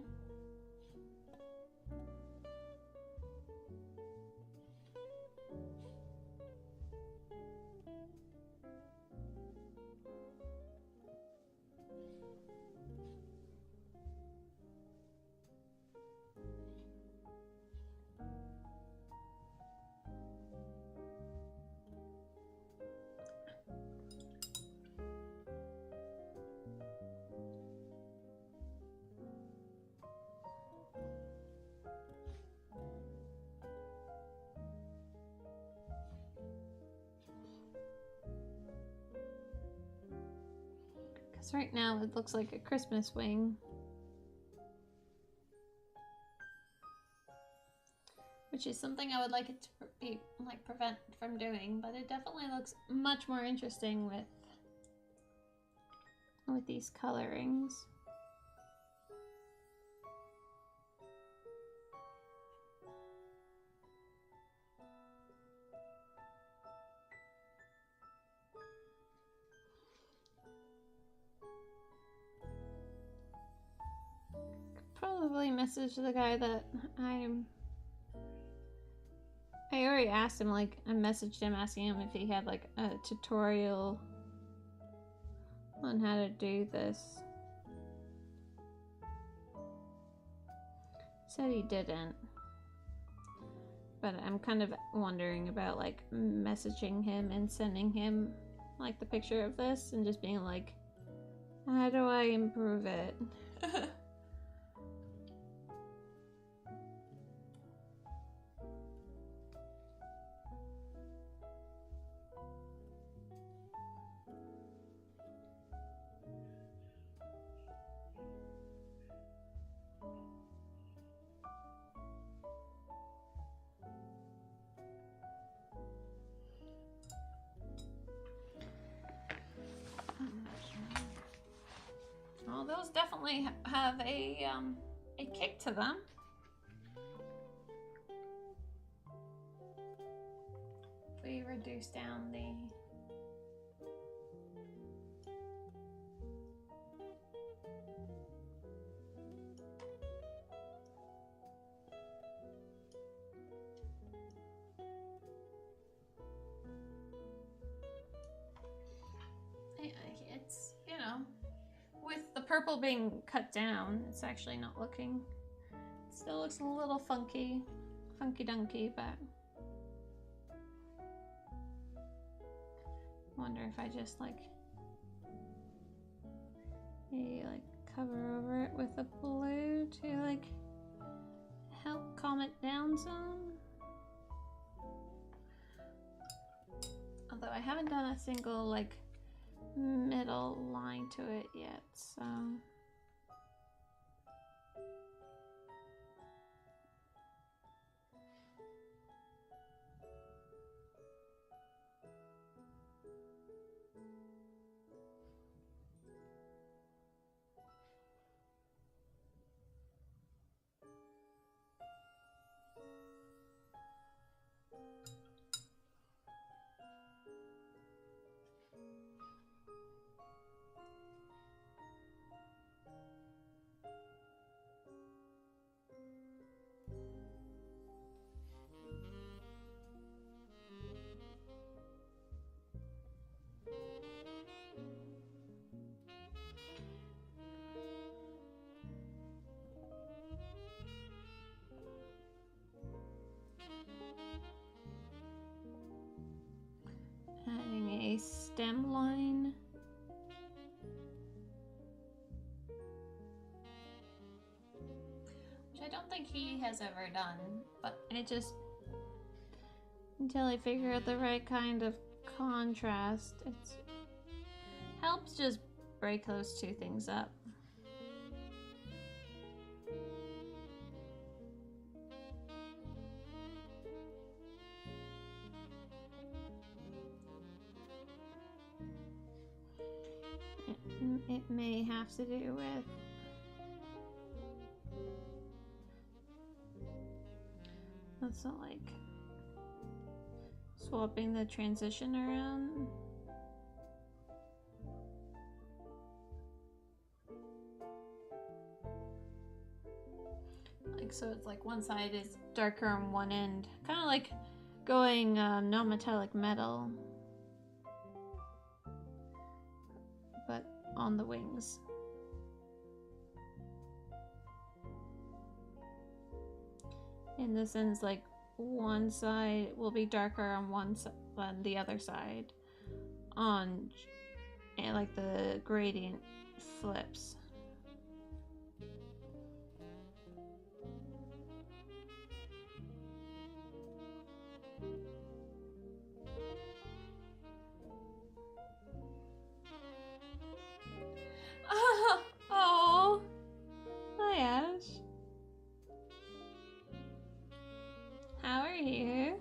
Because right now it looks like a Christmas wing. Which is something I would like it to be prevent from doing, but it definitely looks much more interesting with these colorings. Probably message the guy that I already asked him, like, I messaged him asking him if he had like a tutorial on how to do this. Said he didn't. But I'm kind of wondering about like messaging him and sending him like the picture of this and just being like, how do I improve it? Well, those definitely have a kick to them. If we reduce down the it's, you know, with the purple being cut down, it's actually not looking, it still looks a little funky dunky, but wonder if I just like maybe like cover over it with a blue to like help calm it down some. Although I haven't done a single like middle line to it yet, so adding a stem line. Which I don't think he has ever done, but it just, until I figure out the right kind of contrast, it helps just break those two things up. it may have to do with that's not like swapping the transition around. Like, so it's like one side is darker on one end, kind of like going non-metallic metal, but on the wings. And this ends like one side will be darker on one side than the other side on, and like the gradient flips. Oh, hi Ash. How are you?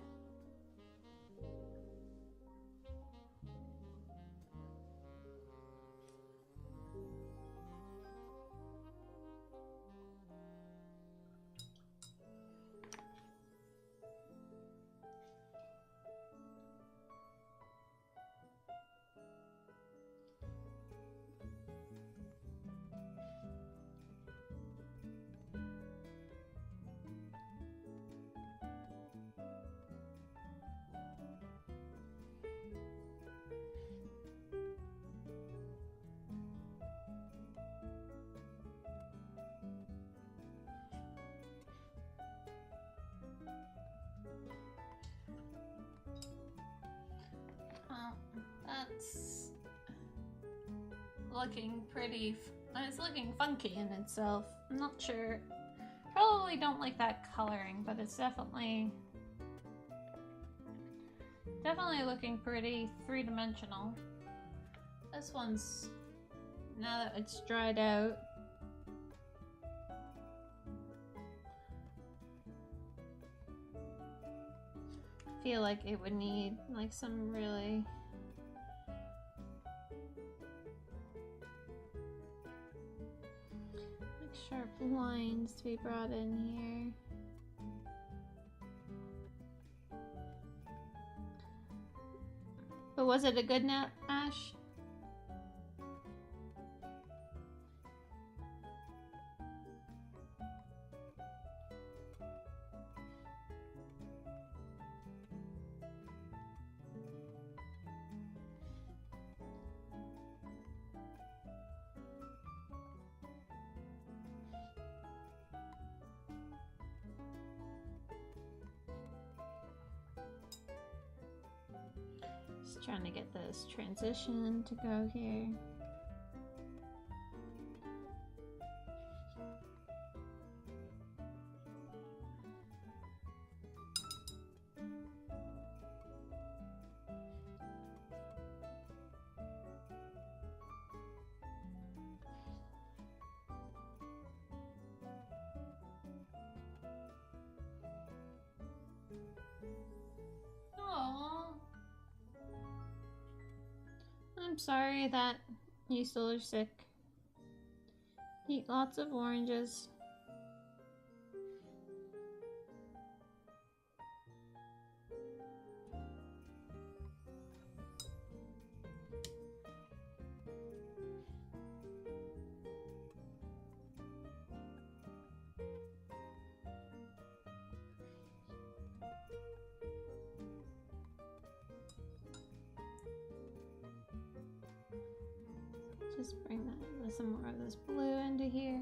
That's looking pretty. It's looking funky in itself. I'm not sure. Probably don't like that coloring, but it's definitely looking pretty three-dimensional. This one's, now that it's dried out, I feel like it would need like some really like sharp lines to be brought in here. But was it a good nap, Ash? Just trying to get this transition to go here. I'm sorry that you still are sick. Eat lots of oranges. Just bring that some more of this blue into here.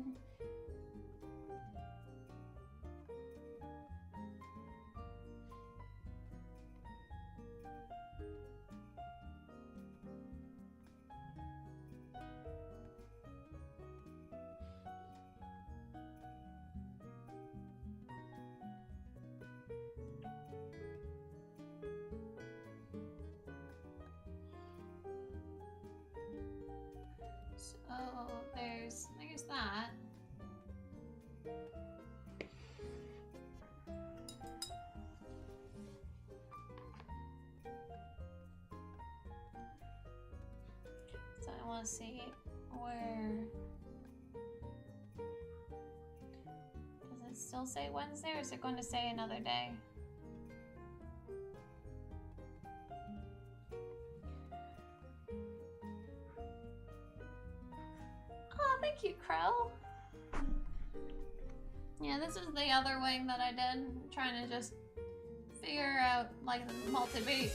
So there's that. So I want to see Where? Does it still say Wednesday, or is it going to say another day? Oh, thank you, Krell. Yeah, this is the other wing that I did. I'm trying to just figure out, like, the multi-beat.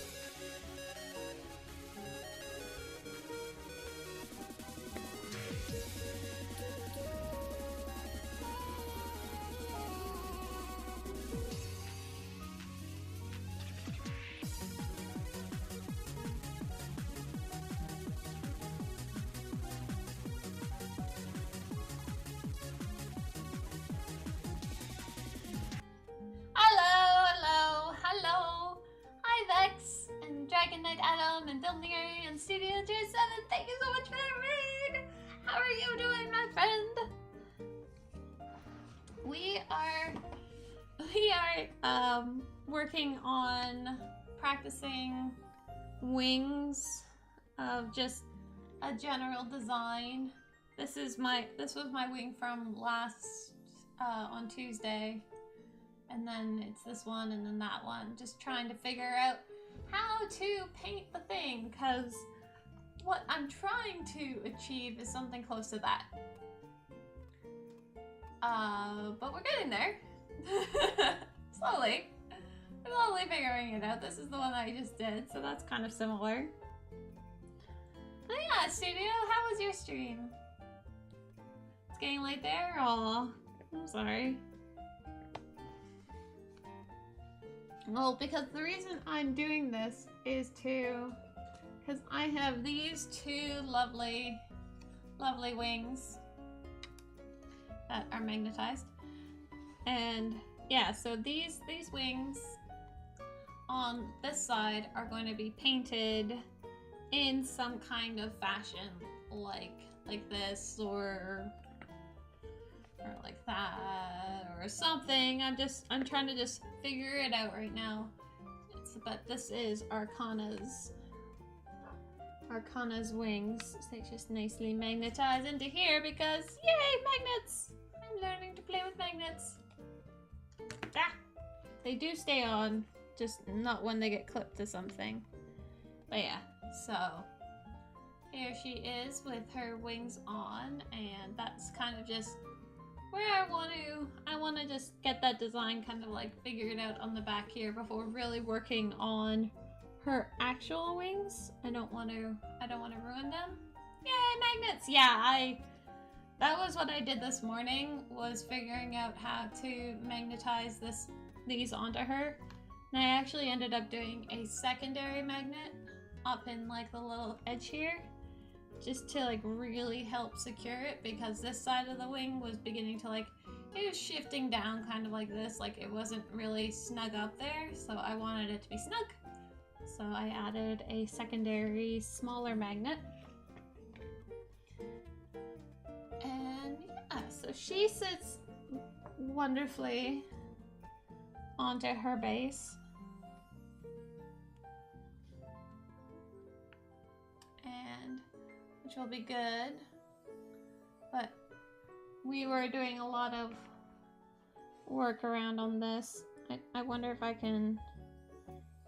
Hello. Hi, Vex, and Dragon Knight Adam, and Billionaire, and Studio J7. Thank you so much for that raid. How are you doing, my friend? We are working on practicing wings of just a general design. This was my wing from last on Tuesday. And then it's this one and then that one. Just trying to figure out how to paint the thing, because what I'm trying to achieve is something close to that. But we're getting there. Slowly figuring it out. This is the one that I just did, so that's kind of similar. But yeah, Studio, how was your stream? It's getting late there? Aw, I'm sorry. Well, because the reason I'm doing this is because I have these two lovely wings that are magnetized. And yeah, so these wings on this side are going to be painted in some kind of fashion, like this or like that or something. I'm trying to just figure it out right now. But this is Arcana's wings. So they just nicely magnetize into here because yay, magnets! I'm learning to play with magnets. Ah! They do stay on, just not when they get clipped to something. But yeah, so here she is with her wings on, and that's kind of just where I want to just get that design kind of like figured out on the back here before really working on her actual wings. I don't want to ruin them. Yay, magnets! Yeah, that was what I did this morning, was figuring out how to magnetize these onto her. And I actually ended up doing a secondary magnet up in like the little edge here, just to like really help secure it, because this side of the wing was beginning to like, it was shifting down kind of like this, like it wasn't really snug up there, so I wanted it to be snug. So I added a secondary smaller magnet. And yeah, so she sits wonderfully onto her base. And which will be good. But we were doing a lot of work around on this. I wonder if I can,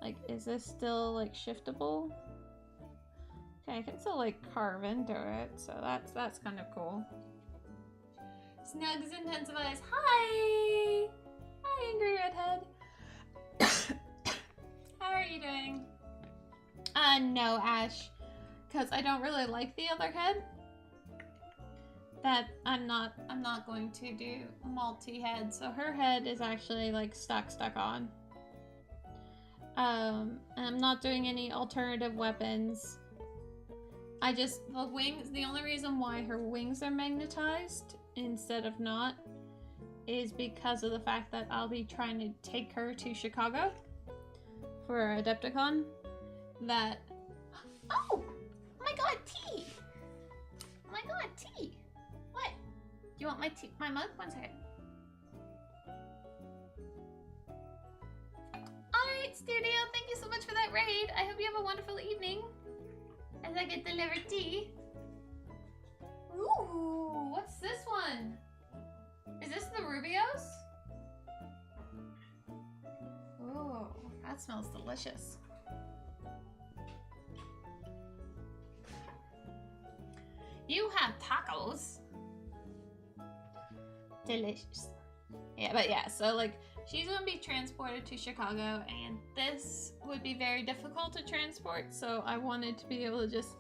like, is this still like shiftable? Okay, I can still like carve into it, so that's kind of cool. Snugs intensifies. Hi! Hi, Angry Redhead. How are you doing? No, Ash. Because I don't really like the other head. That I'm not going to do multi-head. So her head is actually like stuck on. And I'm not doing any alternative weapons. The wings, the only reason why her wings are magnetized instead of not is because of the fact that I'll be trying to take her to Chicago for Adepticon. That, oh my god, tea! Oh my god, tea! What? Do you want my tea, my mug? One second. Alright, Studio, thank you so much for that raid. I hope you have a wonderful evening as I get delivered tea. Ooh, what's this one? Is this the Rubios? Ooh, that smells delicious. You have tacos. Delicious. Yeah, but yeah, so like she's gonna be transported to Chicago, and this would be very difficult to transport, so I wanted to be able to just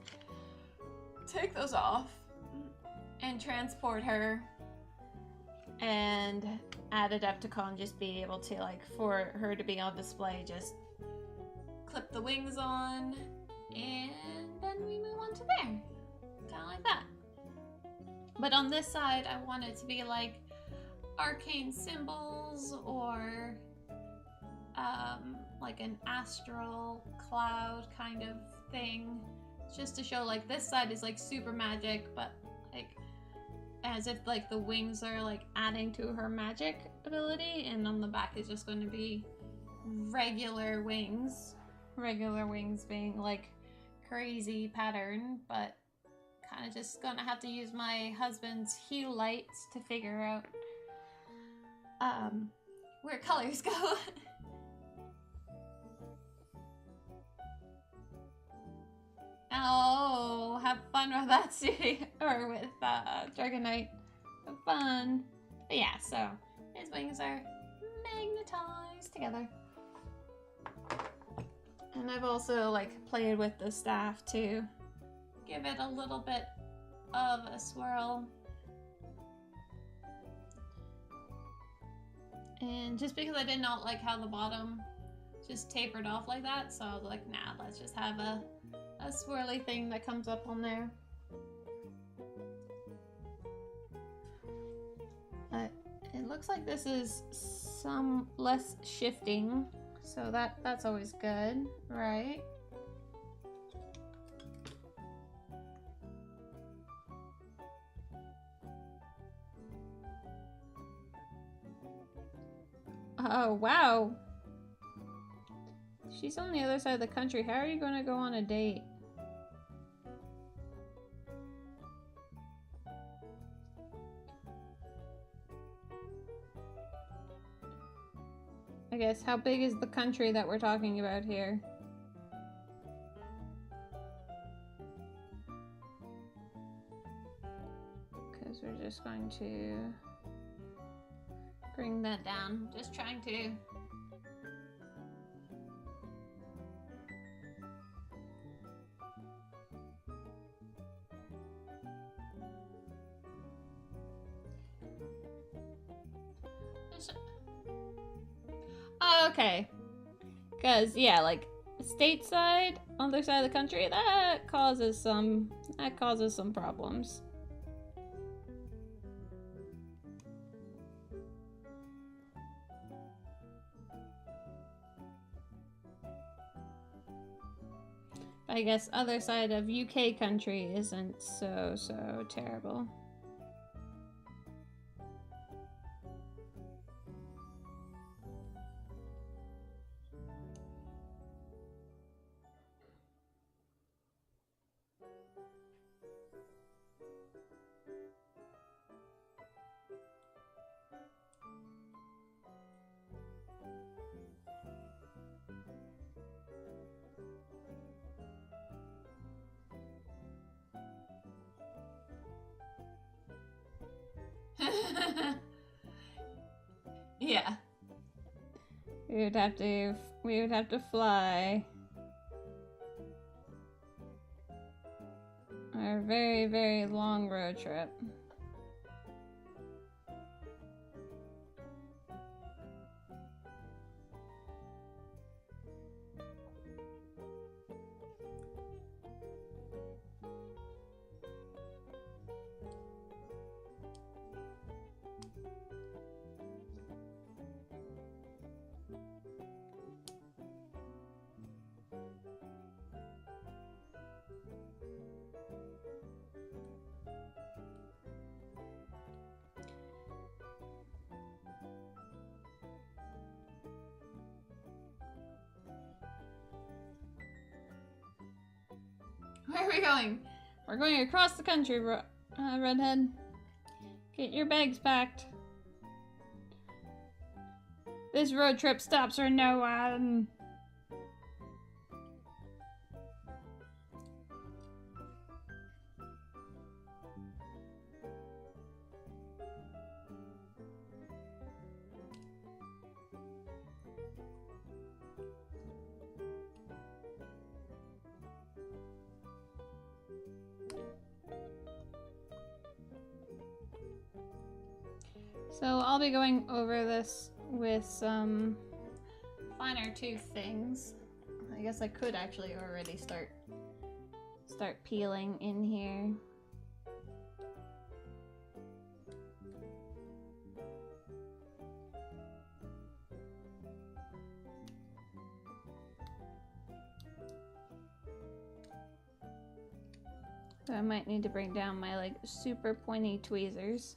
take those off and transport her, and at Adepticon just be able to, like, for her to be on display, just clip the wings on, and then we move on to there. Kind of like that. But on this side, I want it to be like arcane symbols, or like an astral cloud kind of thing, just to show like this side is like super magic, but like as if like the wings are like adding to her magic ability, and on the back is just going to be regular wings being like crazy pattern, but kind of just gonna have to use my husband's hue lights to figure out where colors go. Oh, have fun with that city, or with Dragonite. Have fun. But yeah, so his wings are magnetized together. And I've also like played with the staff to give it a little bit of a swirl. And just because I did not like how the bottom just tapered off like that, so I was like, nah, let's just have a swirly thing that comes up on there. But it looks like this is some less shifting, so that's always good, right? Oh, wow. She's on the other side of the country. How are you going to go on a date? I guess, how big is the country that we're talking about here? Because we're just going to bring that down. Just trying to okay. Because, yeah, like, stateside, other side of the country, that causes some problems. I guess other side of UK country isn't so terrible. Yeah. We would have to fly. Our very long road trip. Where are we going? We're going across the country, Redhead. Get your bags packed. This road trip stops for no one. So I'll be going over this with some finer tooth things. I guess I could actually already start peeling in here. So I might need to bring down my like super pointy tweezers.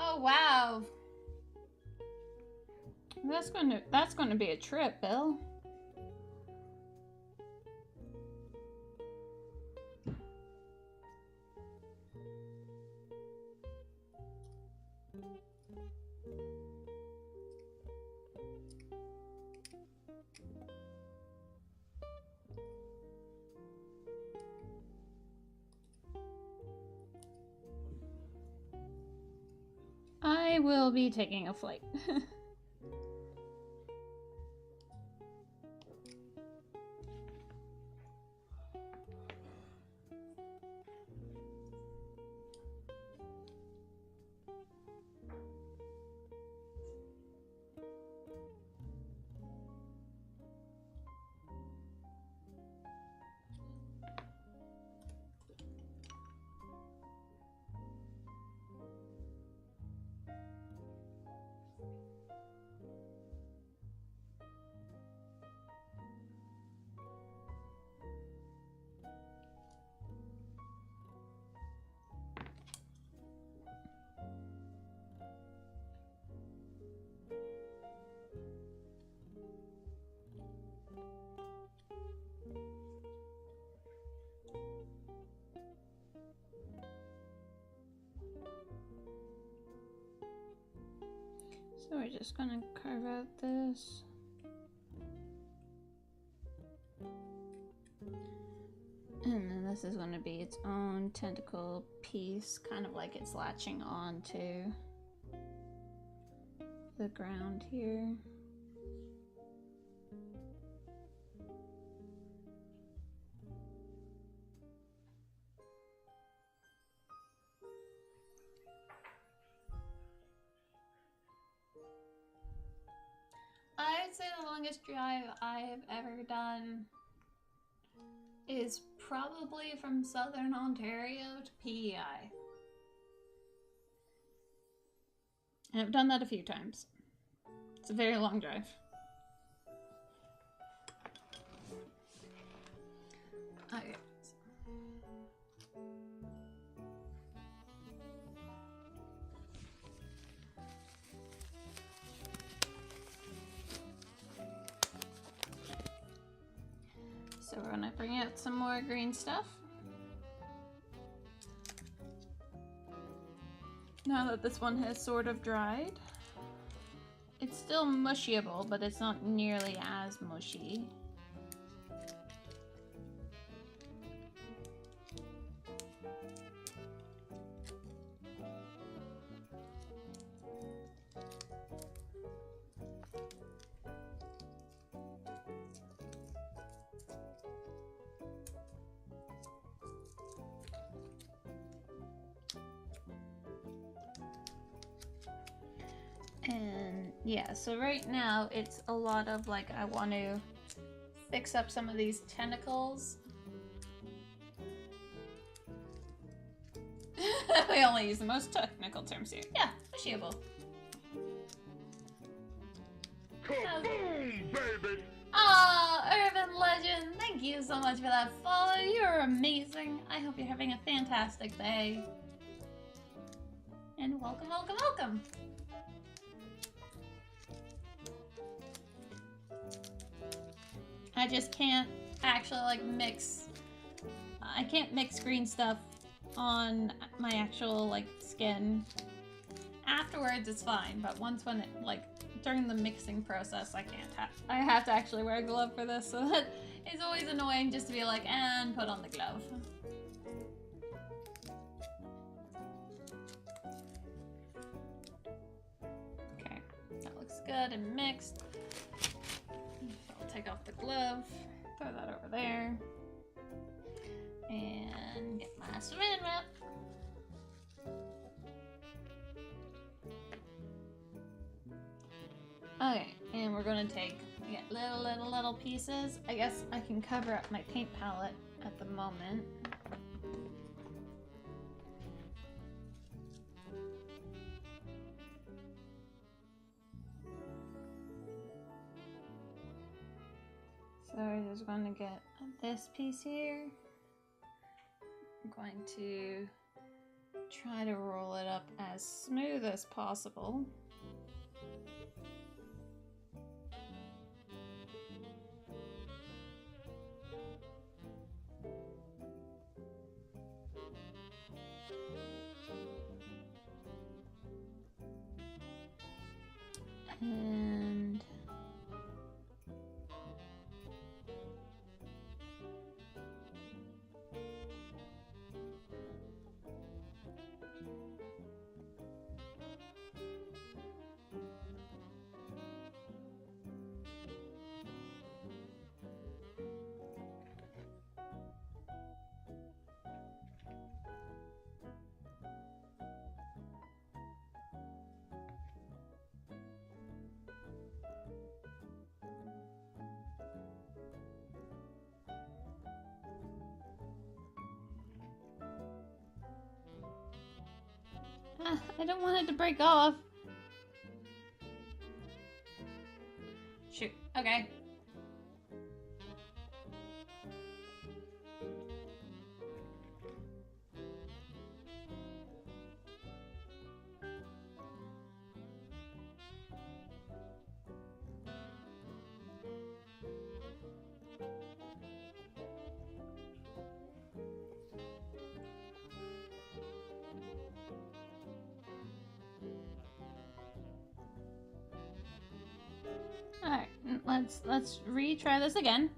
Oh wow. That's gonna be a trip, Bill. I will be taking a flight. So we're just gonna carve out this. And then this is gonna be its own tentacle piece, kind of like it's latching on to the ground here. I would say the longest drive I've ever done is probably from Southern Ontario to PEI. And I've done that a few times. It's a very long drive. Okay. So we're gonna bring out some more green stuff. Now that this one has sort of dried, it's still mushyable, but it's not nearly as mushy. And yeah, so right now it's a lot of like, I want to fix up some of these tentacles. We only use the most technical terms here. Yeah, appreciable. Baby! Oh, Urban Legend, thank you so much for that follow. You're amazing. I hope you're having a fantastic day. And welcome, welcome, welcome. I just can't actually like mix. I can't mix green stuff on my actual like skin. Afterwards it's fine, but once when it like during the mixing process I can't I have to actually wear a glove for this, so that is always annoying just to be like, and put on the glove. Okay, that looks good and mixed. I'll take off the glove, throw that over there, and get my saran wrap. Okay, and we're gonna take little pieces. I guess I can cover up my paint palette at the moment. So we're just going to get this piece here. I'm going to try to roll it up as smooth as possible. And I don't want it to break off. Shoot. Okay. Alright, let's retry this again.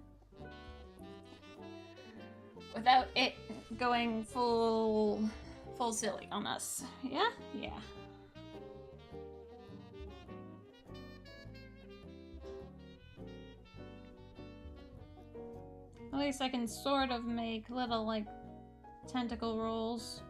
Without it going full silly on us. Yeah? Yeah. At least I can sort of make little like tentacle rolls.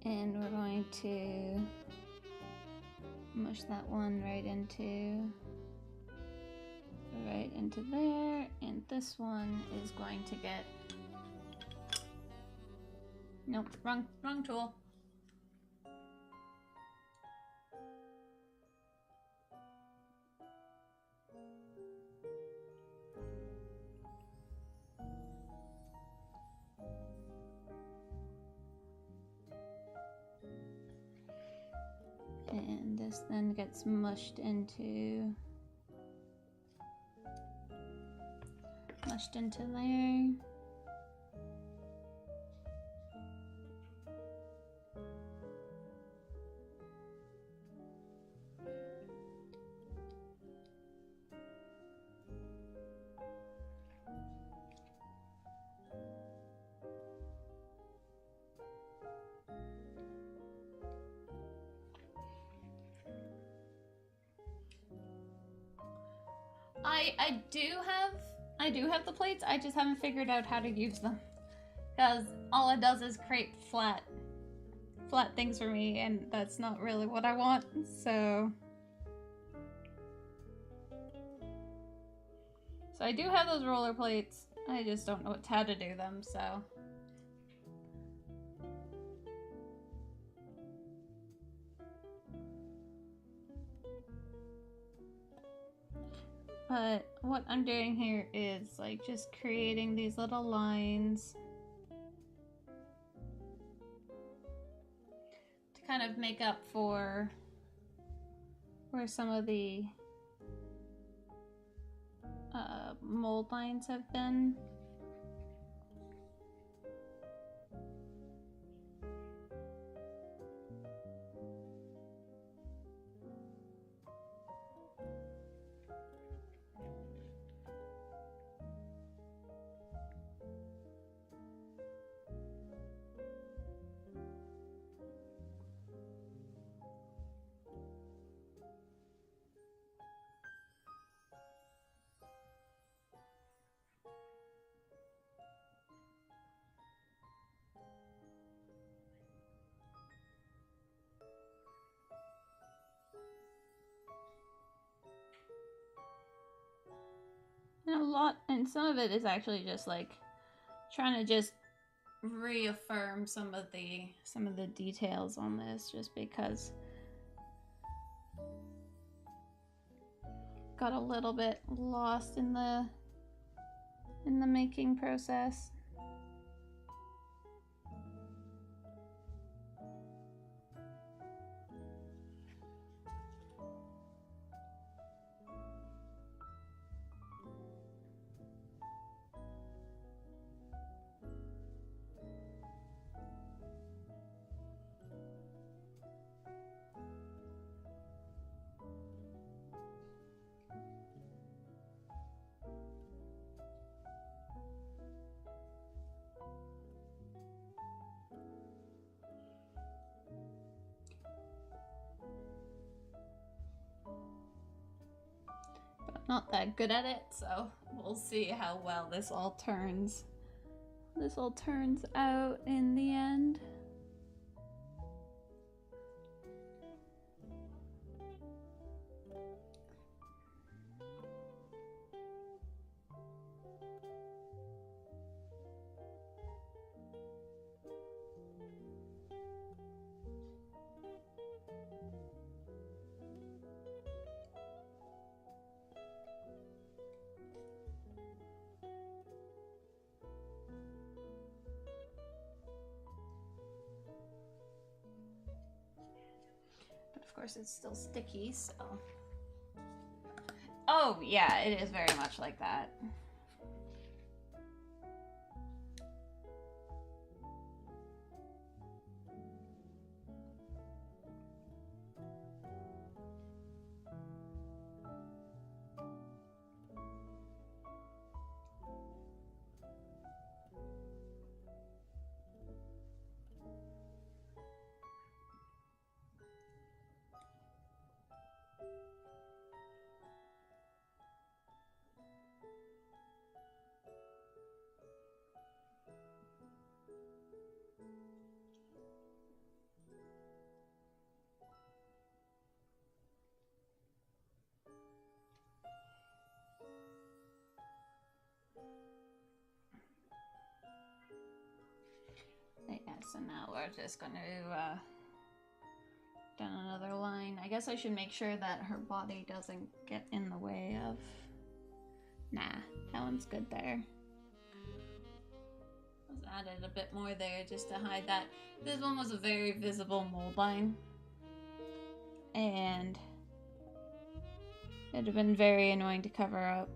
And we're going to mush that one right into there, and this one is going to get, nope, wrong tool. And this then gets mushed into there. I do have the plates. I just haven't figured out how to use them. Because all it does is create flat things for me, and that's not really what I want, so I do have those roller plates. I just don't know how to do them, so. But what I'm doing here is like just creating these little lines to kind of make up for where some of the mold lines have been. And some of it is actually just like trying to just reaffirm some of the details on this, just because got a little bit lost in the making process. Not that good at it, so we'll see how well this all turns out in the end. Of course, it's still sticky, so. Oh, yeah, it is very much like that. Yeah, so now we're just going to down another line. I guess I should make sure that her body doesn't get in the way of... Nah, that one's good there. Let's add it a bit more there just to hide that. This one was a very visible mold line. And it'd have been very annoying to cover up.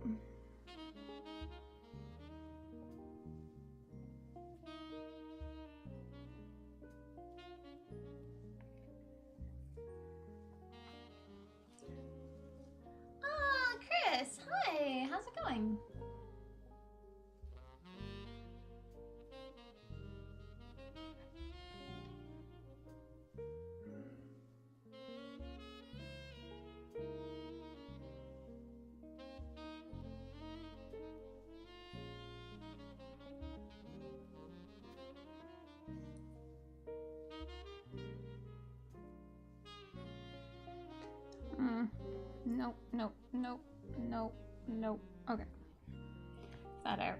Chris, hi, how's it going? Nope, nope, nope, nope, nope. Okay. That out.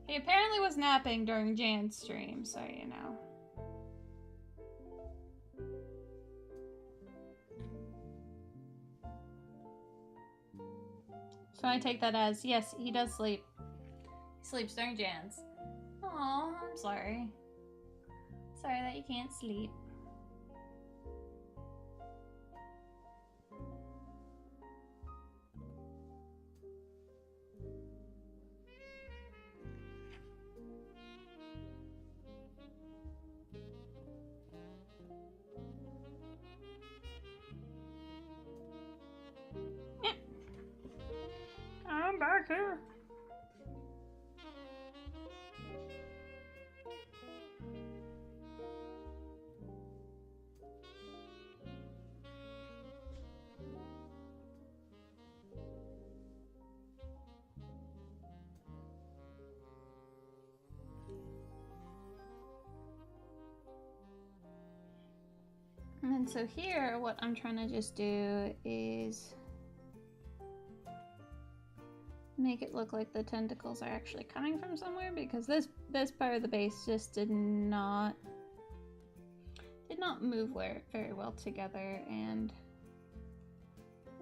He apparently was napping during Jan's stream, so you know. So I take that as, yes, he does sleep. He sleeps during Jan's. Aw, I'm sorry. Sorry that you can't sleep. Yeah. I'm back here. And then so here, what I'm trying to just do is make it look like the tentacles are actually coming from somewhere, because this part of the base just did not move very well together, and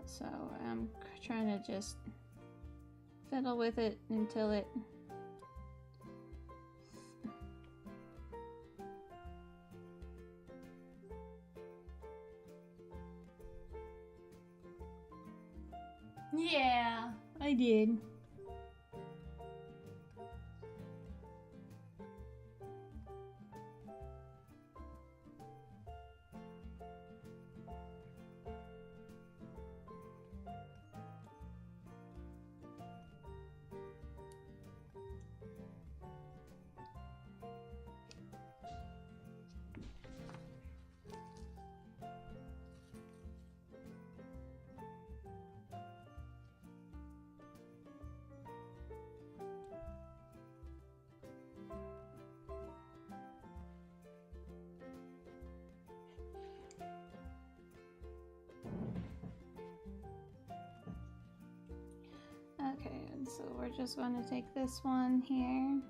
so I'm trying to just fiddle with it until it yeah, I did. Okay, and so we're just going to take this one here.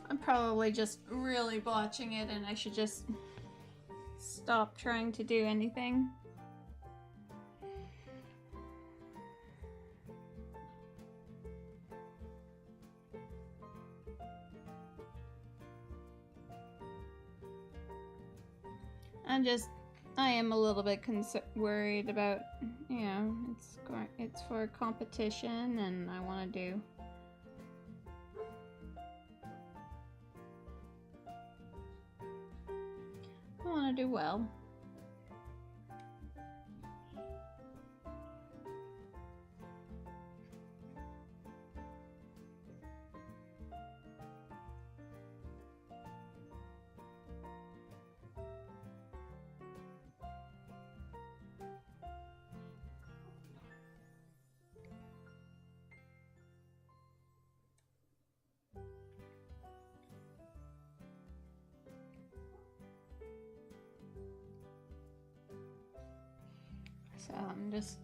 I'm probably just really botching it, and I should just stop trying to do anything. I am a little bit worried about, you know, it's for competition, and I want to do well. So I'm just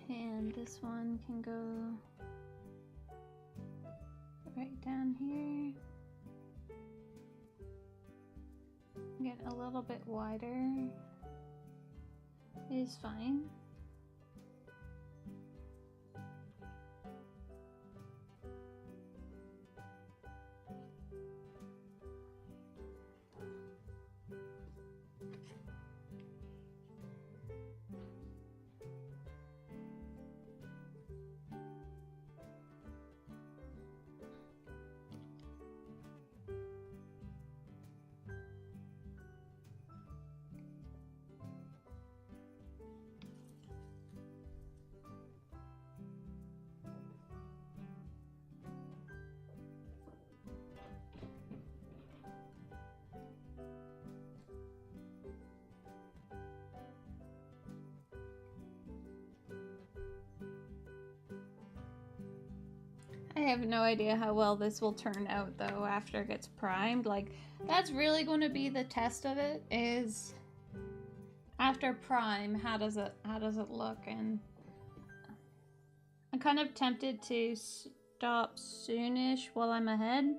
and this one can go right down here. Get a little bit wider is fine. have no idea how well this will turn out though after it gets primed. Like, that's really going to be the test of it, is after prime, how does it look? And I'm kind of tempted to stop soonish while I'm ahead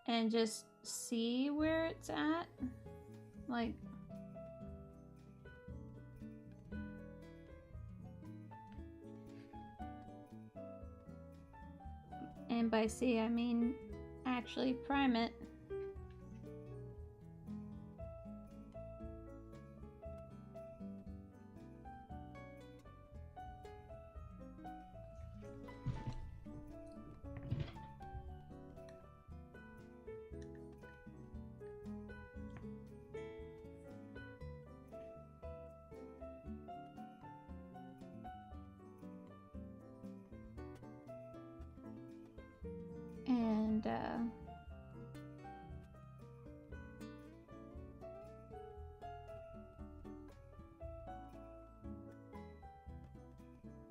and just see where it's at. Like, and by see I mean actually prime it.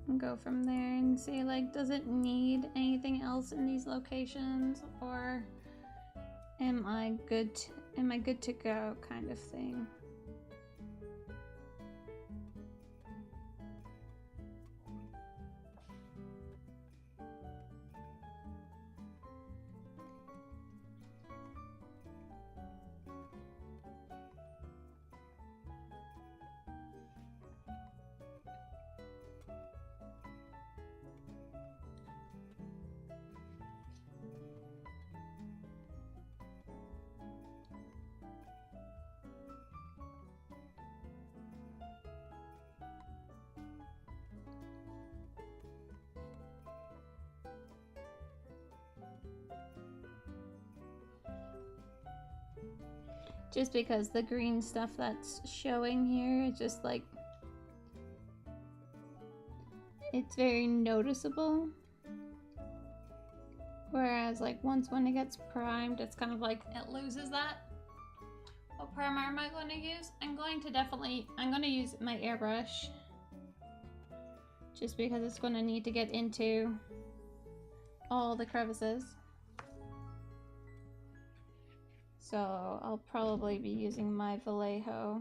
And go from there and see, like, does it need anything else in these locations, or am I good to go kind of thing. Just because the green stuff that's showing here is just like, it's very noticeable. Whereas like when it gets primed, it's kind of like it loses that. What primer am I going to use? I'm going to use my airbrush. Just because it's going to need to get into all the crevices. So I'll probably be using my Vallejo.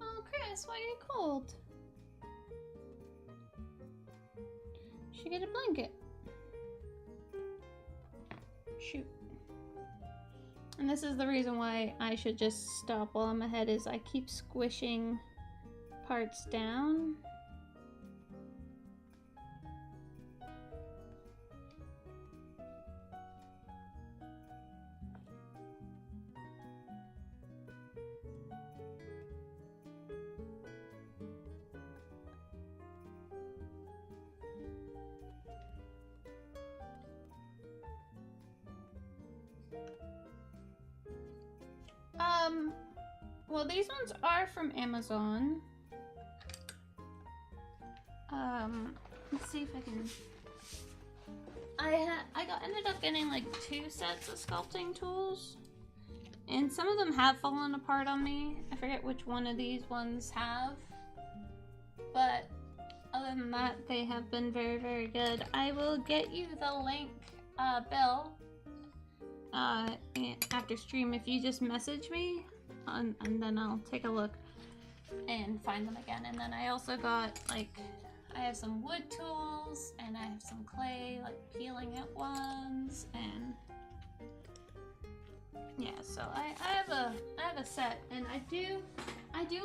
Oh, Chris, why are you cold? Should get a blanket. Shoot. And this is the reason why I should just stop while I'm ahead, is I keep squishing parts down. Well, these ones are from Amazon. Let's see if I can. Ended up getting like 2 sets of sculpting tools, and some of them have fallen apart on me. I forget which one of these ones have, but other than that, they have been very, very good. I will get you the link, Bill, after stream if you just message me. And then I'll take a look and find them again. And then I also got, like, I have some wood tools and I have some clay, like peeling out ones, and yeah, so I have a set, and I do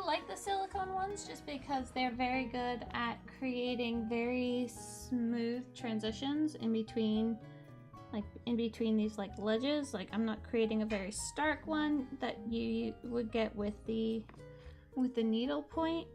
like the silicone ones just because they're very good at creating very smooth transitions in between these like ledges. Like, I'm not creating a very stark one that you would get with the needle point.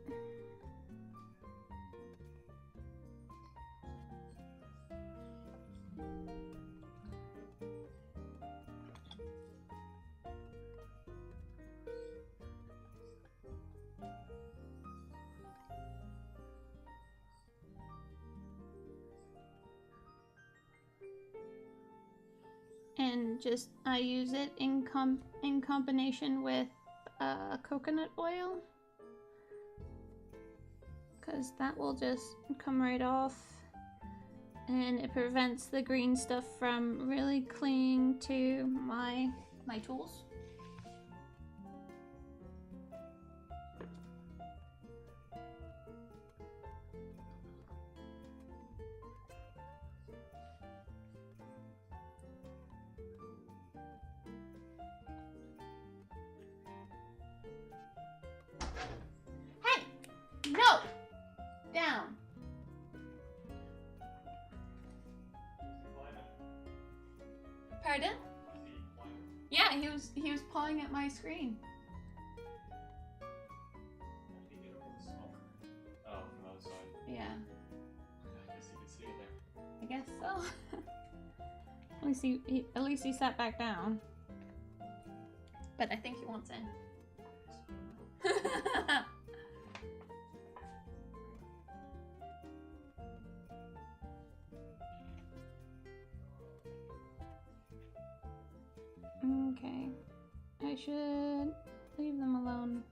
and just I use it in combination with coconut oil, because that will just come right off, and it prevents the green stuff from really clinging to my tools. No! Down. Pardon? Yeah, he was pawing at my screen. Oh, from the other side. Yeah. I guess you can see it there. I guess so. At least he sat back down. But I think he wants in. Okay. I should leave them alone.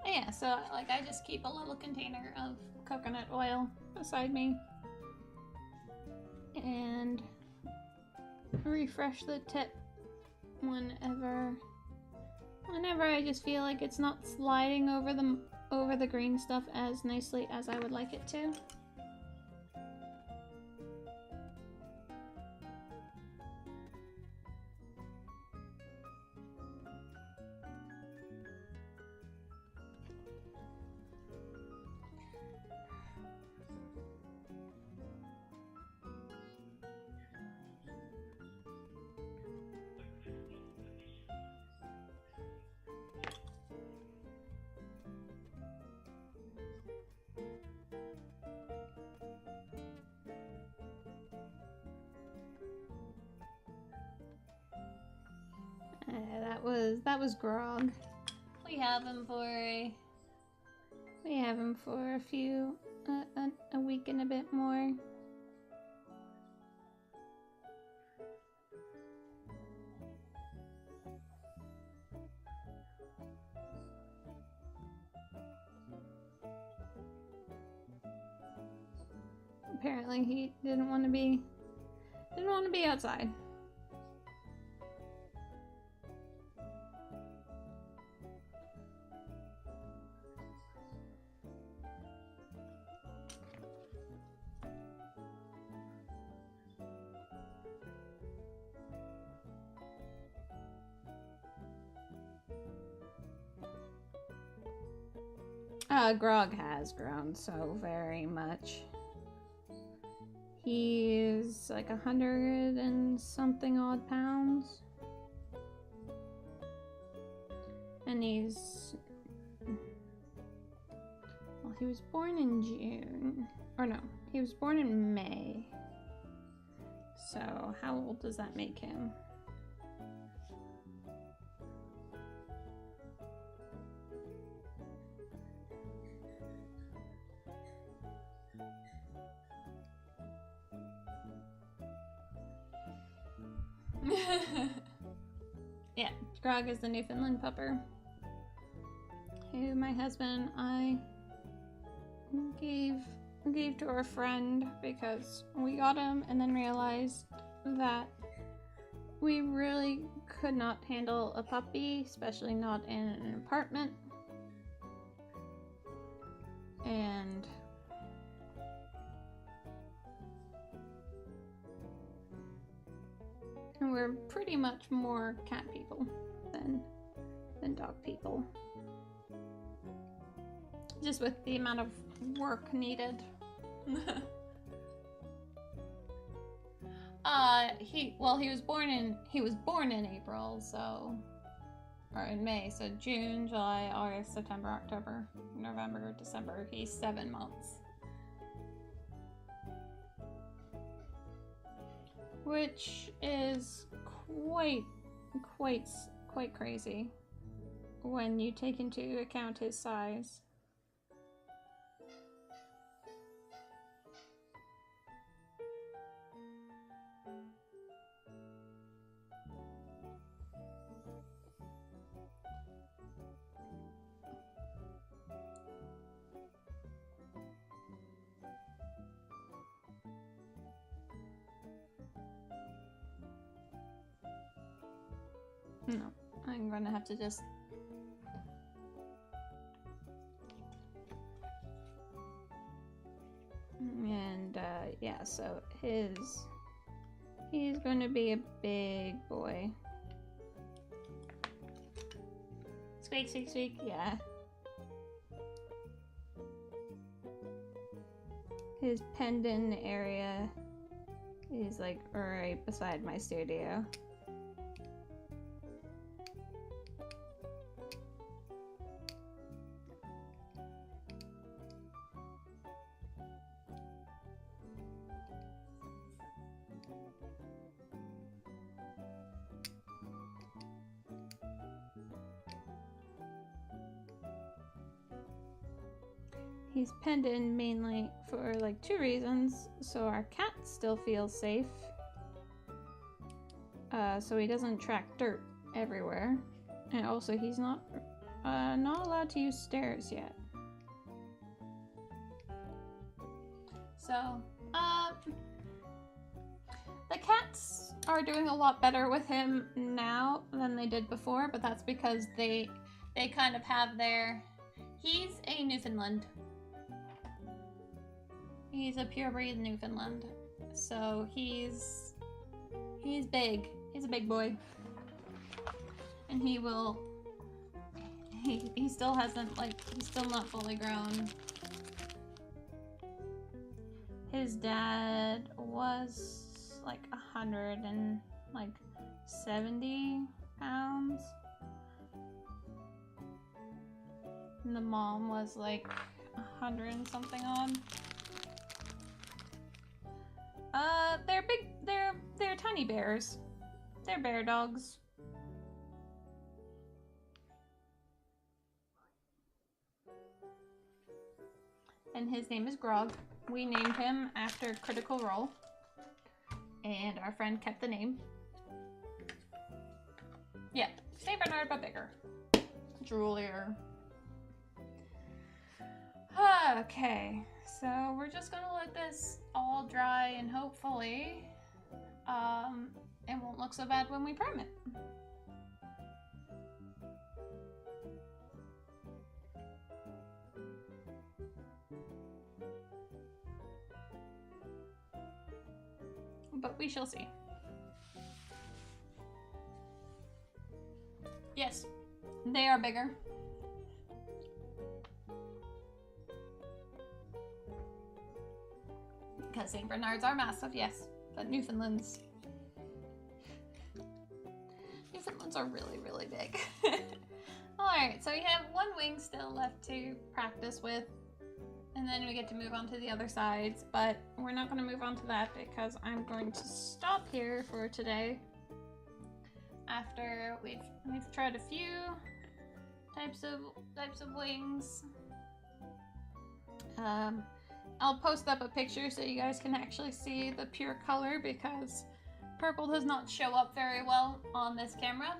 Yeah, so like I just keep a little container of coconut oil beside me And refresh the tip whenever I just feel like it's not sliding over the green stuff as nicely as I would like it to. That was Grog. We have him for a few a week and a bit more. Apparently he didn't want to be outside. Grog has grown so very much. He's like 100 and something odd pounds. And well, he was born in June. Or no, he was born in May. So how old does that make him? Yeah, Grog is the Newfoundland pupper who my husband and I gave to our friend because we got him and then realized that we really could not handle a puppy, especially not in an apartment. And we're pretty much more cat people than dog people. Just with the amount of work needed. He was born in April, so, or in May, so June, July, August, September, October, November, December. He's 7 months. Which is quite crazy when you take into account his size. No, I'm gonna have to just... And, yeah, so he's gonna be a big boy. Squeak, squeak, squeak, yeah. His pendant area is like right beside my studio. He's penned in mainly for like 2 reasons. So our cat still feels safe. So he doesn't track dirt everywhere. And also he's not allowed to use stairs yet. So, the cats are doing a lot better with him now than they did before, but that's because they kind of have their... He's a Newfoundland. He's a purebred Newfoundland. So he's big. He's a big boy. And he still hasn't, like, he's still not fully grown. His dad was like 170 pounds. And the mom was like 100 and something odd. They're big, they're tiny bears. They're bear dogs. And his name is Grog. We named him after Critical Role. And our friend kept the name. Yeah, Saint Bernard but bigger. Droolier. Okay, so we're just gonna let this all dry and hopefully it won't look so bad when we prime it. But we shall see. Yes, they are bigger. Because St. Bernards are massive, yes. But Newfoundlands are really, really big. Alright, so we have one wing still left to practice with. And then we get to move on to the other sides. But we're not going to move on to that because I'm going to stop here for today. After we've tried a few types of wings. I'll post up a picture so you guys can actually see the pure color because purple does not show up very well on this camera.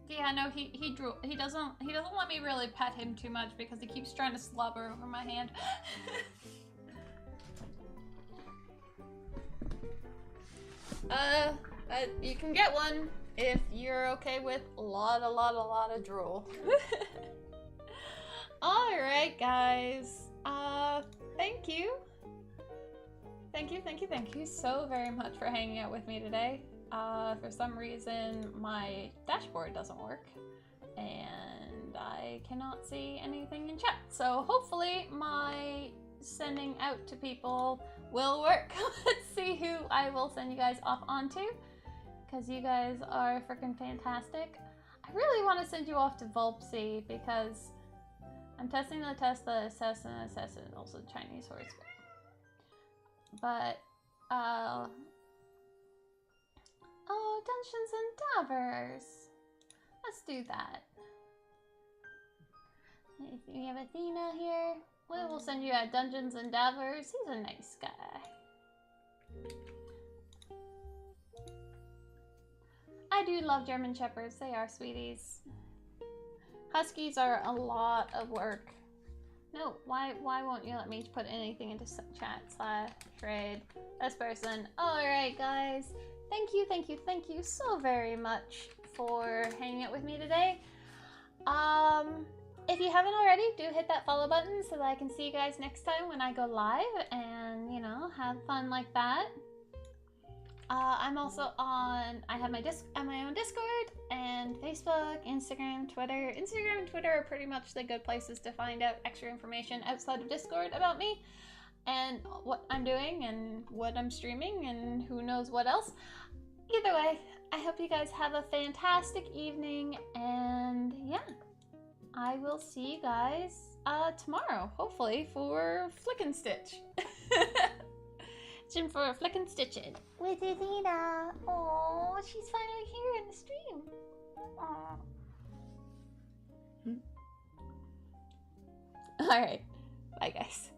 Yeah, no, he doesn't let me really pet him too much because he keeps trying to slobber over my hand. You can get one if you're okay with a lot of drool. Alright, guys. Thank you. Thank you so very much for hanging out with me today. For some reason, my dashboard doesn't work, and I cannot see anything in chat. So hopefully my sending out to people will work. Let's see who I will send you guys off onto, because you guys are freaking fantastic. I really want to send you off to Volpsy because I'm testing the assassin, also Chinese horse. But, oh, Dungeons and Davers. Let's do that. We have Athena here. We will send you at Dungeons and Davers. He's a nice guy. I do love German Shepherds. They are sweeties. Huskies are a lot of work. No, why won't you let me put anything into chat / trade this person? Alright, guys. thank you so very much for hanging out with me today. If you haven't already, do hit that follow button so that I can see you guys next time when I go live and, you know, have fun like that. I'm also on, I have my own Discord and Facebook, Instagram, Twitter. Instagram and Twitter are pretty much the good places to find out extra information outside of Discord about me and what I'm doing and what I'm streaming and who knows what else. Either way, I hope you guys have a fantastic evening, and yeah, I will see you guys tomorrow, hopefully, for Flick and Stitch. Jim for Flick and Stitching. With Athena. Oh, she's finally here in the stream. Aw. Alright, bye guys.